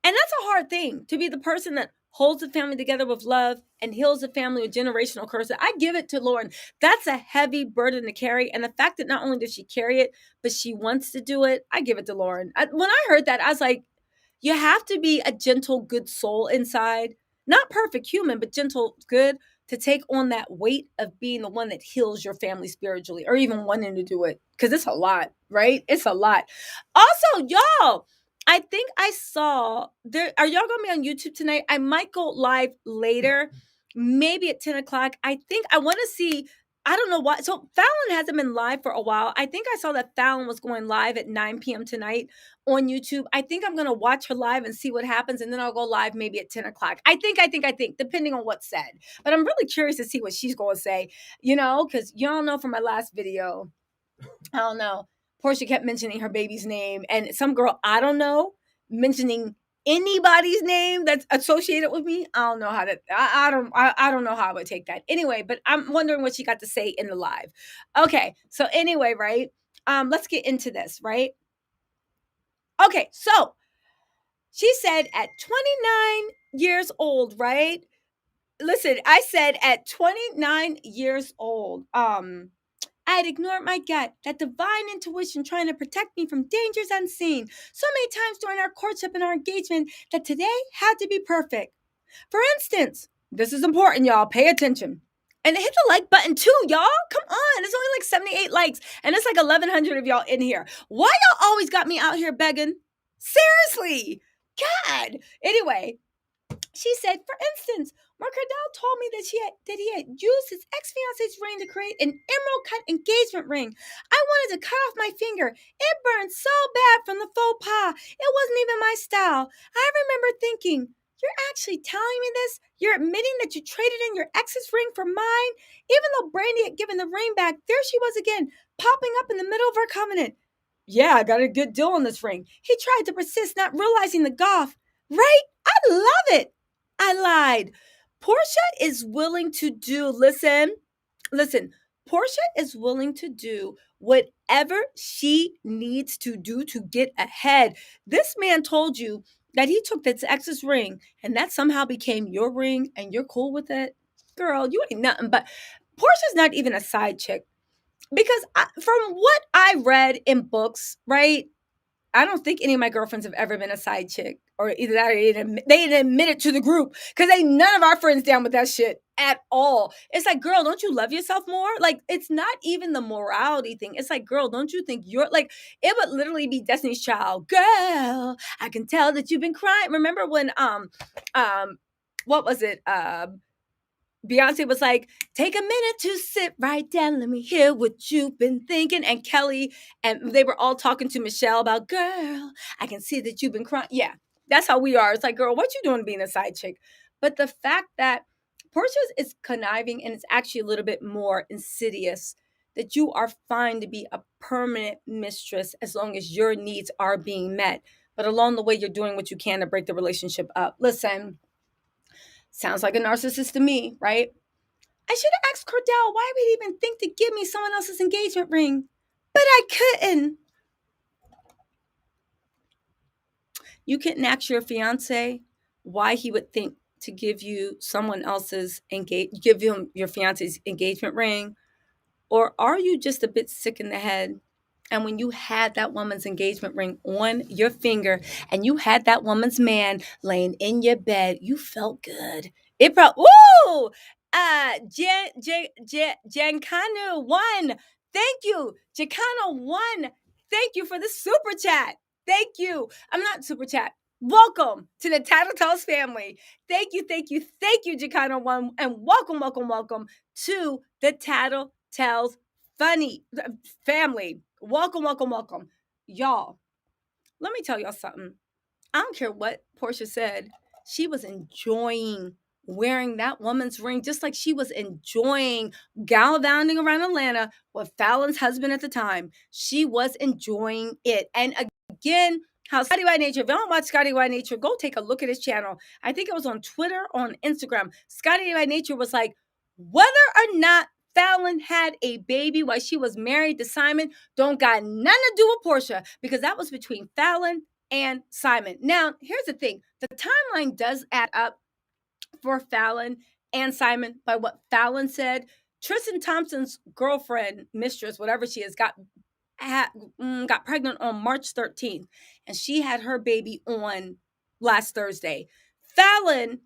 And that's a hard thing, to be the person that holds the family together with love and heals the family with generational curses. I give it to Lauren. That's a heavy burden to carry. And the fact that not only does she carry it, but she wants to do it, I give it to Lauren. When I heard that, I was like, you have to be a gentle, good soul inside. Not perfect human, but gentle, good, to take on that weight of being the one that heals your family spiritually, or even wanting to do it. Because it's a lot, right? It's a lot. Also, y'all, I think I saw there. Are y'all gonna be on YouTube tonight? I might go live later, maybe at 10 o'clock. I think I want to see. I don't know why. So Fallon hasn't been live for a while. I think I saw that Fallon was going live at 9 p.m. tonight on YouTube. I think I'm gonna watch her live and see what happens, and then I'll go live maybe at 10 o'clock. I think, depending on what's said. But I'm really curious to see what she's gonna say, because y'all know from my last video, I don't know. Porsha kept mentioning her baby's name, and some girl, I don't know, mentioning anybody's name that's associated with me. I don't know how to. I don't know how I would take that. Anyway, but I'm wondering what she got to say in the live. Okay, so anyway, right? Let's get into this, right? Okay, so she said at 29 years old, right? Listen, I said at 29 years old, I had ignored my gut, that divine intuition trying to protect me from dangers unseen so many times during our courtship and our engagement that today had to be perfect. For instance, this is important, y'all. Pay attention. And hit the like button too, y'all. Come on. It's only like 78 likes. And it's like 1,100 of y'all in here. Why y'all always got me out here begging? Seriously. God. Anyway, she said, for instance, Mark Cardell told me that he had used his ex-fiance's ring to create an emerald cut engagement ring. I wanted to cut off my finger. It burned so bad from the faux pas. It wasn't even my style. I remember thinking, you're actually telling me this? You're admitting that you traded in your ex's ring for mine? Even though Brandy had given the ring back, there she was again, popping up in the middle of our covenant. Yeah, I got a good deal on this ring. He tried to persist, not realizing the gaffe. Right? I love it. I lied. Porsha is willing to do, listen, Porsha is willing to do whatever she needs to do to get ahead. This man told you that he took this ex's ring and that somehow became your ring and you're cool with it. Girl, you ain't nothing but, Porsha's not even a side chick. Because from what I read in books, right? I don't think any of my girlfriends have ever been a side chick, or either that or they didn't admit it to the group, because ain't none of our friends down with that shit at all. It's like, girl, don't you love yourself more? Like, it's not even the morality thing. It's like, girl, don't you think you're like, it would literally be Destiny's Child. Girl, I can tell that you've been crying. Remember when what was it? Beyonce was like, take a minute to sit right down. Let me hear what you've been thinking. And Kelly, and they were all talking to Michelle about, girl, I can see that you've been crying. Yeah, that's how we are. It's like, girl, what you doing being a side chick? But the fact that Portia is conniving, and it's actually a little bit more insidious, that you are fine to be a permanent mistress as long as your needs are being met. But along the way, you're doing what you can to break the relationship up. Listen, sounds like a narcissist to me, right? I should have asked Cordell why would he even think to give me someone else's engagement ring, but I couldn't. You couldn't ask your fiance why he would think to give you someone else's give him your fiance's engagement ring, or are you just a bit sick in the head? And when you had that woman's engagement ring on your finger and you had that woman's man laying in your bed, you felt good. It probably, woo! Giancano won. Thank you. Giancano won. Thank you for the super chat. Thank you. I'm not super chat. Welcome to the Tattle Tells family. Thank you, Giancano won. And welcome to the Tattle Tells funny family. Welcome. Y'all, let me tell y'all something. I don't care what Porsha said. She was enjoying wearing that woman's ring, just like she was enjoying gallivanting around Atlanta with Fallon's husband at the time. She was enjoying it. And again, how Scotty White Nature, if you don't watch Scotty White Nature, go take a look at his channel. I think it was on Twitter, on Instagram. Scotty White Nature was like, whether or not Fallon had a baby while she was married to Simon don't got nothing to do with Porsha, because that was between Fallon and Simon. Now, here's the thing. The timeline does add up for Fallon and Simon by what Fallon said. Tristan Thompson's girlfriend, mistress, whatever she is, got pregnant on March 13th, and she had her baby on last Thursday. Fallon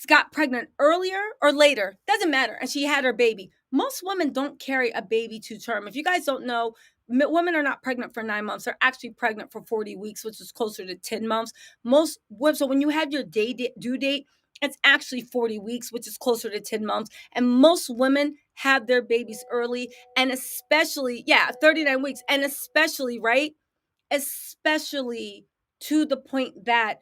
got pregnant earlier or later, doesn't matter, and she had her baby. Most women don't carry a baby to term. If you guys don't know, women are not pregnant for 9 months. They're actually pregnant for 40 weeks, which is closer to 10 months. Most women, so when you have your due date, it's actually 40 weeks, which is closer to 10 months. And most women have their babies early, and especially, 39 weeks. And especially, right? Especially to the point that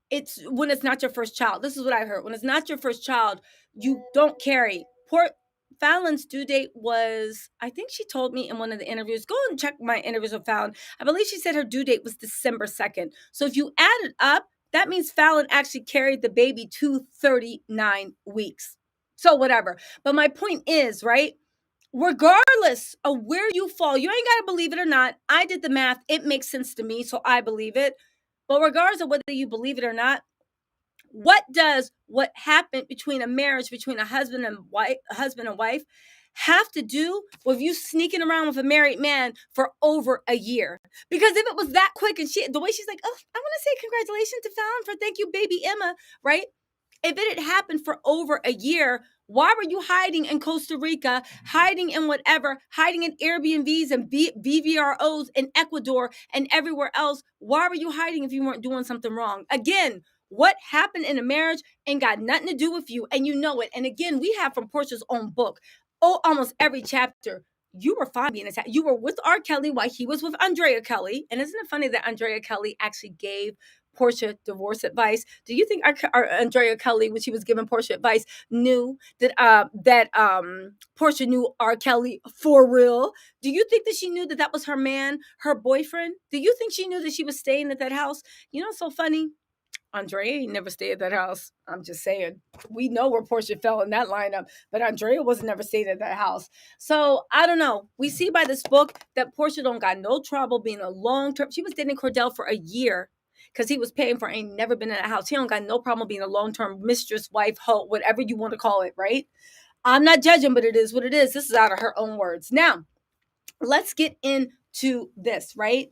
it's when it's not your first child. This is what I heard. When it's not your first child, you don't carry. Poor Fallon's due date was, I think she told me in one of the interviews, go and check my interviews with Fallon. I believe she said her due date was December 2nd. So if you add it up, that means Fallon actually carried the baby to 39 weeks. So whatever. But my point is, right? Regardless of where you fall, you ain't got to believe it or not. I did the math. It makes sense to me, so I believe it. But regardless of whether you believe it or not, what does what happened between a marriage between a husband and wife have to do with you sneaking around with a married man for over a year? Because if it was that quick, and the way she's like, oh, I want to say congratulations to Fallon for thank you, baby Emma, right? If it had happened for over a year, why were you hiding in Costa Rica, hiding in whatever, hiding in Airbnbs and VVROs in Ecuador and everywhere else? Why were you hiding if you weren't doing something wrong? Again, what happened in a marriage ain't got nothing to do with you, and you know it. And again, we have from Portia's own book, almost every chapter. You were fine being attacked. You were with R. Kelly while he was with Andrea Kelly. And isn't it funny that Andrea Kelly actually gave Porsha divorce advice? Do you think our Andrea Kelly, when she was giving Porsha advice, knew that Porsha knew R. Kelly for real? Do you think that she knew that that was her man, her boyfriend? Do you think she knew that she was staying at that house? You know what's so funny? Andrea ain't never stayed at that house. I'm just saying. We know where Porsha fell in that lineup, but Andrea was never stayed at that house. So I don't know. We see by this book that Porsha don't got no trouble being a long-term. She was dating Cordell for a year because he was paying for ain't never been in a house. He don't got no problem being a long-term mistress, wife, hoe, whatever you want to call it, right? I'm not judging, but it is what it is. This is out of her own words. Now, let's get into this, right?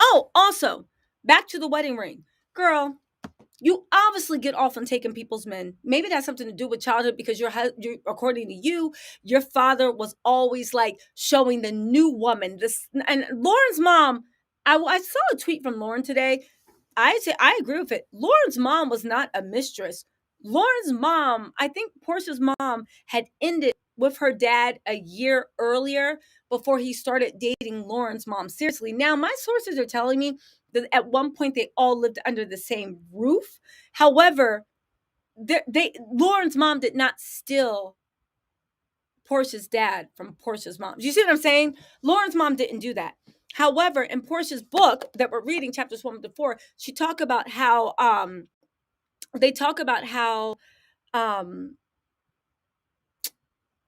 Oh, also, back to the wedding ring. Girl, you obviously get off on taking people's men. Maybe that's something to do with childhood because you according to you, your father was always like showing the new woman. This and Lauren's mom. I saw a tweet from Lauren today. I say I agree with it. Lauren's mom was not a mistress. Lauren's mom, I think Portia's mom had ended with her dad a year earlier before he started dating Lauren's mom seriously. Now, my sources are telling me that at one point they all lived under the same roof. However, Lauren's mom did not steal Portia's dad from Portia's mom. Do you see what I'm saying? Lauren's mom didn't do that. However, in Portia's book that we're reading, chapters 1 to 4, she talk about how they talk about um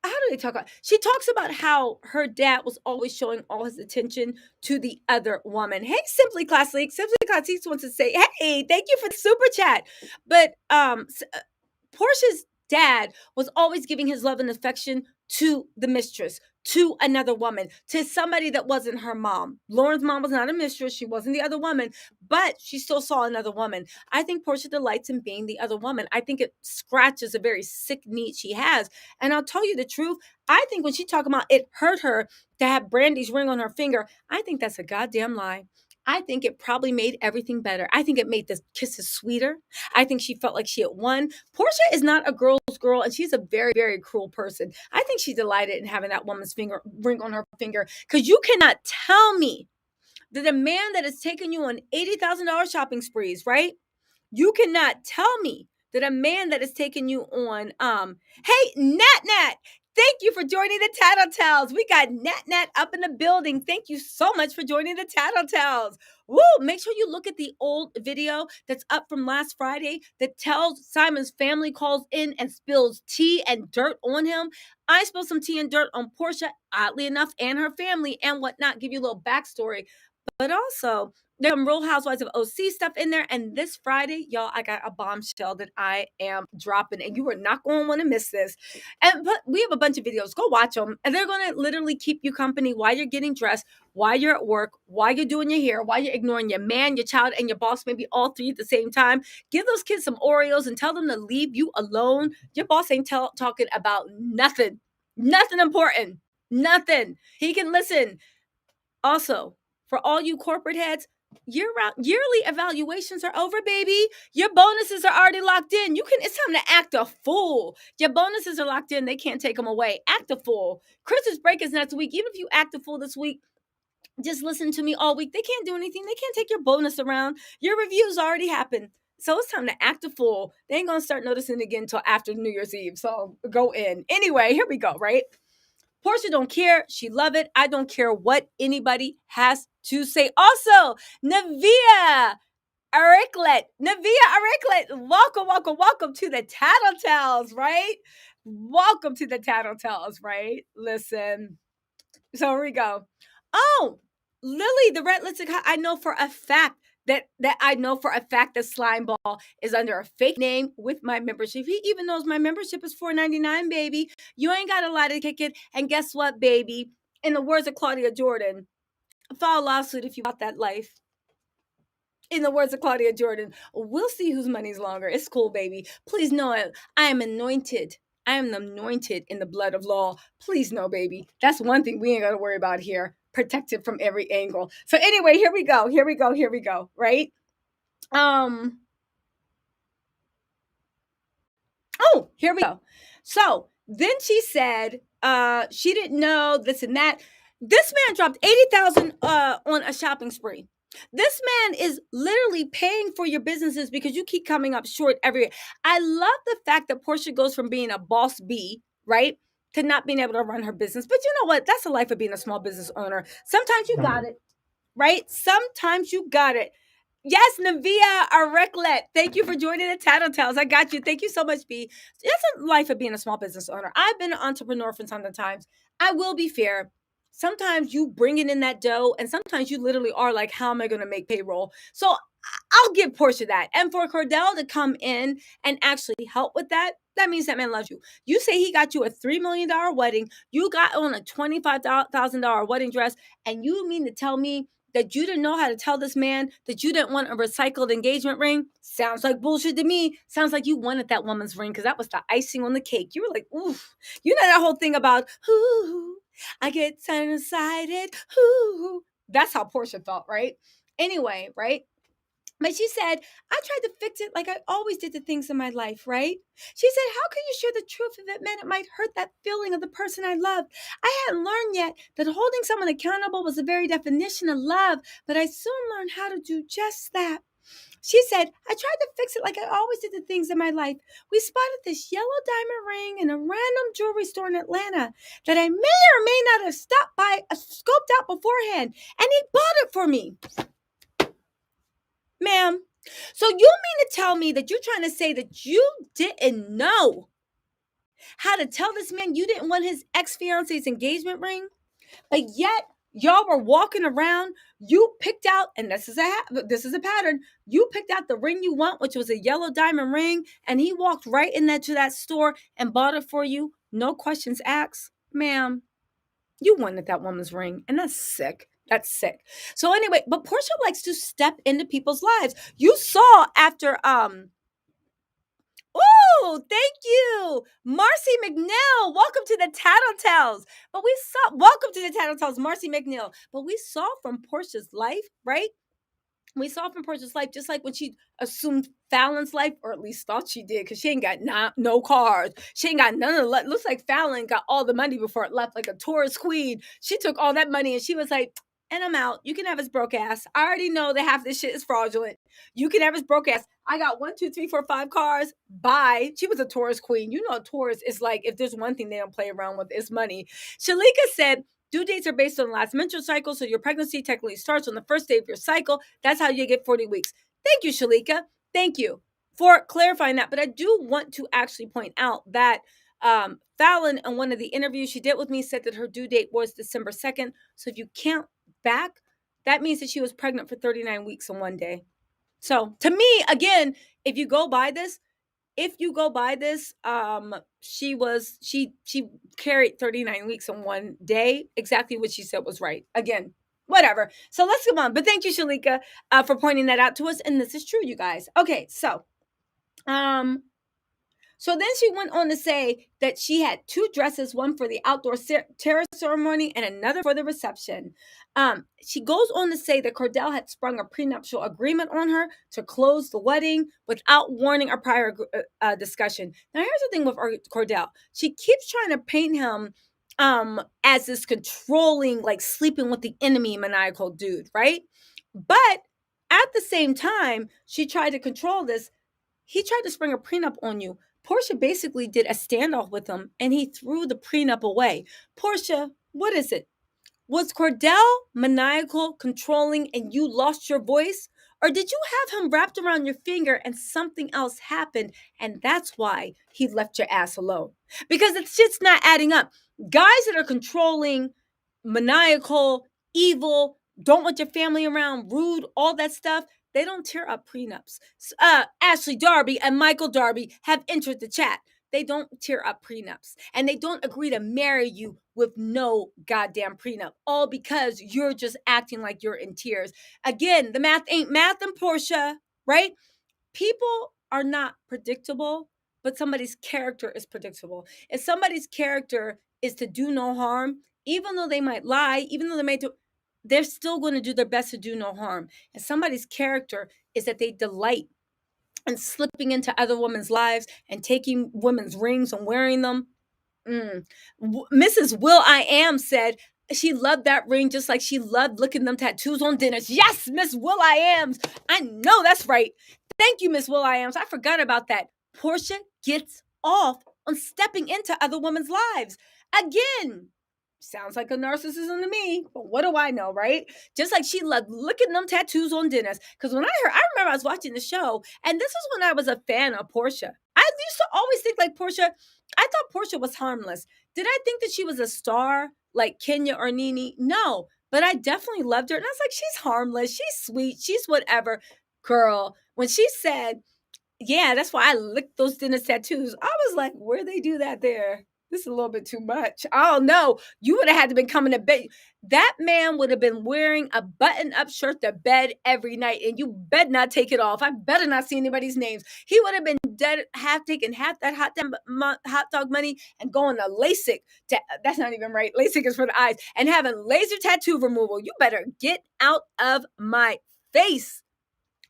how do they talk about? She talks about how her dad was always showing all his attention to the other woman. Hey, Simply Classic. Simply Classic wants to say, hey, thank you for the super chat. But Portia's dad was always giving his love and affection to the mistress, to another woman, to somebody that wasn't her mom. Lauren's mom was not a mistress. She wasn't the other woman, but she still saw another woman. I think Portia delights in being the other woman. I think it scratches a very sick need she has. And I'll tell you the truth. I think when she talking about it hurt her to have Brandy's ring on her finger, I think that's a goddamn lie. I think it probably made everything better. I think it made the kisses sweeter. I think she felt like she had won. Portia is not a girl's girl, and she's a very, very cruel person. I think she delighted in having that woman's finger ring on her finger because you cannot tell me that a man that has taken you on $80,000 shopping sprees, right? You cannot tell me that a man that has taken you on, hey, Nat, thank you for joining the Tattle Tells. We got Nat up in the building. Thank you so much for joining the Tattle Tells. Woo! Make sure you look at the old video that's up from last Friday that tells Simon's family calls in and spills tea and dirt on him. I spilled some tea and dirt on Porsha, oddly enough, and her family and whatnot. Give you a little backstory. But also, there's some Real Housewives of OC stuff in there. And this Friday, y'all, I got a bombshell that I am dropping, and you are not going to want to miss this. But we have a bunch of videos. Go watch them, and they're going to literally keep you company while you're getting dressed, while you're at work, while you're doing your hair, while you're ignoring your man, your child, and your boss, maybe all three at the same time. Give those kids some Oreos and tell them to leave you alone. Your boss ain't talking about nothing important, nothing. He can listen. Also, for all you corporate heads, yearly evaluations are over, baby. Your bonuses are already locked in. It's time to act a fool. Your bonuses are locked in. They can't take them away. Act a fool. Christmas break is next week. Even if you act a fool this week, just listen to me all week. They can't do anything. They can't take your bonus around. Your reviews already happened. So it's time to act a fool. They ain't going to start noticing again until after New Year's Eve. So go in. Anyway, here we go, right? Porsha don't care. She love it. I don't care what anybody has to say. Also, Nevaeh Ariklet, welcome to the Tattle Tells, right? Welcome to the Tattle Tells, right? Listen. So here we go. Oh, Lily, the red lipstick. I know for a fact that Slime Ball is under a fake name with my membership. He even knows my membership is $4.99, baby. You ain't got a lot to kick it. And guess what, baby? In the words of Claudia Jordan, file a lawsuit if you bought that life. In the words of Claudia Jordan, we'll see whose money's longer. It's cool, baby. Please know it. I am anointed. I am anointed in the blood of law. Please know, baby. That's one thing we ain't got to worry about here. Protected from every angle. So anyway, here we go. Right? Here we go. So then she said she didn't know this and that. This man dropped $80,000 on a shopping spree. This man is literally paying for your businesses because you keep coming up short every year. I love the fact that Porsha goes from being a boss bee, right, to not being able to run her business. But you know what? That's the life of being a small business owner. Sometimes you got it, right? Sometimes you got it. Yes, Nevaeh Ariklet. Thank you for joining the Tattle Tells. I got you. Thank you so much, B. It's a life of being a small business owner. I've been an entrepreneur for some times. I will be fair. Sometimes you bringing in that dough, and sometimes you literally are like, how am I going to make payroll? So I'll give Porsha that. And for Cordell to come in and actually help with that, that means that man loves you. You say he got you a $3 million wedding. You got on a $25,000 wedding dress. And you mean to tell me that you didn't know how to tell this man that you didn't want a recycled engagement ring? Sounds like bullshit to me. Sounds like you wanted that woman's ring because that was the icing on the cake. You were like, oof. You know that whole thing about, ooh, I get excited, ooh. That's how Porsha felt, right? Anyway, right? But she said, I tried to fix it like I always did the things in my life, right? She said, how can you share the truth if it meant it might hurt that feeling of the person I loved? I hadn't learned yet that holding someone accountable was the very definition of love, but I soon learned how to do just that. She said, I tried to fix it like I always did the things in my life. We spotted this yellow diamond ring in a random jewelry store in Atlanta that I may or may not have stopped by, scoped out beforehand, and he bought it for me. Ma'am, so you mean to tell me that you're trying to say that you didn't know how to tell this man you didn't want his ex-fiance's engagement ring? But yet y'all were walking around, you picked out, and this is a pattern. You picked out the ring you want, which was a yellow diamond ring, and he walked right in to that store and bought it for you. No questions asked. Ma'am, you wanted that woman's ring, and that's sick. That's sick. So anyway, but Porsha likes to step into people's lives. You saw after oh, thank you, Marcy McNeil. Welcome to the Tattle Tells. But we saw welcome to the Tattle Tells, Marcy McNeil. But we saw from Porsha's life, right? We saw from Porsha's life, just like when she assumed Fallon's life, or at least thought she did, because she ain't got no cars. She ain't got none of the. Looks like Fallon got all the money before it left, like a tourist queen. She took all that money and she was like, and I'm out. You can have his broke ass. I already know that half this shit is fraudulent. You can have his broke ass. I got 1, 2, 3, 4, 5 cars. Bye. She was a tourist queen. You know, a tourist is like, if there's one thing they don't play around with, is money. Shalika said, due dates are based on the last menstrual cycle, so your pregnancy technically starts on the first day of your cycle. That's how you get 40 weeks. Thank you, Shalika. Thank you for clarifying that. But I do want to actually point out that Fallon, in one of the interviews she did with me, said that her due date was December 2nd. So if you count back, that means that she was pregnant for 39 weeks in one day. So to me, again, if you go by this, she carried 39 weeks in one day. Exactly what she said was right. Again, whatever. So let's come on. But thank you, Shalika, for pointing that out to us. And this is true, you guys. Okay, so then she went on to say that she had 2 dresses, one for the outdoor terrace ceremony and another for the reception. She goes on to say that Cordell had sprung a prenuptial agreement on her to close the wedding without warning or prior discussion. Now, here's the thing with Cordell. She keeps trying to paint him as this controlling, like sleeping with the enemy maniacal dude, right? But at the same time, she tried to control this. He tried to spring a prenup on you. Porsha basically did a standoff with him and he threw the prenup away. Porsha, what is it? Was Cordell maniacal, controlling, and you lost your voice? Or did you have him wrapped around your finger and something else happened and that's why he left your ass alone? Because it's just not adding up. Guys that are controlling, maniacal, evil, don't want your family around, rude, all that stuff, they don't tear up prenups. Ashley Darby and Michael Darby have entered the chat. They don't tear up prenups. And they don't agree to marry you with no goddamn prenup. All because you're just acting like you're in tears. Again, the math ain't math in Porsha, right? People are not predictable, but somebody's character is predictable. If somebody's character is to do no harm, even though they might lie, even though they may do, they're still going to do their best to do no harm. And somebody's character is that they delight in slipping into other women's lives and taking women's rings and wearing them. Mrs. Will I Am said she loved that ring just like she loved looking them tattoos on dinners. Yes, Miss Will I Am's. I know that's right. Thank you, Miss Will I Am's. I forgot about that. Porsha gets off on stepping into other women's lives. Again, sounds like a narcissism to me, but what do I know, right? Just like she loved looking them tattoos on dinners. Because when I remember I was watching the show, and this was when I was a fan of Porsha. I used to always think like Porsha, I thought Porsha was harmless. Did I think that she was a star like Kenya or Nene? No, but I definitely loved her. And I was like, she's harmless, she's sweet, she's whatever. Girl, when she said, yeah, that's why I licked those dinner tattoos, I was like, where'd they do that there? this is a little bit too much. I don't know. You would have had to been coming to bed. That man would have been wearing a button-up shirt to bed every night, and you better not take it off. I better not see anybody's names. He would have been dead, taking half that hot dog money and going to LASIK. That's not even right. LASIK is for the eyes. And having laser tattoo removal. You better get out of my face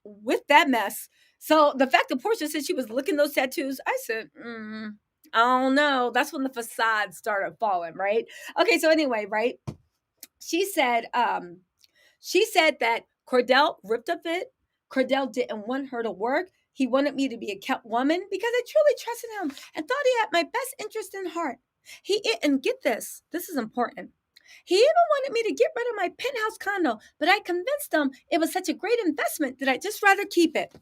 with that mess. So the fact that Porsha said she was licking those tattoos, I said, I don't know. That's when the facade started falling, right? Okay, so anyway, right? She said that Cordell ripped a fit. Cordell didn't want her to work. He wanted me to be a kept woman because I truly trusted him and thought he had my best interest in heart. And get this is important. He even wanted me to get rid of my penthouse condo, but I convinced him it was such a great investment that I'd just rather keep it.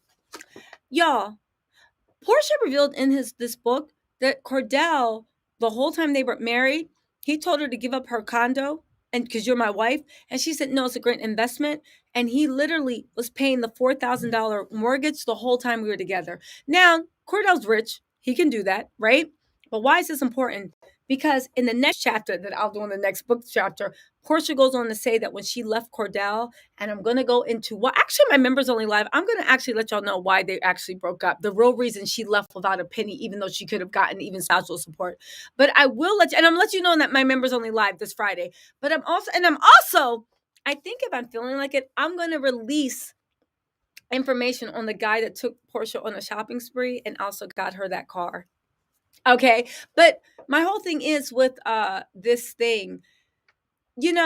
Y'all, Porsha revealed in this book that Cordell, the whole time they were married, he told her to give up her condo and because you're my wife. And she said, no, it's a great investment. And he literally was paying the $4,000 mortgage the whole time we were together. Now, Cordell's rich. He can do that, right? But why is this important? Because in the next chapter that I'll do in the next book chapter, Porsha goes on to say that when she left Cordell, and I'm going to go into actually my members only live, I'm going to actually let y'all know why they actually broke up. The real reason she left without a penny, even though she could have gotten even spousal support. But I will let you, and I'm let you know that my members only live this Friday. But I'm also, I think if I'm feeling like it, I'm going to release information on the guy that took Porsha on a shopping spree and also got her that car. Okay. But my whole thing is with this thing, and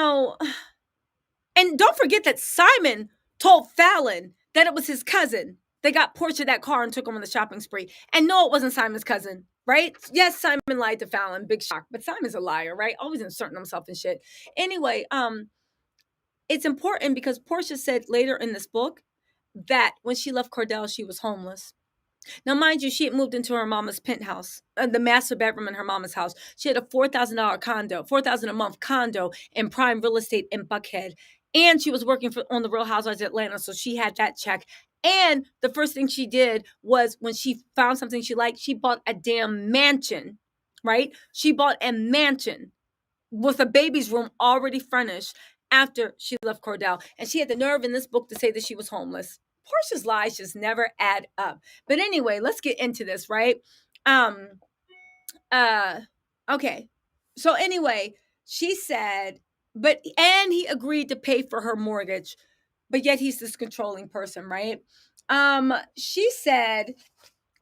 don't forget that Simon told Fallon that it was his cousin that got Porsha that car and took him on the shopping spree. And no, it wasn't Simon's cousin, right? Yes, Simon lied to Fallon, big shock, but Simon's a liar, right? Always inserting himself in shit. Anyway, it's important because Porsha said later in this book that when she left Cordell, she was homeless. Now, mind you, she had moved into her mama's penthouse, the master bedroom in her mama's house. She had a $4,000 condo, $4,000 a month condo in prime real estate in Buckhead. And she was working on the Real Housewives of Atlanta, so she had that check. And the first thing she did was when she found something she liked, she bought a damn mansion, right? She bought a mansion with a baby's room already furnished after she left Cordell. And she had the nerve in this book to say that she was homeless. Porsha's lies just never add up. But anyway, let's get into this, right? Okay. So anyway, she said, and he agreed to pay for her mortgage, but yet he's this controlling person, right? She said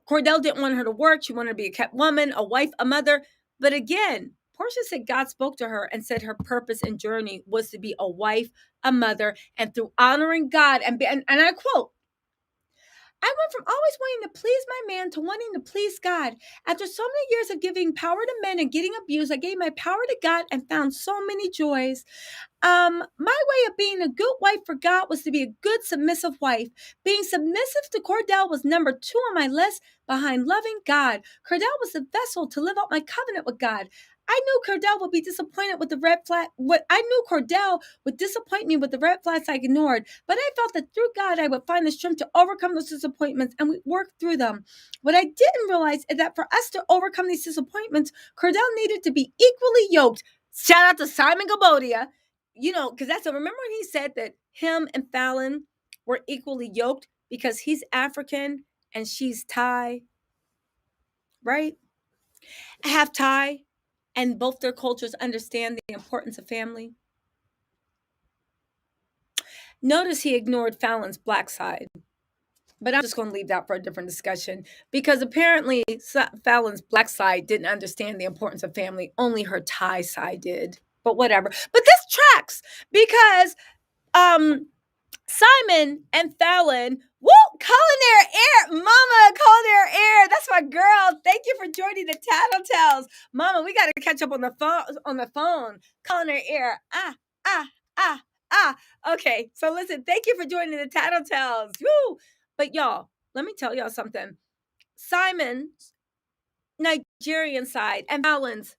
Cordell didn't want her to work. She wanted to be a kept woman, a wife, a mother. But again, Porsha said God spoke to her and said her purpose and journey was to be a wife, a mother, and through honoring God, and I quote, I went from always wanting to please my man to wanting to please God. After so many years of giving power to men and getting abused, I gave my power to God and found so many joys. My way of being a good wife for God was to be a good submissive wife. Being submissive to Cordell was number 2 on my list behind loving God. Cordell was the vessel to live out my covenant with God. I knew Cordell would be disappointed with the red flag. I knew Cordell would disappoint me with the red flags I ignored, but I felt that through God I would find the strength to overcome those disappointments and we worked through them. What I didn't realize is that for us to overcome these disappointments, Cordell needed to be equally yoked. Shout out to Simon Gabodia, because remember when he said that him and Fallon were equally yoked because he's African and she's Thai, right? Half Thai. And both their cultures understand the importance of family. Notice he ignored Fallon's black side. But I'm just going to leave that for a different discussion because apparently Fallon's black side didn't understand the importance of family. Only her Thai side did. But whatever. But this tracks because Simon and Fallon, culinary air, mama, culinary air. That's my girl. Thank you for joining the Tattle Tells. Mama, we got to catch up on the phone. Culinary air. Okay, so listen, thank you for joining the Tattle Tells. Woo! But y'all, let me tell y'all something. Simon's Nigerian side and Fallon's,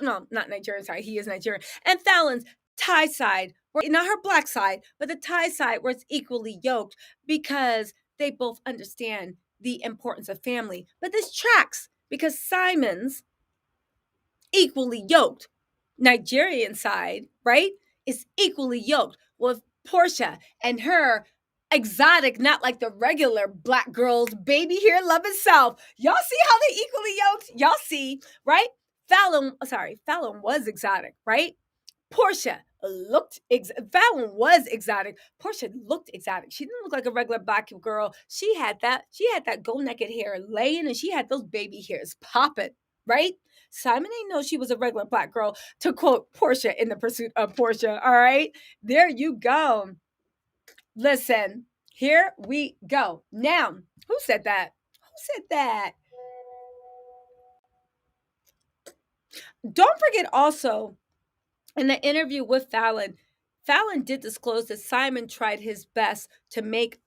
no, not Nigerian side, he is Nigerian, and Fallon's Thai side, not her black side, but the Thai side where it's equally yoked because they both understand the importance of family. But this tracks because Simon's equally yoked. Nigerian side, right, is equally yoked with Porsha and her exotic, not like the regular black girls, baby hair, love itself. Y'all see how they equally yoked? Y'all see, right? Fallon was exotic, right? Porsha Fallon was exotic. Porsha looked exotic. She didn't look like a regular black girl. She had that gold naked hair laying, and she had those baby hairs popping, right? Simon ain't know she was a regular black girl, to quote Porsha in The Pursuit of Porsha. All right. There you go. Listen, here we go. Now, who said that? Who said that? Don't forget also, in the interview with Fallon, Fallon did disclose that Simon tried his best to make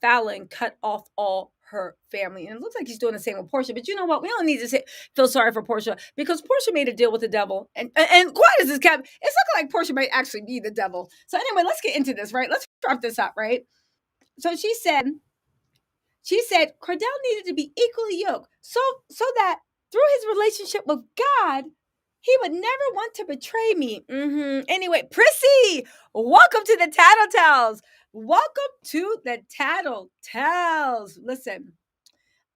Fallon cut off all her family. And it looks like he's doing the same with Porsha. But you know what? We don't need to feel sorry for Porsha, because Porsha made a deal with the devil. And quiet as this kept, it's looking like Porsha might actually be the devil. So anyway, let's get into this, right? Let's wrap this up, right? So she said Cordell needed to be equally yoked, so that through his relationship with God, he would never want to betray me. Anyway, Prissy, welcome to the Tattle Tells. Welcome to the Tattle Tells. Listen.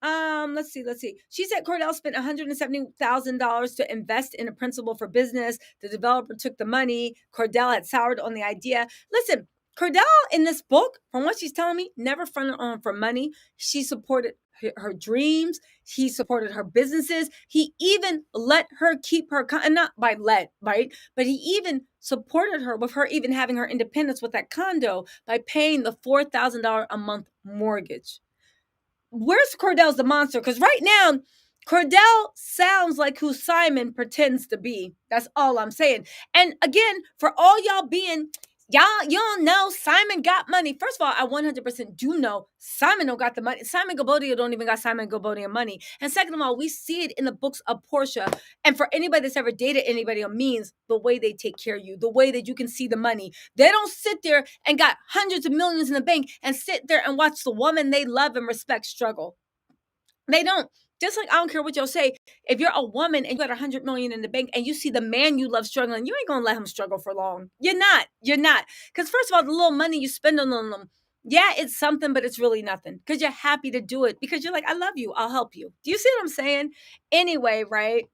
Let's see. She said Cordell spent $170,000 to invest in a principal for business. The developer took the money. Cordell had soured on the idea. Listen, Cordell in this book, from what she's telling me, never fronted on for money. She supported her dreams. He supported her businesses. He even let her keep her, not by let, right? But he even supported her with her even having her independence with that condo by paying the $4,000 a month mortgage. Where's Cordell's the monster? Because right now, Cordell sounds like who Simon pretends to be. That's all I'm saying. And again, for all y'all you don't know Simon got money. First of all, I 100% do know Simon don't got the money. Simon Gabodia don't even got Simon Gabodia money. And second of all, we see it in the books of Porsha. And for anybody that's ever dated anybody, it means the way they take care of you, the way that you can see the money. They don't sit there and got hundreds of millions in the bank and sit there and watch the woman they love and respect struggle. They don't. Just like I don't care what y'all say, if you're a woman and you got 100 million in the bank and you see the man you love struggling, you ain't gonna let him struggle for long. You're not. Because first of all, the little money you spend on them, yeah, it's something, but it's really nothing. Because you're happy to do it. Because you're like, I love you. I'll help you. Do you see what I'm saying? Anyway, right?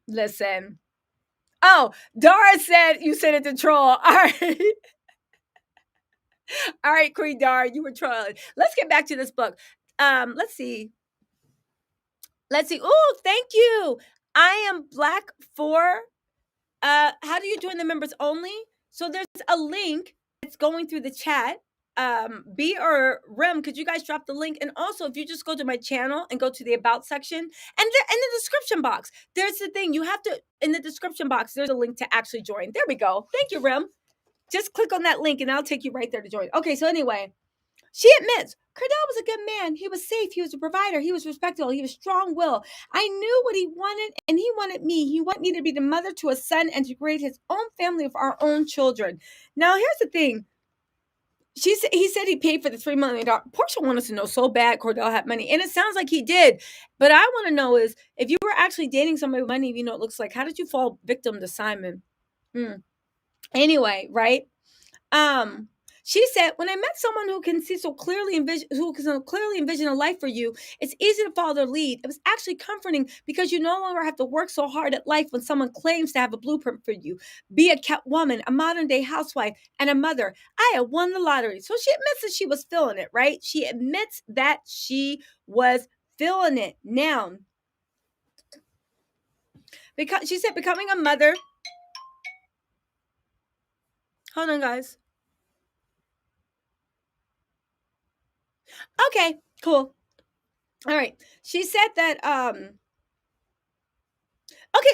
Listen. Oh, Dara said you said it to troll. All right. All right, Queen Dara, you were trolling. Let's get back to this book. Let's see. Oh, thank you. I am black for, how do you join the members only? So there's a link that's going through the chat. B or Rem, could you guys drop the link? And also, if you just go to my channel and go to the about section and in the description box, there's the thing you have to, in the description box, there's a link to actually join. There we go. Thank you, Rem. Just click on that link and I'll take you right there to join. Okay, so anyway, she admits Cordell was a good man. He was safe. He was a provider. He was respectable. He was strong-willed. I knew what he wanted, and he wanted me. He wanted me to be the mother to a son and to create his own family of our own children. Now, here's the thing. He said he paid for the $3 million. Porsha wanted to know so bad Cordell had money, and it sounds like he did. But I want to know is, if you were actually dating somebody with money, you know, it looks like, how did you fall victim to Simon? Anyway, right? She said, when I met someone who can clearly envision a life for you, it's easy to follow their lead. It was actually comforting because you no longer have to work so hard at life when someone claims to have a blueprint for you. Be a kept woman, a modern day housewife, and a mother. I had won the lottery. So she admits that she was feeling it, right? She admits that she was feeling it. Now, because she said becoming a mother. Hold on, guys. Okay, cool. All right. She said that, okay,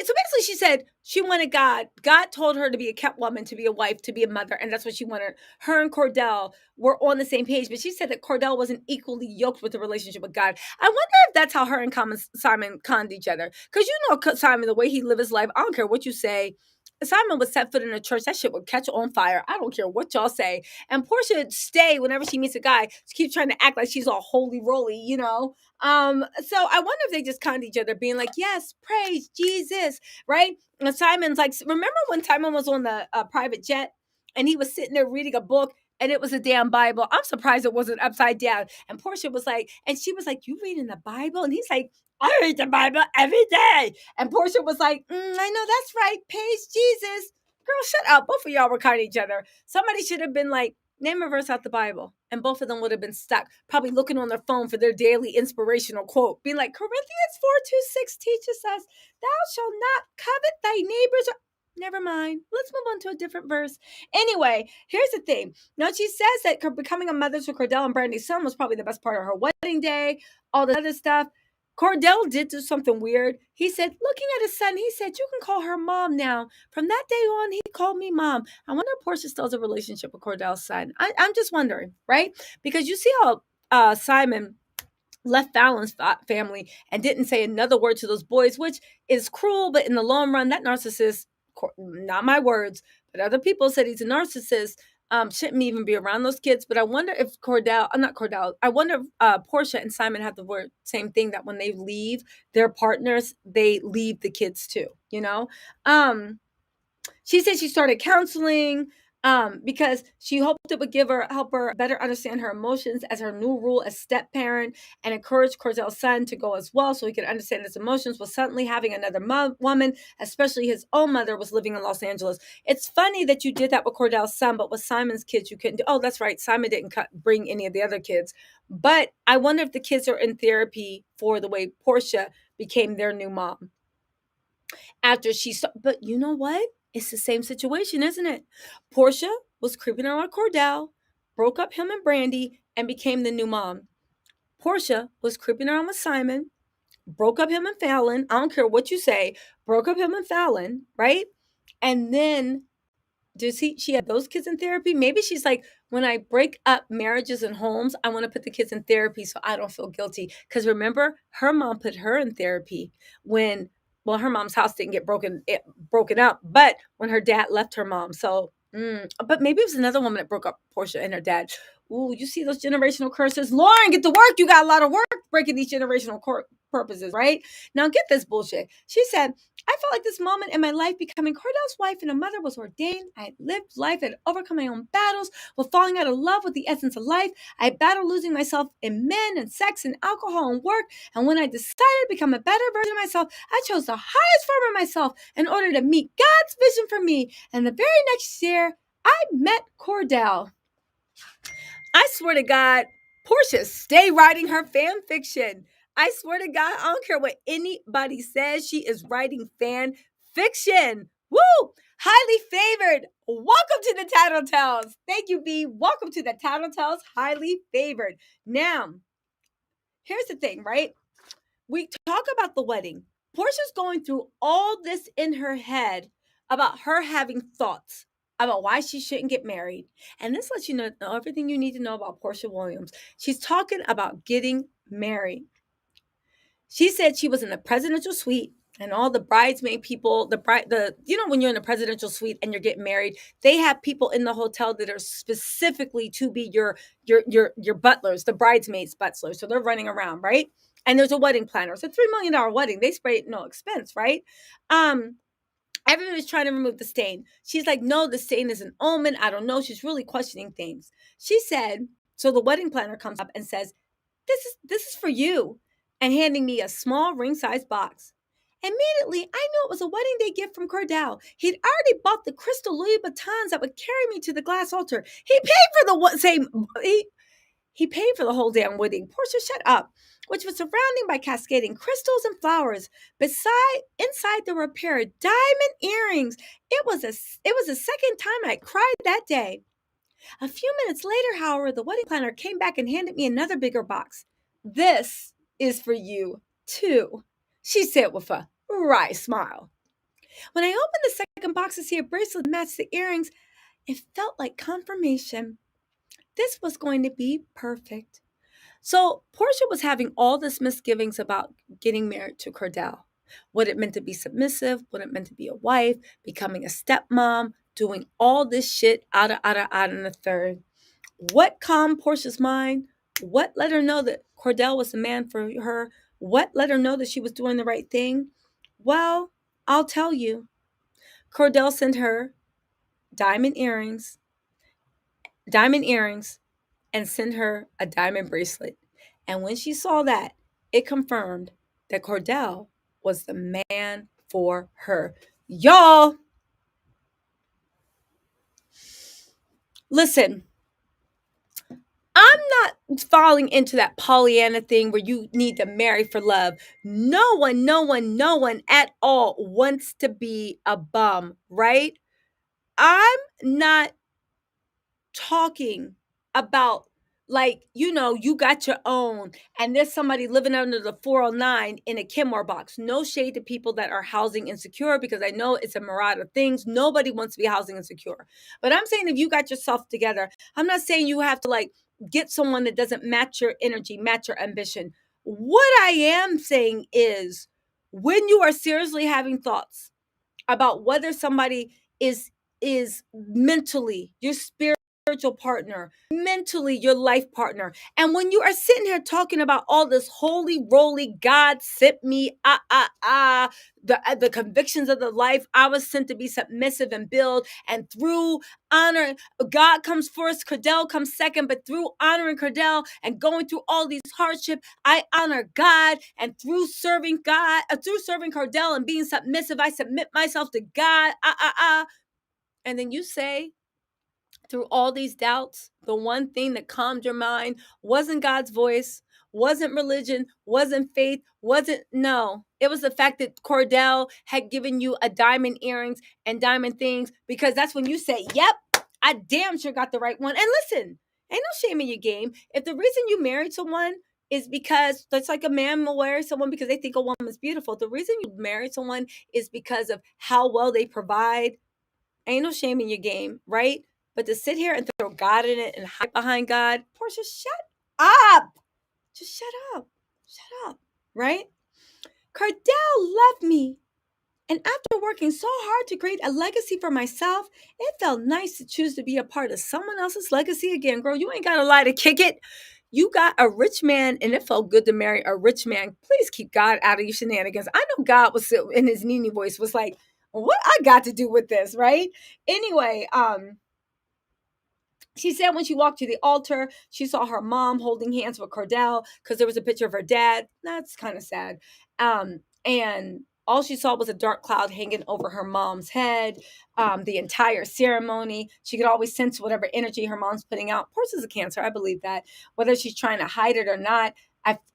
so basically she said she wanted God. God told her to be a kept woman, to be a wife, to be a mother, and that's what she wanted. Her and Cordell were on the same page, but she said that Cordell wasn't equally yoked with the relationship with God. I wonder if that's how her and Simon conned each other. Because you know Simon, the way he lived his life, I don't care what you say, Simon would set foot in a church, that shit would catch on fire. I don't care what y'all say. And Porsha would stay whenever she meets a guy. She keeps trying to act like she's all holy roly, you know. So I wonder if they just conned each other, being like, "Yes, praise Jesus," right? And Simon's like, remember when Simon was on the private jet and he was sitting there reading a book and it was a damn Bible? I'm surprised it wasn't upside down. And Porsha was like, and she was like, "You reading the Bible?" And he's like, "I read the Bible every day." And Porsha was like, "I know that's right. Praise Jesus." Girl, shut up. Both of y'all were kind of each other. Somebody should have been like, name a verse out the Bible. And both of them would have been stuck, probably looking on their phone for their daily inspirational quote, being like, Corinthians 4:26 teaches us, thou shalt not covet thy neighbor's. Never mind. Let's move on to a different verse. Anyway, here's the thing. Now, she says that becoming a mother to Cordell and Brandy's son was probably the best part of her wedding day, all the other stuff. Cordell did do something weird. He said, looking at his son, he said, "You can call her mom now." From that day on, he called me mom. I wonder if Porsha still has a relationship with Cordell's son. I'm just wondering, right? Because you see how Simon left Fallon's family and didn't say another word to those boys, which is cruel, but in the long run, that narcissist, not my words, but other people said he's a narcissist, shouldn't even be around those kids. But I wonder if not Cordell, I wonder if Porsha and Simon have the word same thing, that when they leave their partners, they leave the kids too, you know? She said she started counseling because she hoped it would help her better understand her emotions as her new role as step parent, and encourage Cordell's son to go as well so he could understand his emotions. Was suddenly having another woman, especially his own mother, was living in Los Angeles. It's funny that you did that with Cordell's son, but with Simon's kids, you couldn't do. Oh, that's right. Simon didn't bring any of the other kids. But I wonder if the kids are in therapy for the way Porsha became their new mom. After but you know what? It's the same situation, isn't it? Porsha was creeping around Cordell, broke up him and Brandy, and became the new mom. Porsha was creeping around with Simon, broke up him and Fallon. I don't care what you say, broke up him and Fallon, right? And then she had those kids in therapy? Maybe she's like, when I break up marriages and homes, I want to put the kids in therapy so I don't feel guilty. Because remember, her mom put her in therapy when, well, her mom's house didn't get broken up, but when her dad left her mom. So, but maybe it was another woman that broke up Porsha and her dad. Ooh, you see those generational curses? Lauren, get to work. You got a lot of work breaking these generational purposes, right? Now get this bullshit. She said, I felt like this moment in my life becoming Cordell's wife and a mother was ordained. I had lived life, had overcome my own battles with falling out of love with the essence of life. I battled losing myself in men and sex and alcohol and work. And when I decided to become a better version of myself, I chose the highest form of myself in order to meet God's vision for me. And the very next year, I met Cordell. I swear to God, Porsha, stay writing her fan fiction. I swear to God, I don't care what anybody says. She is writing fan fiction. Woo! Highly favored. Welcome to the Tattle Tells. Thank you, B. Welcome to the Tattle Tells. Highly favored. Now, here's the thing, right? We talk about the wedding. Porsha's going through all this in her head about her having thoughts about why she shouldn't get married. And this lets you know everything you need to know about Porsha Williams. She's talking about getting married. She said she was in the presidential suite and all the bridesmaid people, when you're in a presidential suite and you're getting married, they have people in the hotel that are specifically to be your butlers, the bridesmaids butlers. So they're running around, right? And there's a wedding planner. It's a $3 million wedding. They spray no expense, right? Everybody's trying to remove the stain. She's like, no, the stain is an omen. I don't know. She's really questioning things. She said, so the wedding planner comes up and says, this is for you, and handing me a small ring-sized box. Immediately, I knew it was a wedding day gift from Cordell. He'd already bought the crystal Louis Vuittons that would carry me to the glass altar. He paid for the whole damn wedding. Porsha, shut up. Which was surrounding by cascading crystals and flowers. Inside there were a pair of diamond earrings. It was the second time I cried that day. A few minutes later, however, the wedding planner came back and handed me another bigger box. This is for you, too, she said with a wry smile. When I opened the second box to see a bracelet that matched the earrings, it felt like confirmation. This was going to be perfect. So Porsha was having all this misgivings about getting married to Cordell. what it meant to be submissive, what it meant to be a wife, becoming a stepmom, doing all this shit out and the third. What calmed Porsha's mind? What let her know that Cordell was the man for her? What let her know that she was doing the right thing? Well, I'll tell you. Cordell sent her diamond earrings, and sent her a diamond bracelet. And when she saw that, it confirmed that Cordell was the man for her. Y'all, listen, I'm not falling into that Pollyanna thing where you need to marry for love. No one at all wants to be a bum, right? I'm not talking about, like, you got your own and there's somebody living under the 409 in a Kenmore box. No shade to people that are housing insecure, because I know it's a myriad of things. Nobody wants to be housing insecure. But I'm saying, if you got yourself together, I'm not saying you have to like get someone that doesn't match your energy, match your ambition. What I am saying is, when you are seriously having thoughts about whether somebody is mentally your spiritual partner, mentally your life partner, and when you are sitting here talking about all this holy roly, God sent me, the convictions of the life, I was sent to be submissive and build, and through honor, God comes first, Cordell comes second, but through honoring Cordell and going through all these hardships, I honor God, and through serving Cordell and being submissive, I submit myself to God. And then you say, through all these doubts, the one thing that calmed your mind wasn't God's voice, wasn't religion, wasn't faith, no. It was the fact that Cordell had given you a diamond earrings and diamond things, because that's when you say, yep, I damn sure got the right one. And listen, ain't no shame in your game. If the reason you married someone is because, that's like a man will marry someone because they think a woman is beautiful. The reason you married someone is because of how well they provide. Ain't no shame in your game, right? But to sit here and throw God in it and hide behind God, Porsha, shut up. Just shut up. Shut up, right? Cordell loved me. And after working so hard to create a legacy for myself, it felt nice to choose to be a part of someone else's legacy again. Girl, you ain't got to lie to kick it. You got a rich man, and it felt good to marry a rich man. Please keep God out of your shenanigans. I know God was in his Nene voice was like, what I got to do with this, right? Anyway, she said when she walked to the altar, she saw her mom holding hands with Cordell because there was a picture of her dad. That's kind of sad. And all she saw was a dark cloud hanging over her mom's head. The entire ceremony, she could always sense whatever energy her mom's putting out. Porsha's a Cancer, I believe that. Whether she's trying to hide it or not,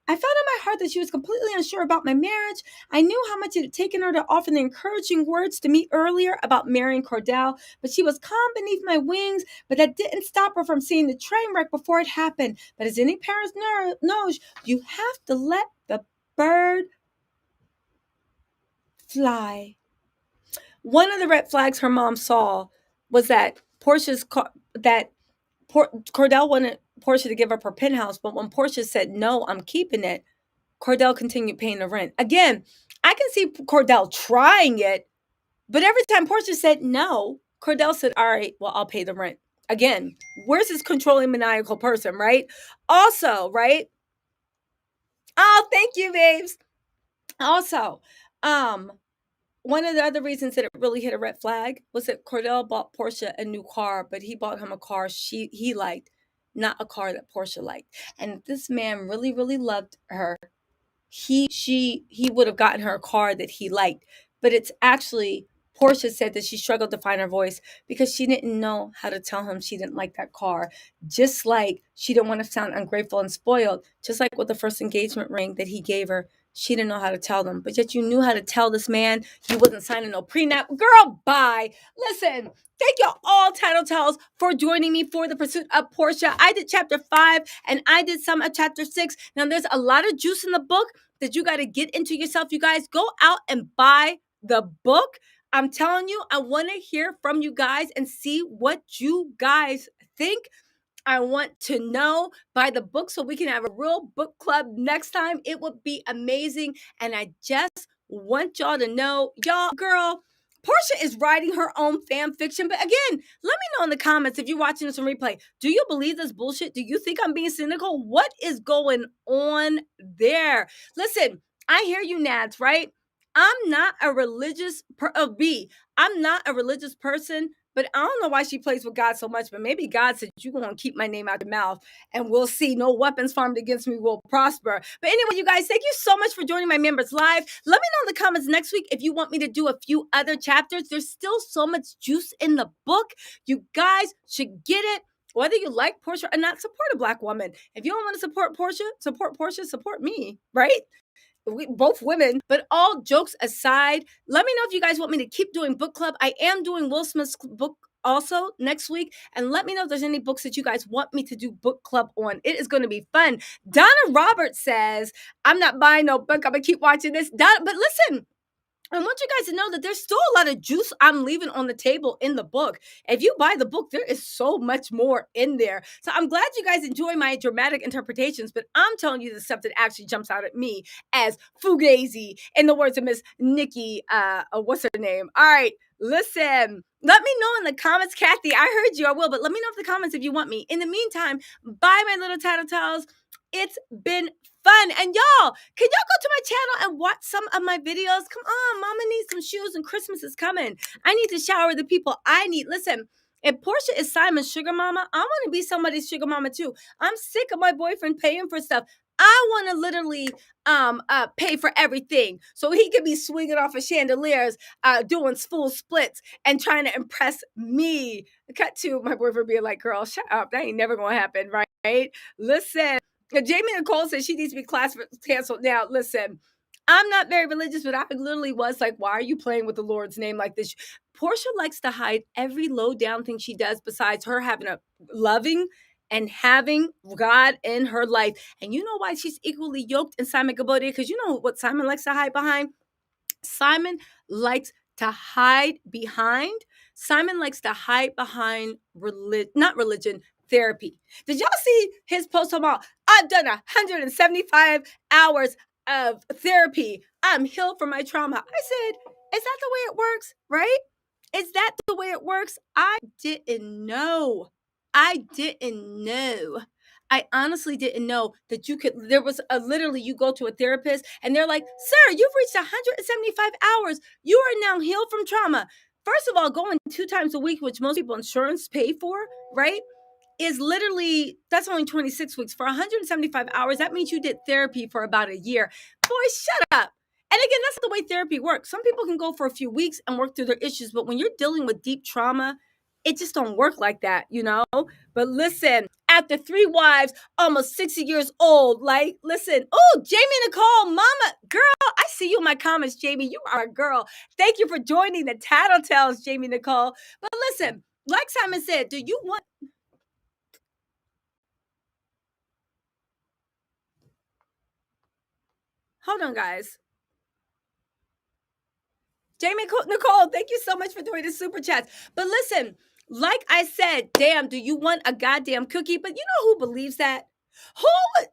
I felt in my heart that she was completely unsure about my marriage. I knew how much it had taken her to offer the encouraging words to me earlier about marrying Cordell, but she was calm beneath my wings. But that didn't stop her from seeing the train wreck before it happened. But as any parent knows, you have to let the bird fly. One of the red flags her mom saw was that Cordell wanted Porsha to give up her penthouse, but when Porsha said, no, I'm keeping it, Cordell continued paying the rent. Again, I can see Cordell trying it, but every time Porsha said no, Cordell said, all right, well, I'll pay the rent. Again, where's this controlling maniacal person, right? Also, right? Oh, thank you, babes. Also, one of the other reasons that it really hit a red flag was that Cordell bought Porsha a new car, but he bought him a car he liked, not a car that Porsha liked. And this man really, really loved her, he would have gotten her a car that he liked. But it's actually, Porsha said that she struggled to find her voice because she didn't know how to tell him she didn't like that car. Just like she didn't want to sound ungrateful and spoiled, just like with the first engagement ring that he gave her. She didn't know how to tell them, but yet you knew how to tell this man you wasn't signing no prenup. Girl, bye. Listen, thank y'all all, Tattle Tells, for joining me for the pursuit of Porsha. I did chapter 5 and I did some of chapter 6. Now there's a lot of juice in the book that you got to get into yourself. You guys go out and buy the book. I'm telling you, I want to hear from you guys and see what you guys think. I want to know, by the book so we can have a real book club next time. It would be amazing. And I just want y'all to know, y'all, girl, Porsha is writing her own fan fiction. But again, let me know in the comments if you're watching this on replay. Do you believe this bullshit? Do you think I'm being cynical? What is going on there? Listen, I hear you, Nads, right? I'm not a religious I'm not a religious person, but I don't know why she plays with God so much. But maybe God said, you're going to keep my name out your mouth, and we'll see. No weapons formed against me will prosper. But anyway, you guys, thank you so much for joining my members live. Let me know in the comments next week if you want me to do a few other chapters. There's still so much juice in the book. You guys should get it. Whether you like Porsha or not, support a Black woman. If you don't want to support Porsha, support me, right? We both women. But all jokes aside, let me know if you guys want me to keep doing book club. I am doing Will Smith's book also next week, and let me know if there's any books that you guys want me to do book club on. It is going to be fun. Donna Roberts says, I'm not buying no book, I'm gonna keep watching this. But listen, I want you guys to know that there's still a lot of juice I'm leaving on the table in the book. If you buy the book, there is so much more in there. So I'm glad you guys enjoy my dramatic interpretations, but I'm telling you the stuff that actually jumps out at me as fugazi, in the words of Miss Nikki, what's her name? All right, listen. Let me know in the comments, Kathy. I heard you, I will, but let me know in the comments if you want me. In the meantime, buy my little Tattle Tells. It's been fun. And y'all, can y'all go to my channel and watch some of my videos? Come on, mama needs some shoes and Christmas is coming. I need to shower the people I need. Listen, if Porsha is Simon's sugar mama, I want to be somebody's sugar mama too. I'm sick of my boyfriend paying for stuff. I want to literally pay for everything so he could be swinging off of chandeliers, doing full splits and trying to impress me. Cut to my boyfriend being like, girl, shut up. That ain't never going to happen, right? Listen. Jamie Nicole says she needs to be class canceled. Now, listen, I'm not very religious, but I literally was like, why are you playing with the Lord's name like this? Porsha likes to hide every low down thing she does besides her having a loving and having God in her life. And you know why she's equally yoked in Simon Gabodia? Because you know what Simon likes to hide behind? Simon likes to hide behind. Simon likes to hide behind not religion, therapy. Did y'all see his post about, I've done 175 hours of therapy. I'm healed from my trauma. I said, is that the way it works? Right? Is that the way it works? I didn't know. I honestly didn't know that you could, there was literally, you go to a therapist and they're like, sir, you've reached 175 hours. You are now healed from trauma. First of all, going 2 times a week, which most people insurance pay for, right? Is literally, that's only 26 weeks. For 175 hours, that means you did therapy for about a year. Boy, shut up. And again, that's the way therapy works. Some people can go for a few weeks and work through their issues, but when you're dealing with deep trauma, it just don't work like that, you know? But listen, after 3 wives, almost 60 years old, like, listen, oh, Jamie Nicole, mama, girl, I see you in my comments, Jamie. You are a girl. Thank you for joining the Tattle Tells, Jamie Nicole. But listen, like Simon said, do you want... Hold on, guys. Jamie Nicole, thank you so much for doing the super chats. But listen, like I said, damn, do you want a goddamn cookie? But you know who believes that? Who,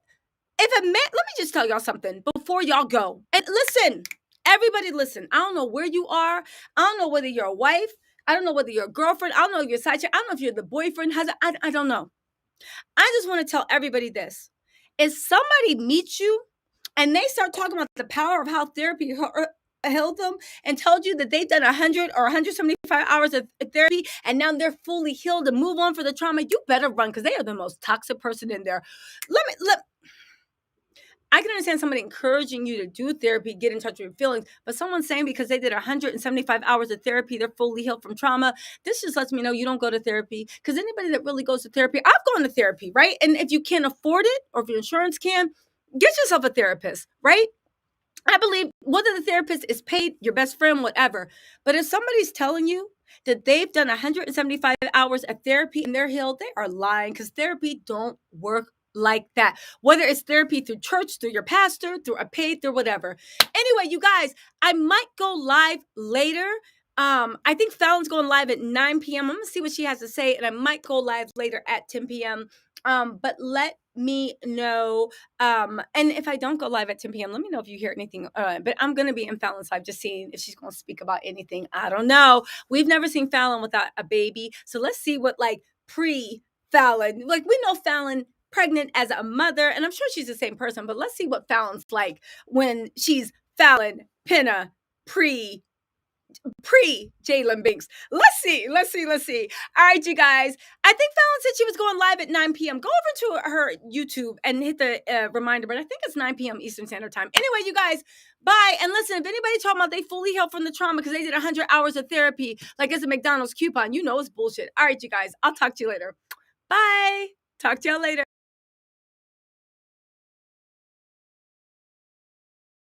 if a man, let me just tell y'all something before y'all go. And listen, everybody listen. I don't know where you are. I don't know whether you're a wife. I don't know whether you're a girlfriend. I don't know if you're a side chick. I don't know if you're the boyfriend, husband. I don't know. I just want to tell everybody this. If somebody meets you and they start talking about the power of how therapy held them and told you that they've done 100 or 175 hours of therapy and now they're fully healed and move on for the trauma, you better run because they are the most toxic person in there. I can understand somebody encouraging you to do therapy, get in touch with your feelings, but someone saying because they did 175 hours of therapy, they're fully healed from trauma. This just lets me know you don't go to therapy, because anybody that really goes to therapy, I've gone to therapy, right? And if you can't afford it, or if your insurance can, get yourself a therapist, right? I believe whether the therapist is paid, your best friend, whatever. But if somebody's telling you that they've done 175 hours of therapy and they're healed, they are lying, because therapy don't work like that. Whether it's therapy through church, through your pastor, through a paid, through whatever. Anyway, you guys, I might go live later I think Fallon's going live at 9 p.m. I'm gonna see what she has to say, and I might go live later at 10 p.m. But let me know. And if I don't go live at 10 p.m., let me know if you hear anything. But I'm gonna be in Fallon's live, just seeing if she's gonna speak about anything. I don't know. We've never seen Fallon without a baby, so let's see what like pre-Fallon. Like we know Fallon pregnant as a mother, and I'm sure she's the same person. But let's see what Fallon's like when she's Fallon Penna pre Jalen Binks. Let's see. All right, you guys. I think Fallon said she was going live at 9 p.m. Go over to her YouTube and hit the reminder, but I think it's 9 p.m. Eastern Standard Time. Anyway, you guys, bye. And listen, if anybody talking about they fully healed from the trauma because they did 100 hours of therapy, like it's a McDonald's coupon, you know it's bullshit. All right, you guys. I'll talk to you later. Bye. Talk to y'all later.